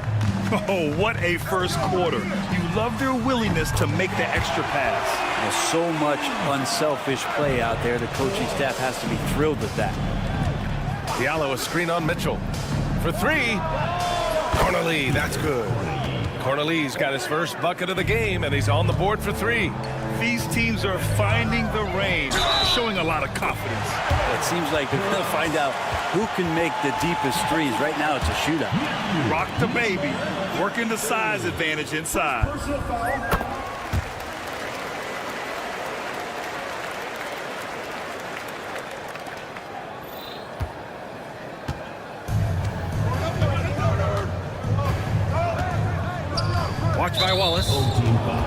[SPEAKER 2] Oh, what a first quarter. You love their willingness to make the extra pass.
[SPEAKER 4] There's so much unselfish play out there. The coaching staff has to be thrilled with that.
[SPEAKER 10] Diallo a screen on Mitchell. For 3. Corneli, that's good. Corneli's got his first bucket of the game, and he's on the board for 3.
[SPEAKER 2] These teams are finding the range, showing a lot of confidence.
[SPEAKER 4] It seems like they're going to find out who can make the deepest threes. Right now, it's a shootout.
[SPEAKER 2] Rock the baby, working the size advantage inside.
[SPEAKER 10] Watched by Wallace.
[SPEAKER 14] Team foul.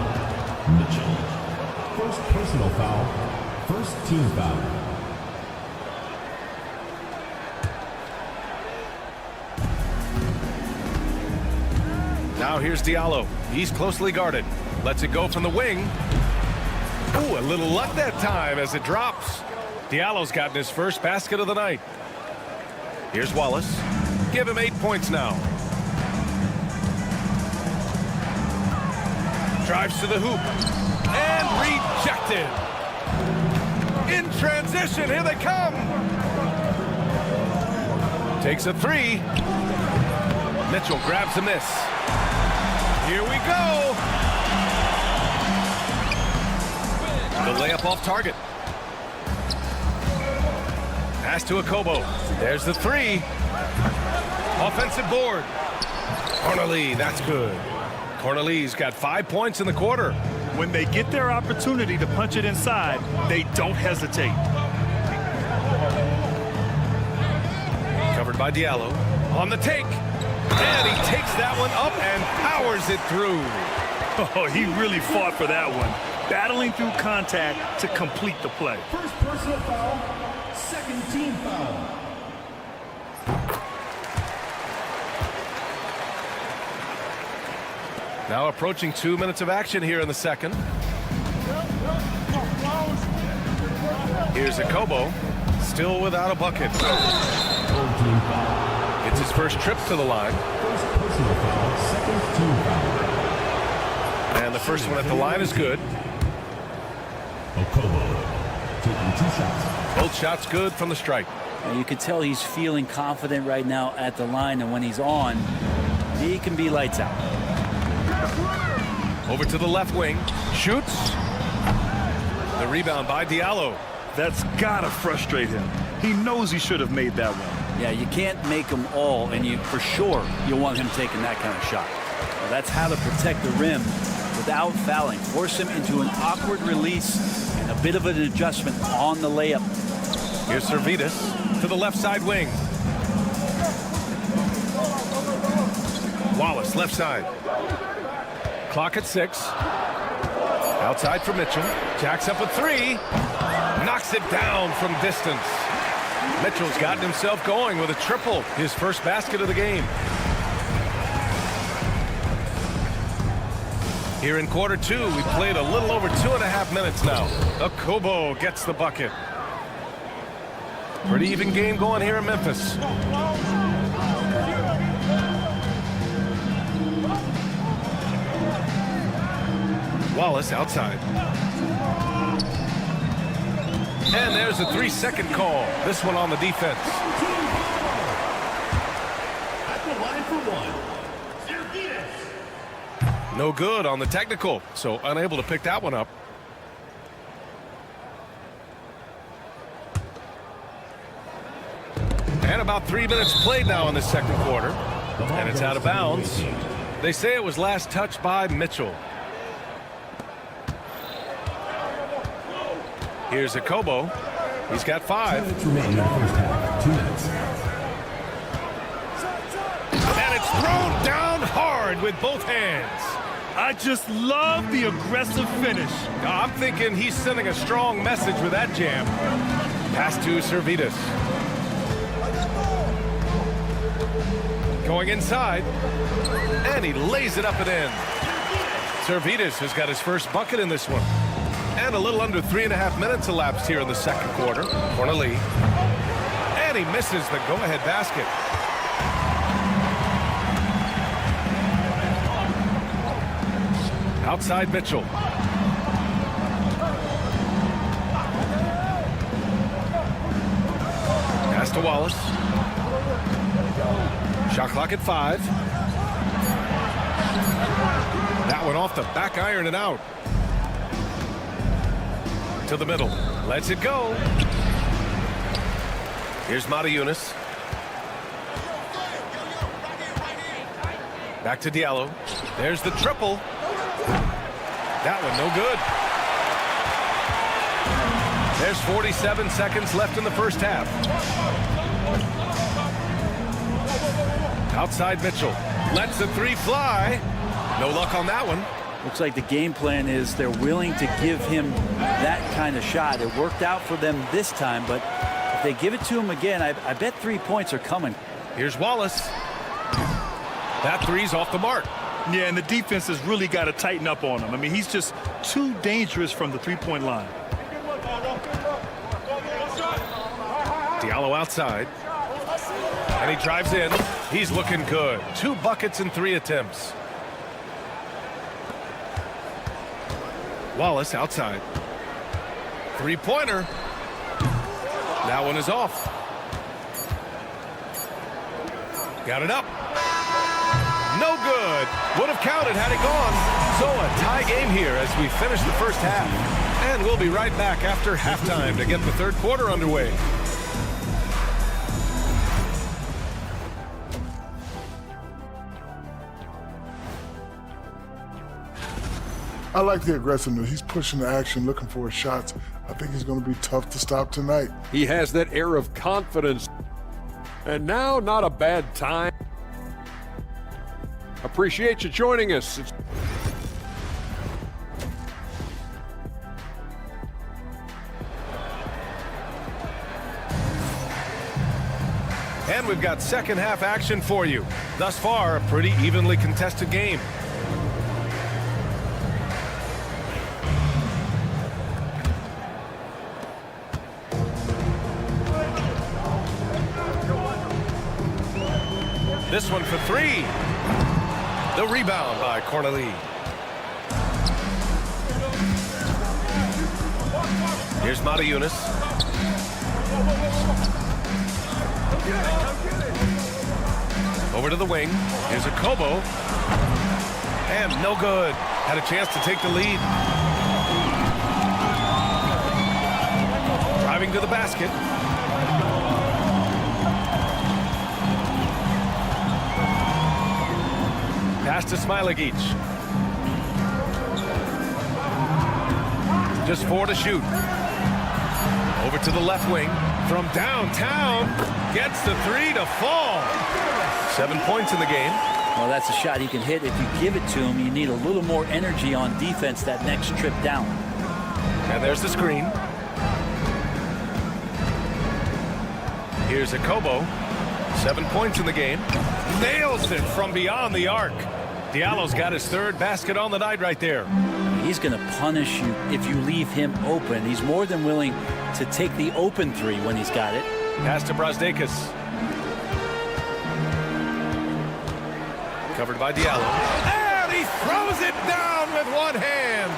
[SPEAKER 14] Mitchell. First personal foul. First team foul.
[SPEAKER 10] Now here's Diallo. He's closely guarded. Lets it go from the wing. Ooh, a little luck that time as it drops. Diallo's gotten his first basket of the night. Here's Wallace. Give him 8 points now. Drives to the hoop. And rejected. In transition, here they come. Takes a 3. Mitchell grabs a miss. Here we go. The layup off target. Pass to Akobo. There's the 3. Offensive board. Corneli, that's good. Corneli's got 5 points in the quarter.
[SPEAKER 2] When they get their opportunity to punch it inside, they don't hesitate.
[SPEAKER 10] Covered by Diallo. On the take. And he takes that one up and powers it through.
[SPEAKER 2] Oh, he really fought for that one. Battling through contact to complete the play.
[SPEAKER 14] First personal foul, second team foul.
[SPEAKER 10] Now approaching 2 minutes of action here in the second. Here's Kobo, still without a bucket. It's his first trip to the line.
[SPEAKER 14] First personal foul, second team foul.
[SPEAKER 10] And the first one at the line is good.
[SPEAKER 14] Kobo taking 2 shots.
[SPEAKER 10] Both shots good from the strike.
[SPEAKER 4] You can tell he's feeling confident right now at the line, and when he's on, he can be lights out.
[SPEAKER 10] Over to the left wing. Shoots. The rebound by Diallo.
[SPEAKER 2] That's gotta frustrate him. He knows he should have made that one.
[SPEAKER 4] Yeah, you can't make them all, and for sure you want him taking that kind of shot. Well, that's how to protect the rim without fouling. Force him into an awkward release and a bit of an adjustment on the layup.
[SPEAKER 10] Here's Servetus to the left side wing. Wallace, left side. Clock at 6. Outside for Mitchell. Jacks up a 3. Knocks it down from distance. Mitchell's gotten himself going with a triple. His first basket of the game. Here in quarter 2, we played a little over 2.5 minutes now. Kobo gets the bucket. Pretty even game going here in Memphis. Wallace outside. And there's a 3-second call. This one on the defense.
[SPEAKER 14] At the line for one, Servetus.
[SPEAKER 10] No good on the technical, so unable to pick that one up. And about 3 minutes played now in the second quarter. And it's out of bounds. They say it was last touched by Mitchell. Here's Kobo. He's got 5.
[SPEAKER 14] 2 minutes remaining in the first half. 2 minutes.
[SPEAKER 10] And it's thrown down hard with both hands.
[SPEAKER 2] I just love the aggressive finish.
[SPEAKER 10] I'm thinking he's sending a strong message with that jam. Pass to Servetus. Going inside. And he lays it up and in. Servetus has got his first bucket in this one. And a little under 3.5 minutes elapsed here in the second quarter. Corneli. And he misses the go-ahead basket. Outside Mitchell. Pass to Wallace. Shot clock at 5. That one off the back iron and out. To the middle. Lets it go. Here's Matajunas. Back to Diallo. There's the triple. That one no good. There's 47 seconds left in the first half. Outside Mitchell. Lets the 3 fly. No luck on that one.
[SPEAKER 4] Looks like the game plan is they're willing to give him that kind of shot. It worked out for them this time, but if they give it to him again, I bet 3 points are coming.
[SPEAKER 10] Here's Wallace. That 3's off the mark.
[SPEAKER 2] Yeah, and the defense has really got to tighten up on him. I mean, he's just too dangerous from the 3-point line.
[SPEAKER 10] Diallo outside. And he drives in. He's looking good. 2 buckets in 3 attempts. Wallace outside. 3-pointer. That one is off. Got it up. No good. Would have counted had it gone. So a tie game here as we finish the first half. And we'll be right back after halftime to get the third quarter underway.
[SPEAKER 7] I like the aggressiveness. He's pushing the action, looking for his shots. I think he's going to be tough to stop tonight.
[SPEAKER 9] He has that air of confidence. And now, not a bad time. Appreciate you joining us.
[SPEAKER 10] And we've got second half action for you. Thus far, a pretty evenly contested game. This one for three. The rebound by Cornelie. Here's Mata-Yunis. Over to the wing. Here's a Kobo. And no good. Had a chance to take the lead. Driving to the basket. Pass to Smilagic. Just 4 to shoot. Over to the left wing. From downtown. Gets the 3 to fall. 7 points in the game.
[SPEAKER 4] Well, that's a shot he can hit. If you give it to him, you need a little more energy on defense that next trip down.
[SPEAKER 10] And there's the screen. Here's a Kobo. 7 points in the game. Nails it from beyond the arc. Diallo's got his third basket on the night right there.
[SPEAKER 4] He's going to punish you if you leave him open. He's more than willing to take the open 3 when he's got it.
[SPEAKER 10] Pass to Brazdeikis. Covered by Diallo. And he throws it down with one hand.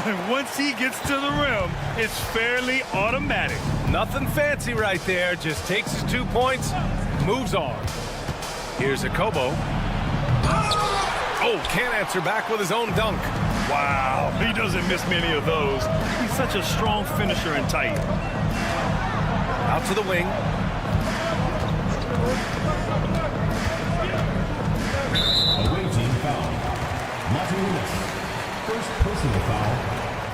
[SPEAKER 2] And once he gets to the rim, it's fairly automatic.
[SPEAKER 10] Nothing fancy right there. Just takes his 2 points, moves on. Here's a Kobo. Oh, can't answer back with his own dunk.
[SPEAKER 2] Wow, he doesn't miss many of those. He's such a strong finisher and tight.
[SPEAKER 10] Out to the wing.
[SPEAKER 14] Away team foul. Mata-Yunis. First personal foul.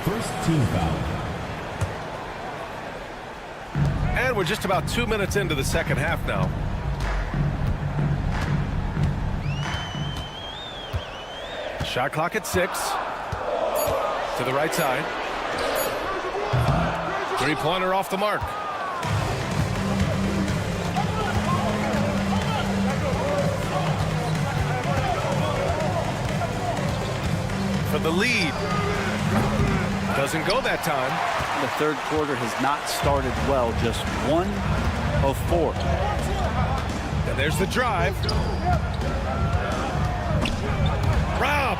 [SPEAKER 14] First team foul.
[SPEAKER 10] And we're just about 2 minutes into the second half now. Shot clock at 6. To the right side. Three-pointer off the mark. For the lead. Doesn't go that time.
[SPEAKER 4] The third quarter has not started well. Just 1 of 4.
[SPEAKER 10] And there's the drive. Rob.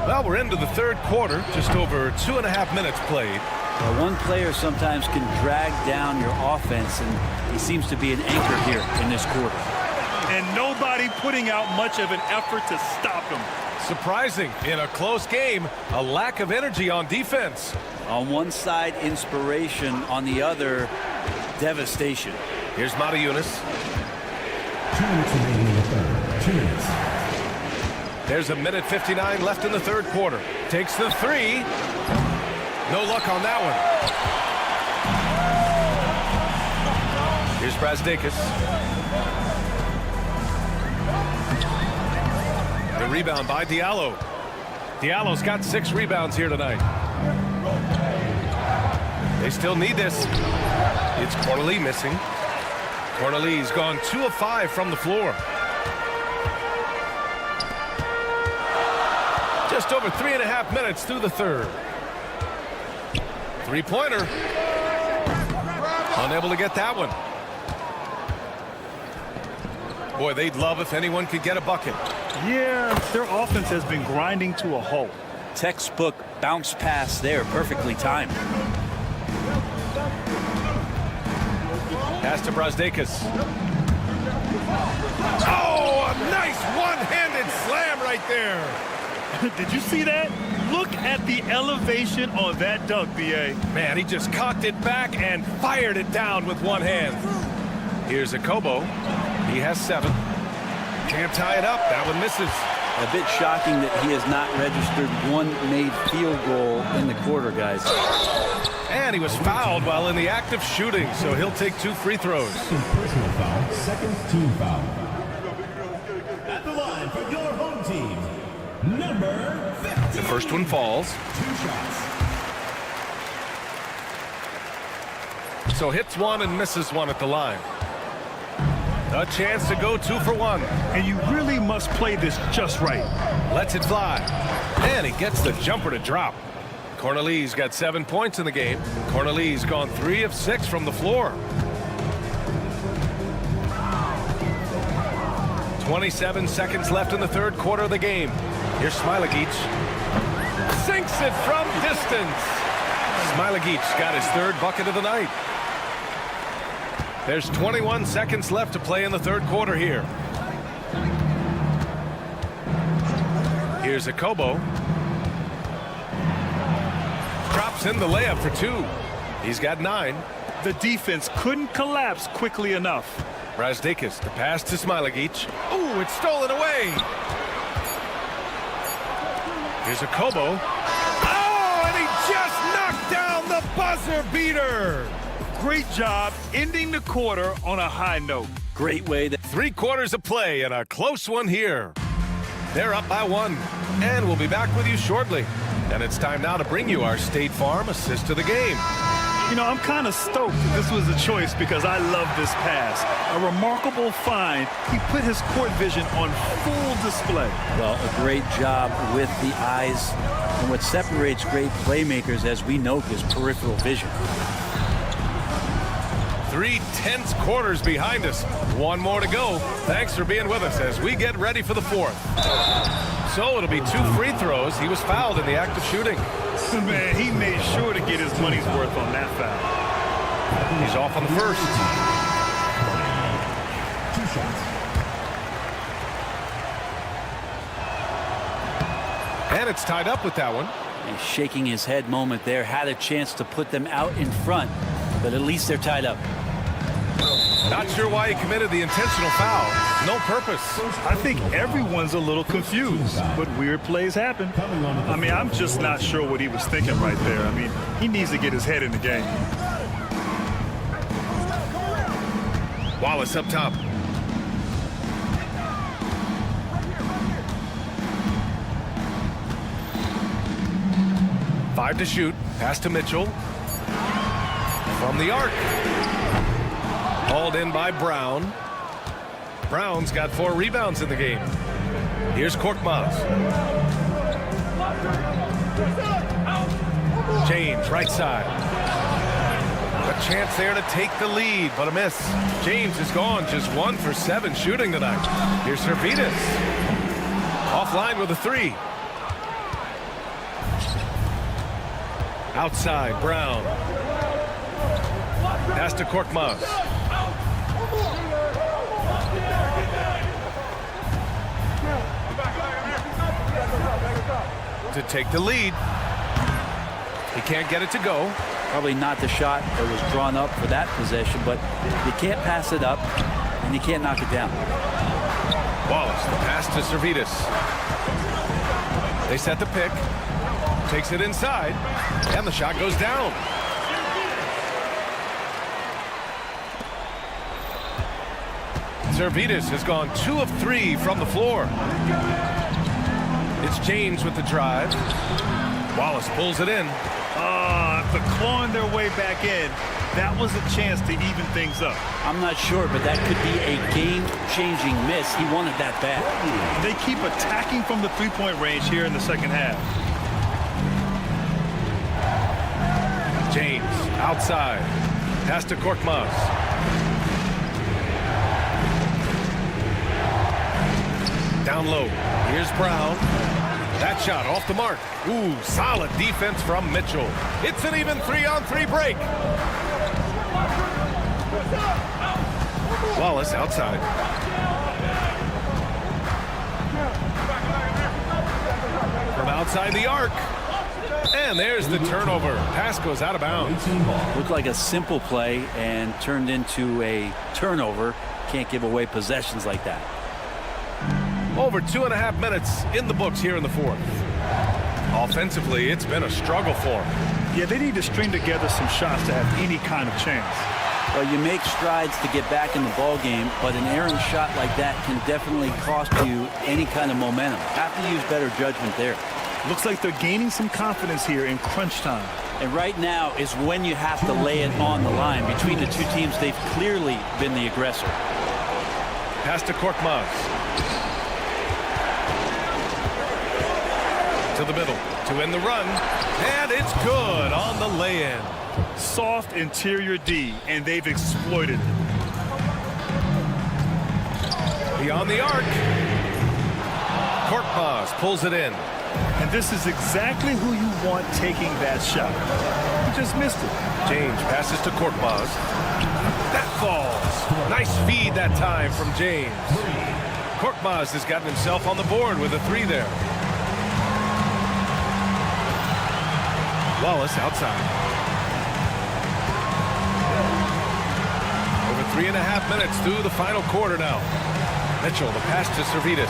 [SPEAKER 10] Well, we're into the third quarter. Just over 2.5 minutes played.
[SPEAKER 4] Well, one player sometimes can drag down your offense, and he seems to be an anchor here in this quarter.
[SPEAKER 2] And nobody putting out much of an effort to stop him.
[SPEAKER 10] Surprising in a close game, a lack of energy on defense.
[SPEAKER 4] On one side, inspiration. On the other, devastation.
[SPEAKER 10] Here's Mata-Yunis.
[SPEAKER 14] 2 minutes remaining in the third. 2 minutes.
[SPEAKER 10] There's 1:59 left in the third quarter. Takes the 3. No luck on that one. Here's Brazdeikis. The rebound by Diallo. Diallo's got 6 rebounds here tonight. They still need this. It's Cornelie missing. Cornelie's gone 2 of 5 from the floor. Just over 3.5 minutes through the third. Three-pointer. Unable to get that one. Boy, they'd love if anyone could get a bucket.
[SPEAKER 2] Yeah, their offense has been grinding to a halt.
[SPEAKER 4] Textbook bounce pass there, perfectly timed.
[SPEAKER 10] Pass to Brazdeikis. Oh, a nice one-handed slam right there.
[SPEAKER 2] Did you see that? Look at the elevation on that dunk, B.A.
[SPEAKER 10] Man, he just cocked it back and fired it down with one hand. Here's a Kobo. He has 7. Can't tie it up. That one misses.
[SPEAKER 4] A bit shocking that he has not registered one made field goal in the quarter, guys.
[SPEAKER 10] And he was fouled while in the act of shooting, so he'll take 2 free throws.
[SPEAKER 14] Personal foul, second team foul. At the line for your home team, number 15.
[SPEAKER 10] The first one falls.
[SPEAKER 14] 2 shots.
[SPEAKER 10] So hits one and misses one at the line. A chance to go 2 for 1.
[SPEAKER 2] And you really must play this just right.
[SPEAKER 10] Lets it fly. And he gets the jumper to drop. Corneli's got 7 points in the game. Corneli's gone 3 of 6 from the floor. 27 seconds left in the third quarter of the game. Here's Smilagic. Sinks it from distance. Smilagic got his 3rd bucket of the night. There's 21 seconds left to play in the third quarter here. Here's Akobo. Drops in the layup for 2. He's got 9.
[SPEAKER 2] The defense couldn't collapse quickly enough.
[SPEAKER 10] Brazdakis, the pass to Smilagic. Ooh, it's stolen away. Here's Akobo. Oh, and he just knocked down the buzzer beater.
[SPEAKER 2] Great job ending the quarter on a high note.
[SPEAKER 4] Great way.
[SPEAKER 10] 3 quarters of play and a close one here. They're up by 1. And we'll be back with you shortly. And it's time now to bring you our State Farm assist to the game.
[SPEAKER 2] You know, I'm kind of stoked that this was a choice because I love this pass. A remarkable find. He put his court vision on full display.
[SPEAKER 4] Well, a great job with the eyes. And what separates great playmakers, as we know, is peripheral vision.
[SPEAKER 10] 3 tense quarters behind us. 1 more to go. Thanks for being with us as we get ready for the 4th. So it'll be 2 free throws. He was fouled in the act of shooting.
[SPEAKER 2] Man, he made sure to get his money's worth on that foul.
[SPEAKER 10] He's off on the first.
[SPEAKER 14] 2 shots.
[SPEAKER 10] And it's tied up with that one.
[SPEAKER 4] He's shaking his head moment there. Had a chance to put them out in front, but at least they're tied up.
[SPEAKER 10] Not sure why he committed the intentional foul. No purpose.
[SPEAKER 2] I think everyone's a little confused, but weird plays happen. I mean, I'm just not sure what he was thinking right there. I mean, he needs to get his head in the game.
[SPEAKER 10] Wallace up top. Five to shoot. Pass to Mitchell. From the arc. Hauled in by Brown. Brown's got 4 rebounds in the game. Here's Korkmaz. James, right side. A chance there to take the lead, but a miss. James is gone, just 1 for 7 shooting tonight. Here's Servidis. Offline with a 3. Outside, Brown. Pass to Korkmaz. To take the lead. He can't get it to go.
[SPEAKER 4] Probably not the shot that was drawn up for that possession, but you can't pass it up and you can't knock it down.
[SPEAKER 10] Wallace, the pass to Servidis. They set the pick. Takes it inside. And the shot goes down. Servidis has gone 2 of 3 from the floor. It's James with the drive. Wallace pulls it in.
[SPEAKER 2] After clawing their way back in, that was a chance to even things up.
[SPEAKER 4] I'm not sure, but that could be a game-changing miss. He wanted that bad.
[SPEAKER 2] They keep attacking from the 3-point range here in the second half.
[SPEAKER 10] James outside. Pass to Korkmaz. Down low. Here's Brown. That shot off the mark. Ooh, solid defense from Mitchell. It's an even 3-on-3 break. Wallace outside. From outside the arc. And there's the turnover. Pass goes out of bounds.
[SPEAKER 4] Looked like a simple play and turned into a turnover. Can't give away possessions like that.
[SPEAKER 10] Over 2.5 minutes in the books here in the fourth. Offensively, it's been a struggle for them.
[SPEAKER 2] Yeah, they need to string together some shots to have any kind of chance.
[SPEAKER 4] Well, you make strides to get back in the ball game, but an errant shot like that can definitely cost you any kind of momentum. Have to use better judgment there.
[SPEAKER 2] Looks like they're gaining some confidence here in crunch time.
[SPEAKER 4] And right now is when you have to lay it on the line. Between the two teams, they've clearly been the aggressor.
[SPEAKER 10] Pass to Korkmaz. To the middle to end the run, and it's good on the lay-in.
[SPEAKER 2] Soft interior D, and they've exploited it.
[SPEAKER 10] Beyond the arc. Korkmaz pulls it in.
[SPEAKER 2] And this is exactly who you want taking that shot. He just missed it.
[SPEAKER 10] James passes to Korkmaz. That falls. Nice feed that time from James. Korkmaz has gotten himself on the board with a 3 there. Wallace outside. Over 3.5 minutes through the final quarter now. Mitchell, the pass to Servidis.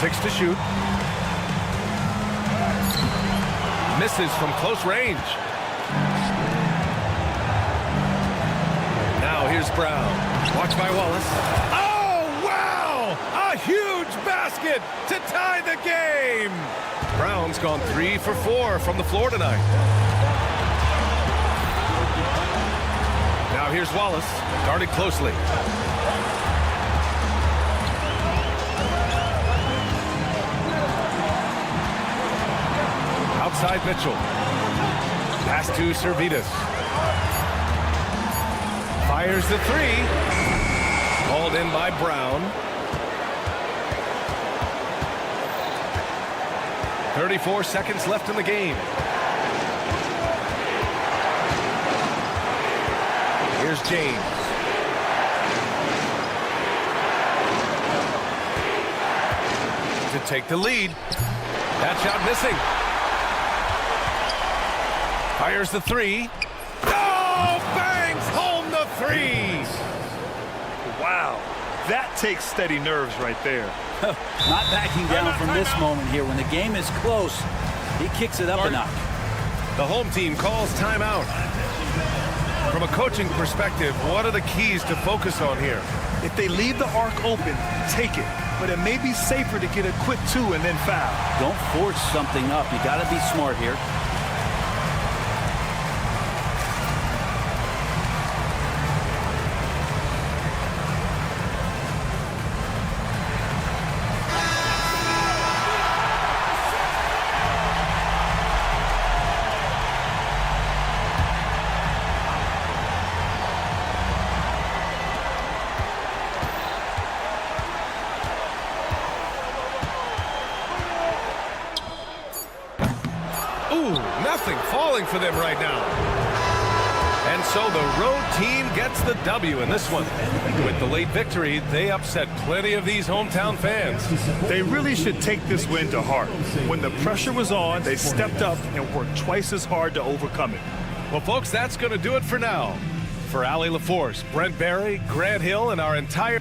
[SPEAKER 10] 6 to shoot. Misses from close range. Now here's Brown. Watched by Wallace. Oh, wow! A huge basket to tie the game! Brown's gone 3 for 4 from the floor tonight. Now here's Wallace, guarded closely. Outside Mitchell. Pass to Servidis. Fires the 3. Called in by Brown. 34 seconds left in the game. Here's James. To take the lead. That shot missing. Fires the 3. Oh, bangs home the 3.
[SPEAKER 2] Wow. That takes steady nerves right there.
[SPEAKER 4] Not backing down from this moment here. When the game is close, he kicks it up a notch.
[SPEAKER 10] The home team calls timeout. From a coaching perspective, what are the keys to focus on here?
[SPEAKER 2] If they leave the arc open, take it. But it may be safer to get a quick 2 and then foul.
[SPEAKER 4] Don't force something up. You got to be smart here.
[SPEAKER 10] Nothing falling for them right now. And so the road team gets the W in this one. With the late victory, they upset plenty of these hometown fans.
[SPEAKER 2] They really should take this win to heart. When the pressure was on, they stepped up and worked twice as hard to overcome it.
[SPEAKER 10] Well, folks, that's going to do it for now. For Allie LaForce, Brent Barry, Grant Hill, and our entire...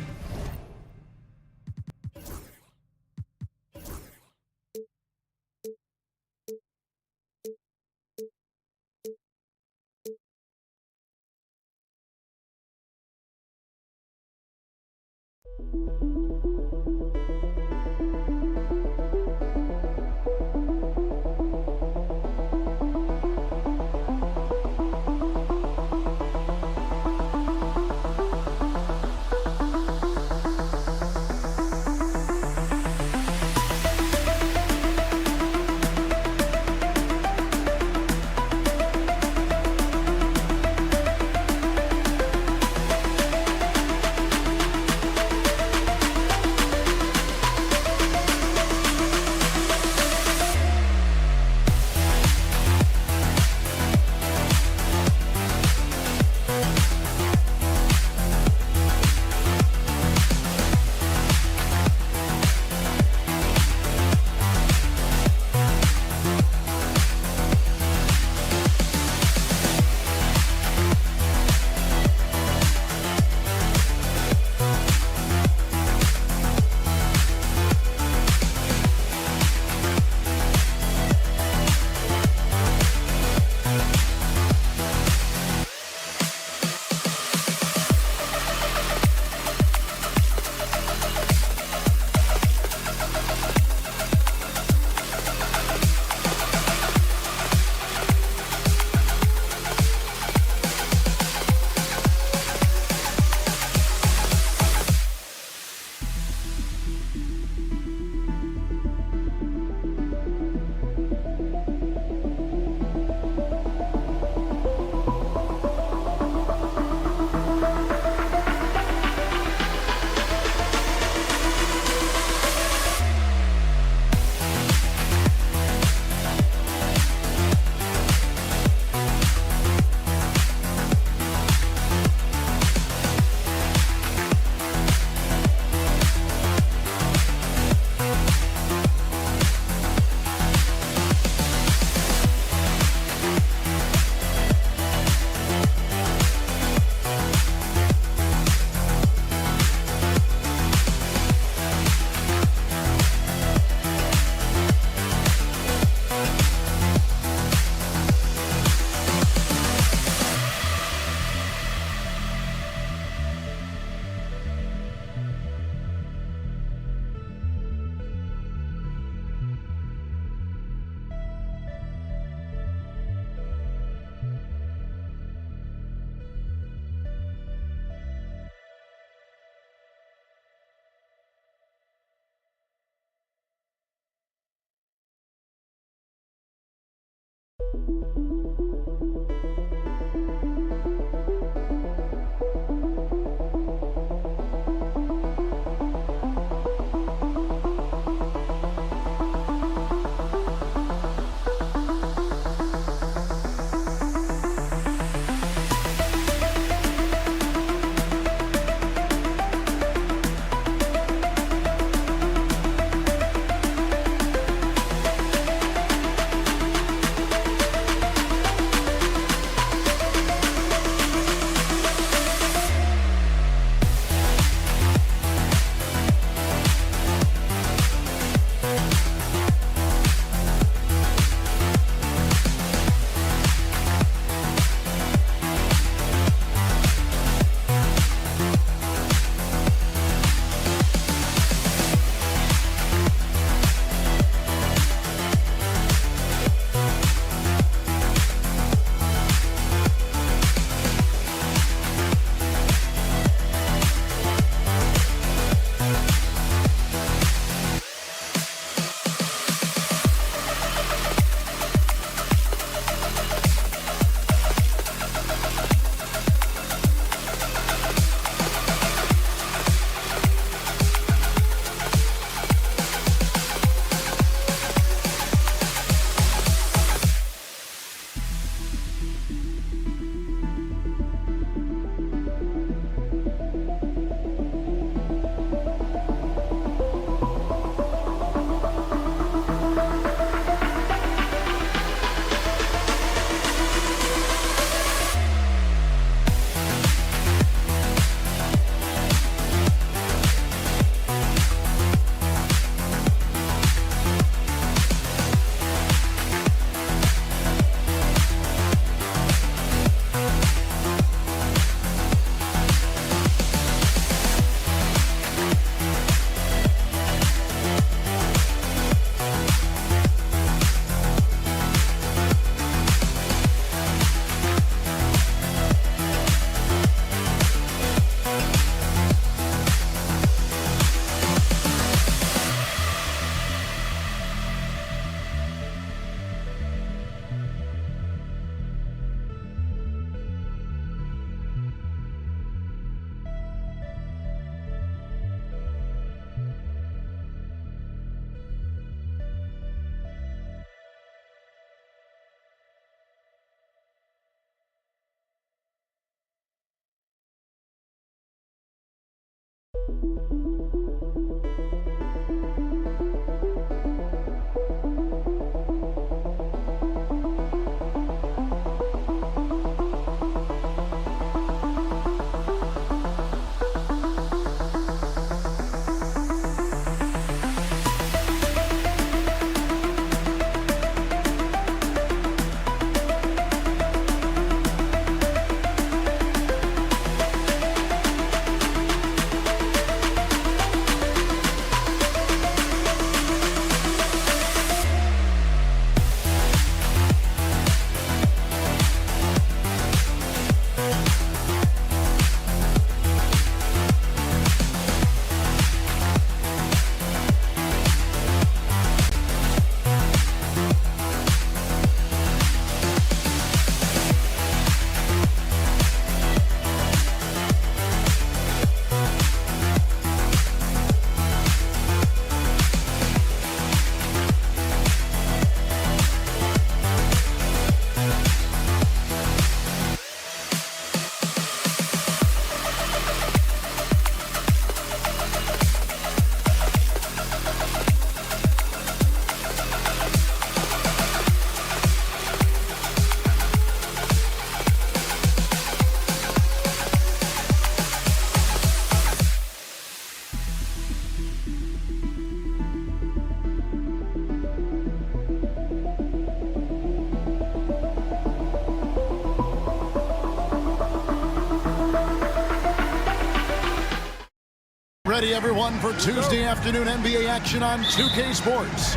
[SPEAKER 1] Ready, everyone, for Tuesday afternoon NBA action on 2K Sports.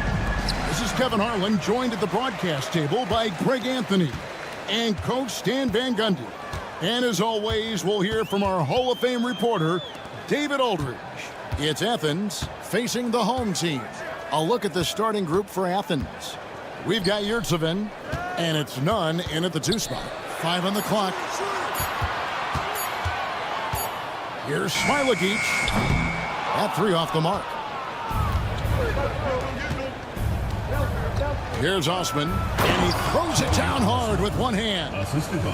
[SPEAKER 1] This is Kevin Harlan, joined at the broadcast table by Greg Anthony and Coach Stan Van Gundy. And as always, we'll hear from our Hall of Fame reporter, David Aldridge. It's Athens facing the home team. A look at the starting group for Athens. We've got Yurtsevin, and it's Nunn in at the 2 spot. 5 on the clock. Here's Smilagic. At 3 off the mark. Here's Osman, and he throws it down hard with one hand.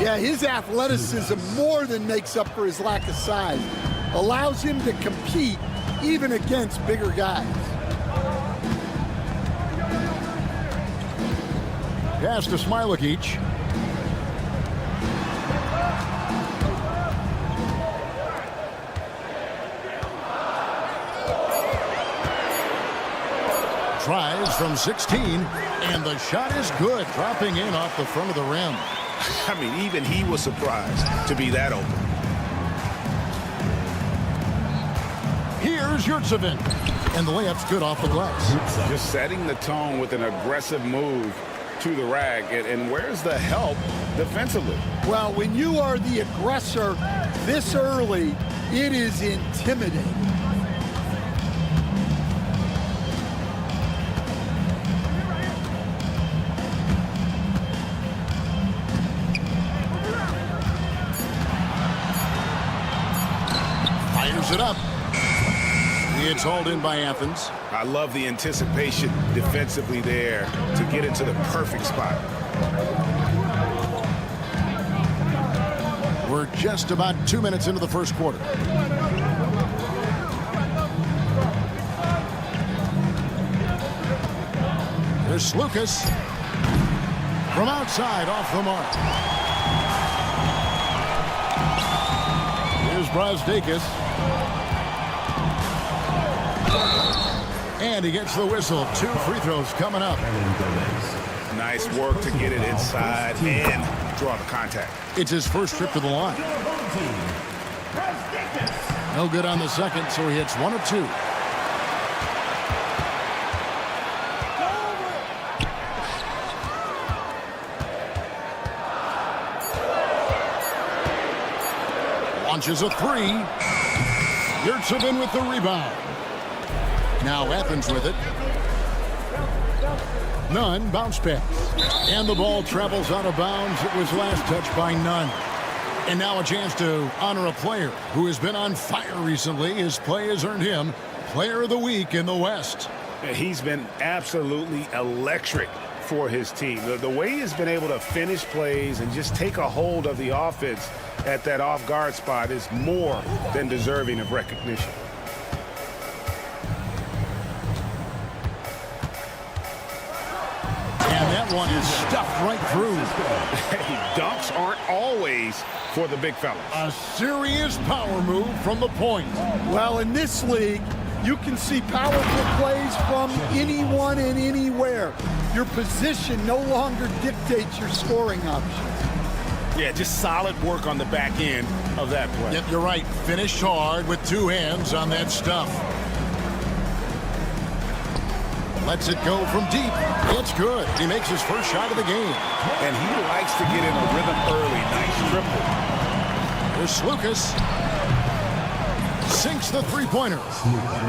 [SPEAKER 11] Yeah, his athleticism more than makes up for his lack of size. Allows him to compete even against bigger guys.
[SPEAKER 1] Pass to Smilagic. Drives from 16, and the shot is good, dropping in off the front of the rim.
[SPEAKER 15] I mean, even he was surprised to be that open.
[SPEAKER 1] Here's Yurtsevin, and the layup's good off the glass.
[SPEAKER 6] Just setting the tone with an aggressive move to the rag. And where's the help defensively?
[SPEAKER 11] Well, when you are the aggressor this early, it is intimidating.
[SPEAKER 1] It up. It's hauled in by Athens.
[SPEAKER 15] I love the anticipation defensively there to get into the perfect spot.
[SPEAKER 1] We're just about 2 minutes into the first quarter. Here's Lucas. From outside, off the mark. Here's Brazdakis. And he gets the whistle. 2 free throws coming up.
[SPEAKER 15] Nice work to get it inside and draw the contact.
[SPEAKER 1] It's his first trip to the line. No good on the second, so he hits 1 of 2. Launches a 3. Yurtsevin with the rebound. Now Athens with it. Nunn, bounce pass. And the ball travels out of bounds. It was last touched by Nunn. And now a chance to honor a player who has been on fire recently. His play has earned him Player of the Week in the West.
[SPEAKER 15] He's been absolutely electric for his team. The way he's been able to finish plays and just take a hold of the offense at that off-guard spot is more than deserving of recognition.
[SPEAKER 1] That one is stuffed right through.
[SPEAKER 6] Hey, dunks aren't always for the big fellas.
[SPEAKER 1] A serious power move from the point.
[SPEAKER 11] Well, in this league, you can see powerful plays from anyone and anywhere. Your position no longer dictates your scoring options.
[SPEAKER 6] Yeah, just solid work on the back end of that play.
[SPEAKER 1] Yep, you're right. Finished hard with two hands on that stuff. Lets it go from deep. It's good. He makes his first shot of the game.
[SPEAKER 6] And he likes to get in a rhythm early. Nice triple.
[SPEAKER 1] Here's Lucas. Sinks the three-pointer.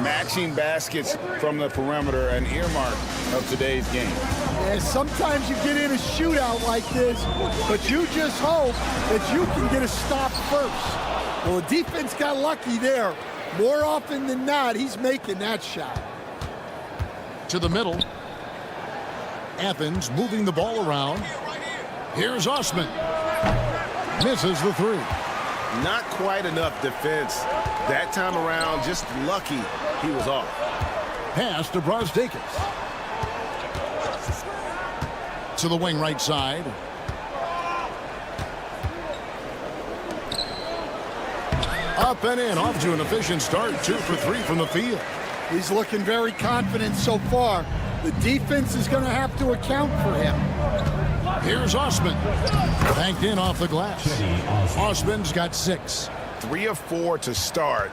[SPEAKER 6] Matching baskets from the perimeter, an earmark of today's game.
[SPEAKER 11] Yeah, sometimes you get in a shootout like this, but you just hope that you can get a stop first. Well, the defense got lucky there. More often than not, he's making that shot.
[SPEAKER 1] To the middle. Athens moving the ball around. Here's Osman. Misses the three.
[SPEAKER 15] Not quite enough defense that time around. Just lucky he was off.
[SPEAKER 1] Pass to Brosdakis. To the wing right side. Up and in. Off to an efficient start. 2 for 3 from the field.
[SPEAKER 11] He's looking very confident so far. The defense is going to have to account for him.
[SPEAKER 1] Here's Osman. Banked in off the glass. Osman's got 6.
[SPEAKER 15] 3 of 4 to start.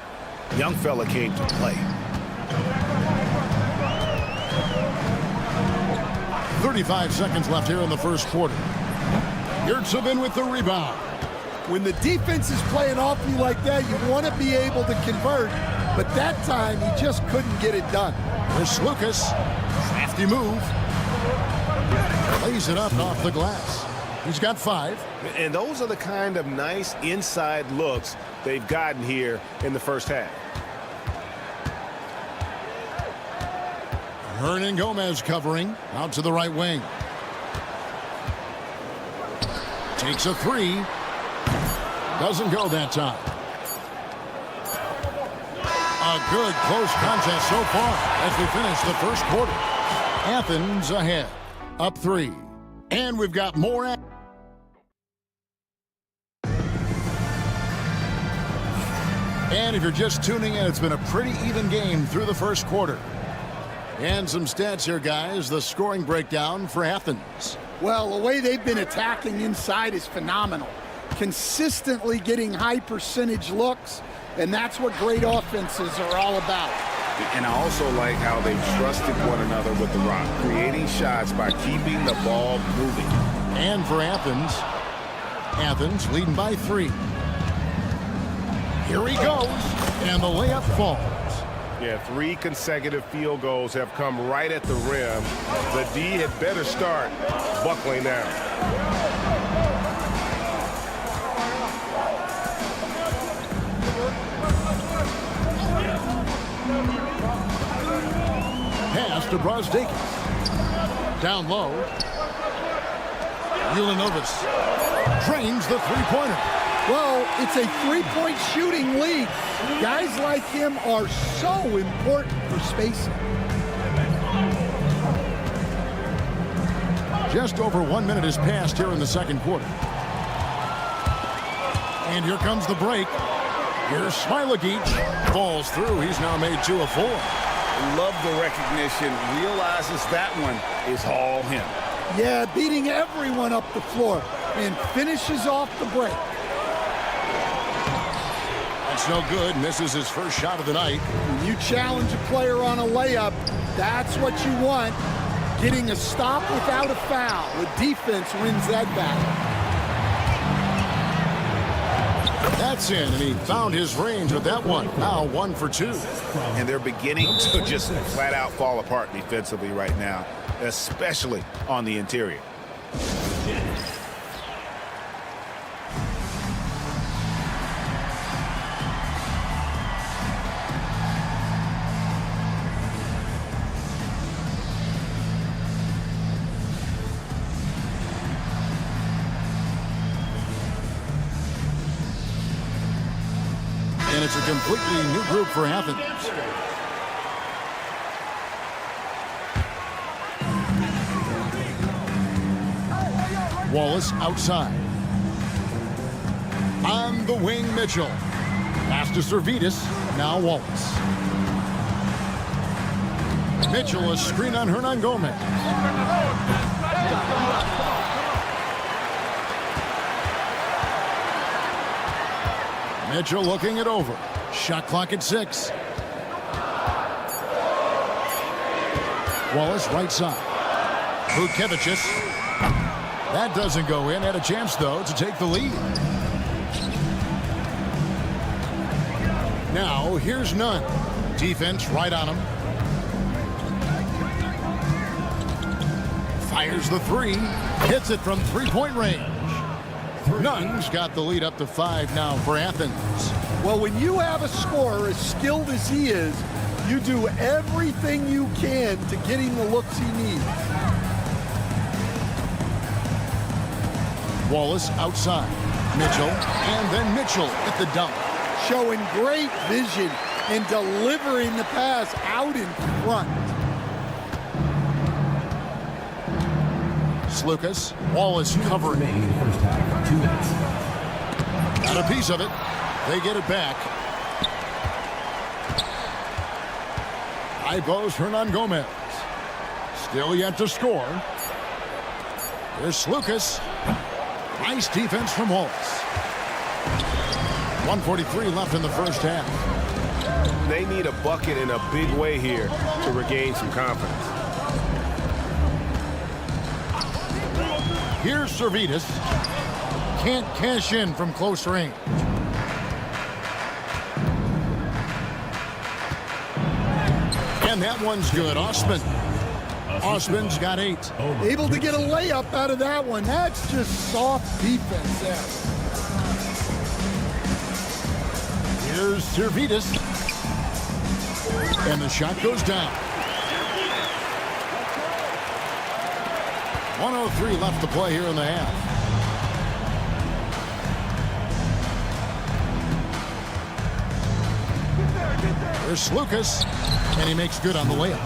[SPEAKER 15] Young fella came to play.
[SPEAKER 1] 35 seconds left here in the first quarter. Yurtsevin with the rebound.
[SPEAKER 11] When the defense is playing off you like that, you want to be able to convert. But that time, he just couldn't get it done.
[SPEAKER 1] Here's Lucas. Crafty move. Plays it up off the glass. He's got 5.
[SPEAKER 15] And those are the kind of nice inside looks they've gotten here in the first half.
[SPEAKER 1] Hernan Gomez covering. Out to the right wing. Takes a 3. Doesn't go that time. A good close contest so far as we finish the first quarter. Athens ahead. Up 3. And we've got more. And if you're just tuning in, it's been a pretty even game through the first quarter. And some stats here, guys. The scoring breakdown for Athens.
[SPEAKER 11] Well, the way they've been attacking inside is phenomenal. Consistently getting high percentage looks, and that's what great offenses are all about.
[SPEAKER 15] And I also like how they've trusted one another with the rock, creating shots by keeping the ball moving.
[SPEAKER 1] And for Athens, Athens leading by 3. Here he goes, and the layup falls.
[SPEAKER 3] Yeah, 3 consecutive field goals have come right at the rim. The D had better start buckling down.
[SPEAKER 1] Pass to Brosdakis. Down low. Ulanovas drains the three-pointer.
[SPEAKER 11] Well, it's a three-point shooting league. Guys like him are so important for spacing.
[SPEAKER 1] Just over 1 minute has passed here in the second quarter. And here comes the break. Here's Smilagic. Falls through. He's now made 2 of 4.
[SPEAKER 15] Love the recognition. Realizes that one is all him.
[SPEAKER 11] Yeah, beating everyone up the floor and finishes off the break.
[SPEAKER 1] That's no good. Misses his first shot of the night.
[SPEAKER 11] When you challenge a player on a layup, that's what you want. Getting a stop without a foul. The defense wins that battle.
[SPEAKER 1] That's in, and he found his range with that one. Now 1 for 2.
[SPEAKER 15] And they're beginning to just flat out fall apart defensively right now, especially on the interior.
[SPEAKER 1] And it's a completely new group for Athens. Wallace outside. On the wing, Mitchell. Pass to Servetus. Now Wallace. Mitchell, a screen on Hernan Gomez. Mitchell looking it over. Shot clock at 6. Wallace right side. Vucevic. That doesn't go in. Had a chance, though, to take the lead. Now, here's Nunn. Defense right on him. Fires the 3. Hits it from three-point range. Nunn's got the lead up to 5 now for Athens.
[SPEAKER 11] Well, when you have a scorer as skilled as he is, you do everything you can to get him the looks he needs.
[SPEAKER 1] Wallace outside. Mitchell, and then Mitchell at the dunk.
[SPEAKER 11] Showing great vision and delivering the pass out in front.
[SPEAKER 1] Slukas, Wallace covering.
[SPEAKER 14] First half, 2 minutes.
[SPEAKER 1] Got a piece of it. They get it back. High post, Hernan Gomez. Still yet to score. Here's Slukas. Nice defense from Wallace. 1:43 left in the first half.
[SPEAKER 3] They need a bucket in a big way here to regain some confidence.
[SPEAKER 1] Here's Servetus. Can't cash in from close range. And that one's good. Osman's got 8.
[SPEAKER 11] Able to get a layup out of that one. That's just soft defense there.
[SPEAKER 1] Here's Servetus. And the shot goes down. 1:03 left to play here in the half. There's Slukas, and he makes good on the layup.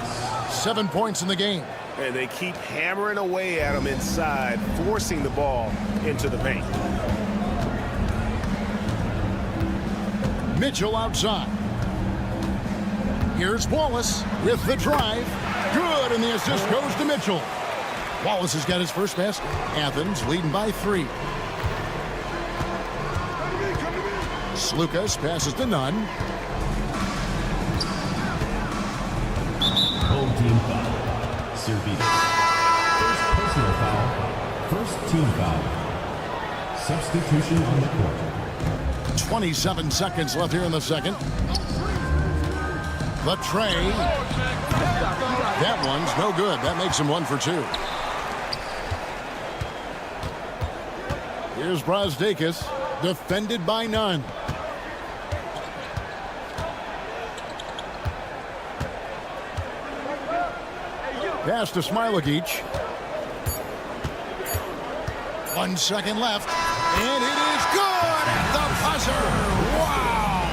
[SPEAKER 1] 7 points in the game.
[SPEAKER 3] And they keep hammering away at him inside, forcing the ball into the paint.
[SPEAKER 1] Mitchell outside. Here's Wallace with the drive. Good, and the assist goes to Mitchell. Wallace has got his first basket. Athens leading by 3. Slukas passes to Nunn.
[SPEAKER 14] Home team foul. Servetus. First personal foul. First team foul. Substitution on the court.
[SPEAKER 1] 27 seconds left here in the second. The tray. That one's no good. That makes him 1 for 2. Here's Brazdeikis, defended by Nunn. Pass to Smilagic. 1 second left, and it is good at the buzzer. Wow!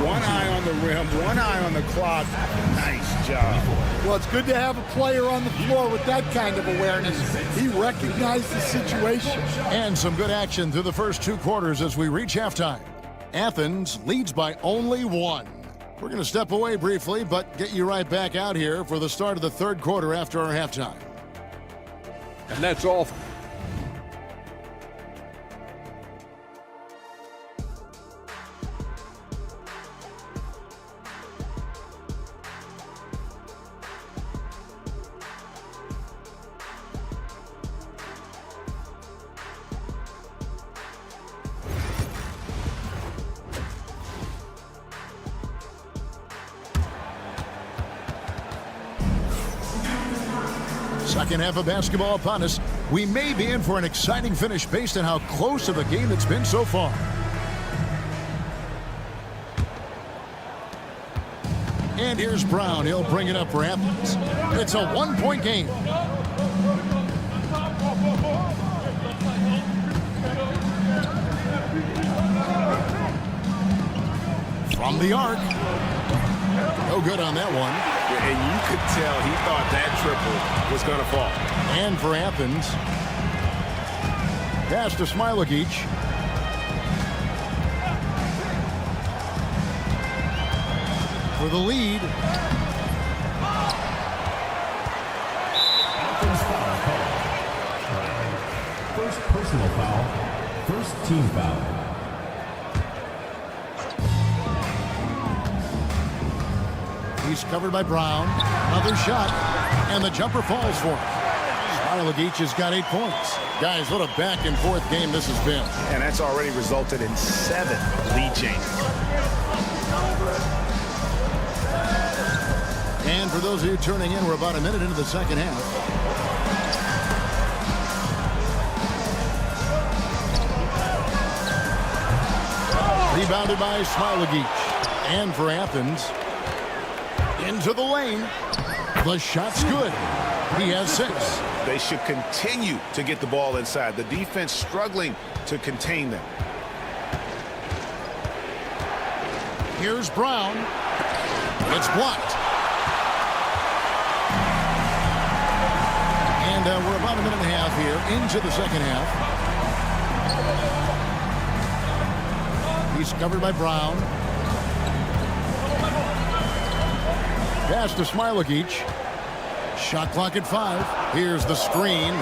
[SPEAKER 6] One eye on the rim, one eye on the clock. Nice job.
[SPEAKER 11] Well, it's good to have a player on the floor with that kind of awareness. He recognized the situation.
[SPEAKER 1] And some good action through the first 2 quarters as we reach halftime. Athens leads by only 1. We're going to step away briefly, but get you right back out here for the start of the 3rd quarter after our halftime.
[SPEAKER 9] And that's all.
[SPEAKER 1] Second half of basketball upon us. We may be in for an exciting finish based on how close of a game it's been so far. And here's Brown. He'll bring it up for Athens. It's a 1-point game. From the arc. No good on that one.
[SPEAKER 3] And you could tell he thought that triple was going to fall.
[SPEAKER 1] And for Athens, Pass to Smilagic. For the lead.
[SPEAKER 14] First personal foul. First team foul.
[SPEAKER 1] He's covered by Brown. Another shot. And the jumper falls for him. Smilagic has got 8 points. Guys, what a back-and-forth game this has been.
[SPEAKER 15] And that's already resulted in 7 lead changes.
[SPEAKER 1] And for those of you tuning in, we're about a minute into the second half. Rebounded by Smilagic. And for Athens, into the lane. The shot's good. He has 6.
[SPEAKER 15] They should continue to get the ball inside. The defense struggling to contain them.
[SPEAKER 1] Here's Brown. It's blocked. And we're about a minute and a half here into the second half. He's covered by Brown. Pass to Smilagic. Shot clock at 5. Here's the screen.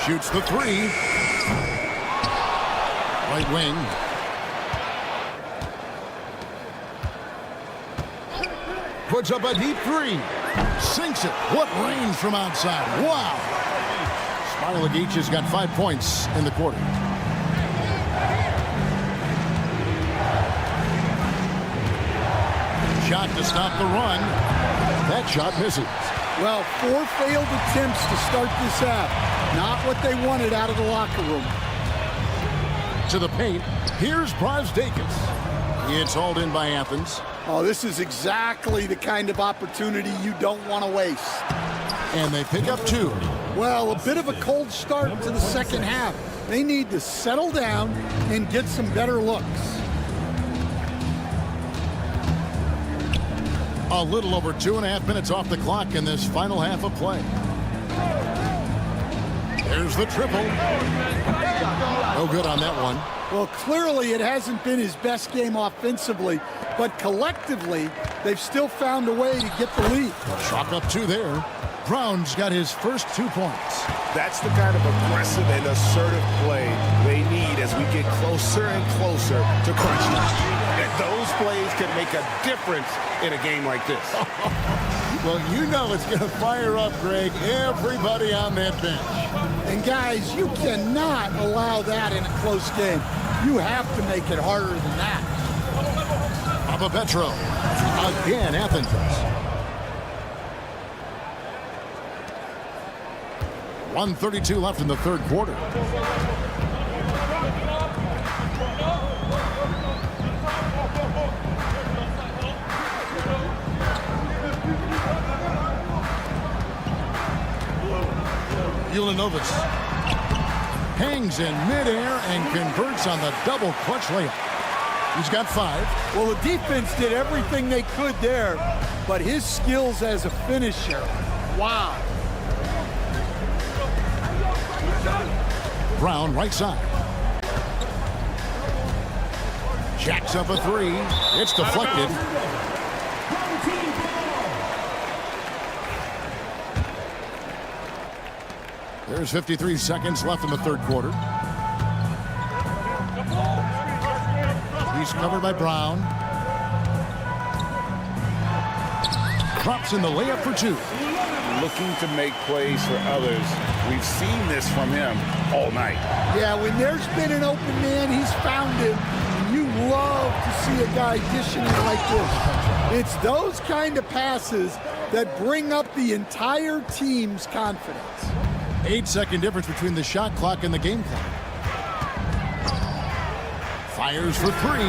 [SPEAKER 1] Shoots the 3. Right wing. Puts up a deep 3. Sinks it. What range from outside. Wow. Smilagic has got 5 points in the quarter. Shot to stop the run. That shot misses.
[SPEAKER 11] Well, 4 failed attempts to start this half. Not what they wanted out of the locker room.
[SPEAKER 1] To the paint. Here's Brosdakis. It's hauled in by Athens.
[SPEAKER 11] Oh, this is exactly the kind of opportunity you don't want to waste.
[SPEAKER 1] And they pick up 2.
[SPEAKER 11] Well, a bit of a cold start to the second half. They need to settle down and get some better looks.
[SPEAKER 1] A little over 2.5 minutes off the clock in this final half of play. There's the triple. No good on that one.
[SPEAKER 11] Well, clearly it hasn't been his best game offensively, but collectively, they've still found a way to get the lead.
[SPEAKER 1] Chalk up 2 there. Brown's got his first 2 points.
[SPEAKER 15] That's the kind of aggressive and assertive play they need as we get closer and closer to crunch. And those plays can make a difference in a game like this.
[SPEAKER 1] Well, you know it's going to fire up, Greg, everybody on that bench.
[SPEAKER 11] And guys, you cannot allow that in a close game. You have to make it harder than that.
[SPEAKER 1] Papa Petro. Again, Athens. .132 left in the third quarter. Ulanovitz hangs in midair and converts on the double clutch layup. He's got 5.
[SPEAKER 11] Well, the defense did everything they could there, but his skills as a finisher, wow.
[SPEAKER 1] Brown right side. Jacks up a 3. It's deflected. There's 53 seconds left in the third quarter. He's covered by Brown. Drops in the layup for 2.
[SPEAKER 6] Looking to make plays for others. We've seen this from him all night.
[SPEAKER 11] Yeah, when there's been an open man, he's found him. And you love to see a guy dishing it like this. It's those kind of passes that bring up the entire team's confidence.
[SPEAKER 1] 8-second difference between the shot clock and the game clock. Fires for 3.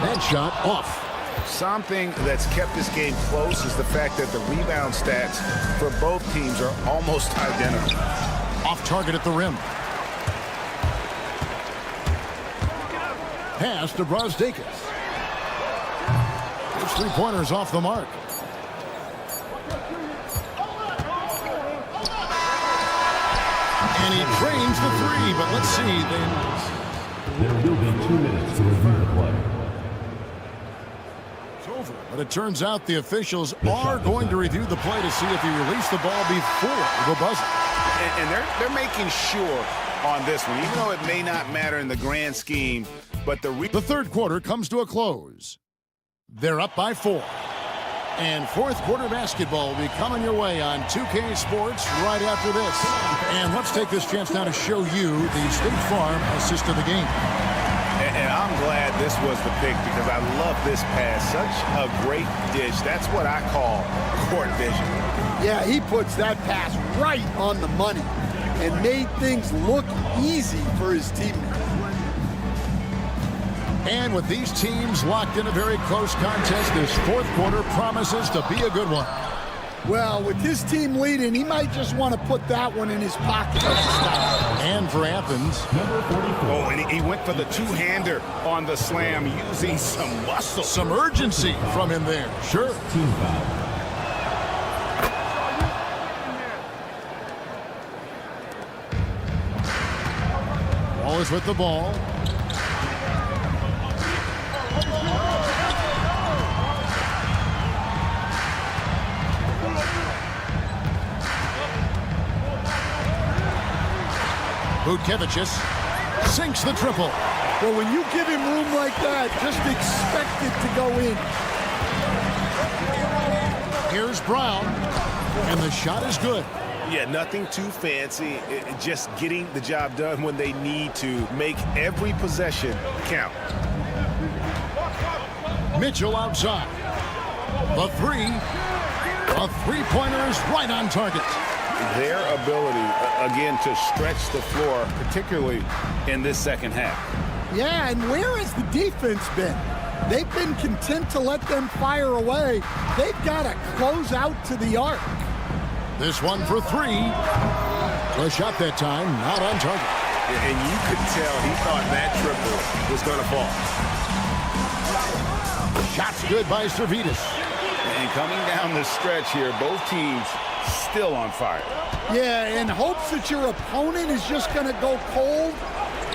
[SPEAKER 1] That shot off.
[SPEAKER 15] Something that's kept this game close is the fact that the rebound stats for both teams are almost identical.
[SPEAKER 1] Off target at the rim. Pass to Brosdakis. Those 3-pointers off the mark. And he drains the three, but let's see.
[SPEAKER 14] There will be 2 minutes to review the play.
[SPEAKER 1] It's over. But it turns out the officials are going to review the play to see if he released the ball before the buzzer.
[SPEAKER 3] And they're making sure on this one, even though it may not matter in the grand scheme, but the
[SPEAKER 1] third quarter comes to a close. They're up by 4. And fourth quarter basketball will be coming your way on 2K Sports right after this. And let's take this chance now to show you the State Farm assist of the game.
[SPEAKER 3] And I'm glad this was the pick because I love this pass. Such a great dish. That's what I call court vision.
[SPEAKER 11] Yeah, he puts that pass right on the money and made things look easy for his teammates.
[SPEAKER 1] And with these teams locked in a very close contest, this fourth quarter promises to be a good one.
[SPEAKER 11] Well, with his team leading, he might just want to put that one in his pocket.
[SPEAKER 1] And for Athens.
[SPEAKER 3] Oh, and he went for the two-hander on the slam using some muscle.
[SPEAKER 1] Some urgency from him there. Sure.
[SPEAKER 14] Team foul.
[SPEAKER 1] Wallace with the ball. Butkevicius sinks the triple.
[SPEAKER 11] Well, when you give him room like that, just expect it to go in.
[SPEAKER 1] Here's Brown, and the shot is good.
[SPEAKER 3] Yeah, nothing too fancy. Just getting the job done when they need to. Make every possession count.
[SPEAKER 1] Mitchell outside. The three. A three-pointer is right on target.
[SPEAKER 3] Their ability, again, to stretch the floor, particularly in this second half.
[SPEAKER 11] Yeah, and where has the defense been? They've been content to let them fire away. They've got to close out to the arc.
[SPEAKER 1] This one for three. The shot that time, not on target.
[SPEAKER 3] And you could tell he thought that triple was going to fall.
[SPEAKER 1] Shot's good by Servetus.
[SPEAKER 3] And coming down the stretch here, both teams still on fire.
[SPEAKER 11] Yeah, in hopes that your opponent is just going to go cold.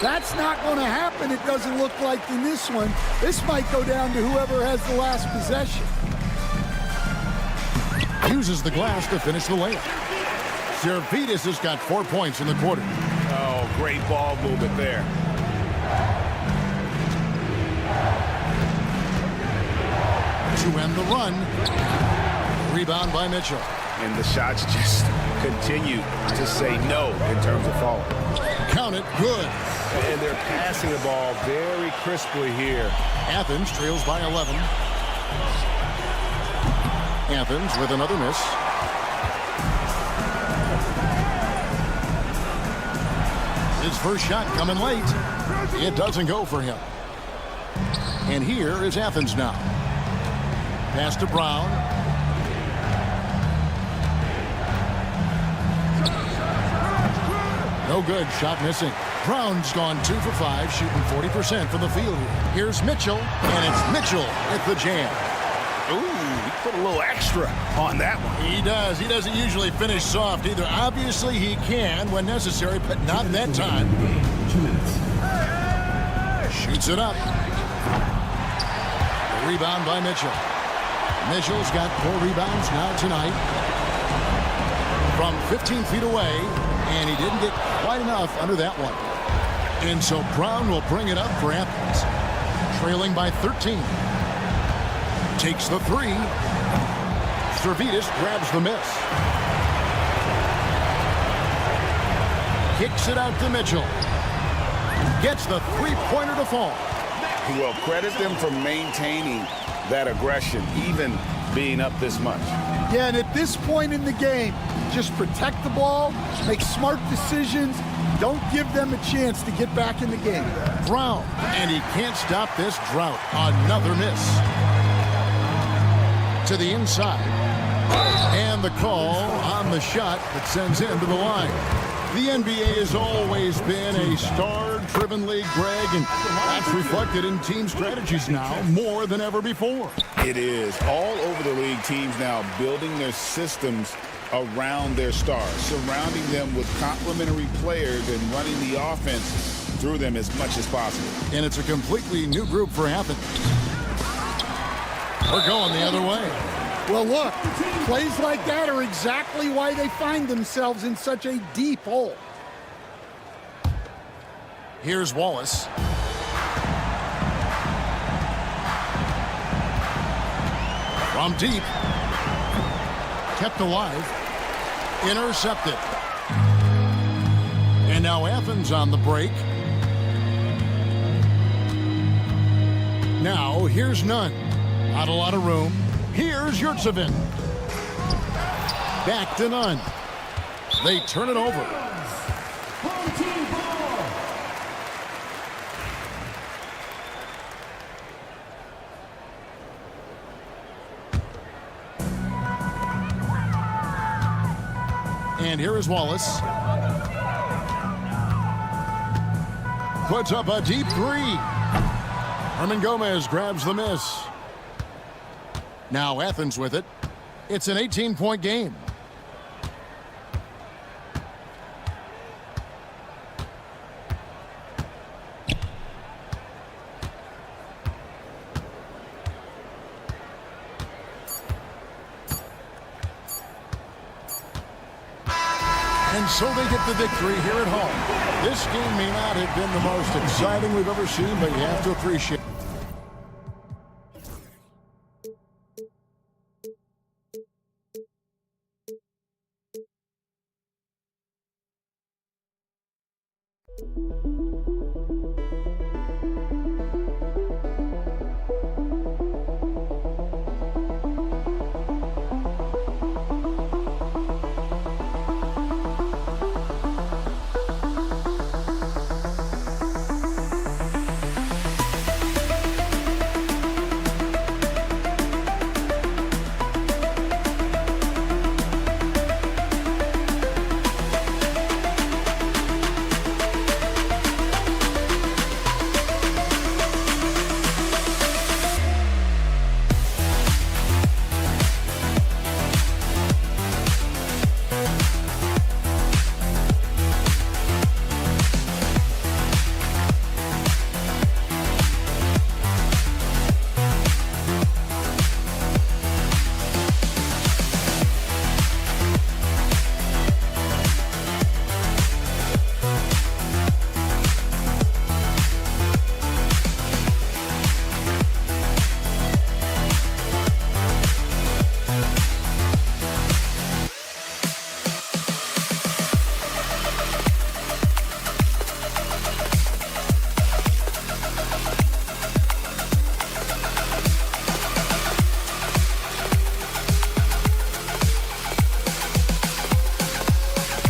[SPEAKER 11] That's not going to happen, it doesn't look like in this one. This might go down to whoever has the last possession.
[SPEAKER 1] Uses the glass to finish the layup. Servetus has got 4 points in the quarter.
[SPEAKER 3] Oh, great ball movement there.
[SPEAKER 1] To end the run. Rebound by Mitchell.
[SPEAKER 3] And the shots just continue to say no in terms of falling.
[SPEAKER 1] Count it, good.
[SPEAKER 3] And they're passing the ball very crisply here.
[SPEAKER 1] Athens trails by 11. Athens with another miss. His first shot coming late. It doesn't go for him. And here is Athens now. Pass to Brown. No good. Shot missing. Brown's gone 2 for 5, shooting 40% from the field here. Here's Mitchell, and it's Mitchell at the jam.
[SPEAKER 3] Ooh, he put a little extra on that one.
[SPEAKER 1] He does. He doesn't usually finish soft either. Obviously, he can when necessary, but not that time.
[SPEAKER 14] 2 minutes.
[SPEAKER 1] Shoots it up. The rebound by Mitchell. Mitchell's got 4 rebounds now tonight. From 15 feet away, and he didn't get quite enough under that one. And so Brown will bring it up for Athens. Trailing by 13. Takes the 3. Servetus grabs the miss. Kicks it out to Mitchell. Gets the three-pointer to fall.
[SPEAKER 3] Well, credit them for maintaining that aggression, even being up this much.
[SPEAKER 11] Yeah, and at this point in the game, just protect the ball, make smart decisions, don't give them a chance to get back in the game.
[SPEAKER 1] Brown, and he can't stop this drought. Another miss. To the inside. And the call on the shot that sends him to the line. The NBA has always been a star-driven league, Greg, and that's reflected in team strategies now more than ever before.
[SPEAKER 3] It is. All over the league, teams now building their systems
[SPEAKER 6] around their stars, surrounding them with complementary players and running the offense through them as much as possible.
[SPEAKER 1] And it's a completely new group for Athens. We're going the other way.
[SPEAKER 11] Well, look, plays like that are exactly why they find themselves in such a deep hole.
[SPEAKER 1] Here's Wallace. From deep. Kept alive. Intercepted. And now Athens on the break. Now here's Nunn. Not a lot of room. Here's Yurtsevin. Back to Nunn. They turn it over. And here is Wallace. Puts up a deep three. Herman Gomez grabs the miss. Now Athens with it. It's an 18-point game. And so they get the victory here at home. This game may not have been the most exciting we've ever seen, but you have to appreciate it.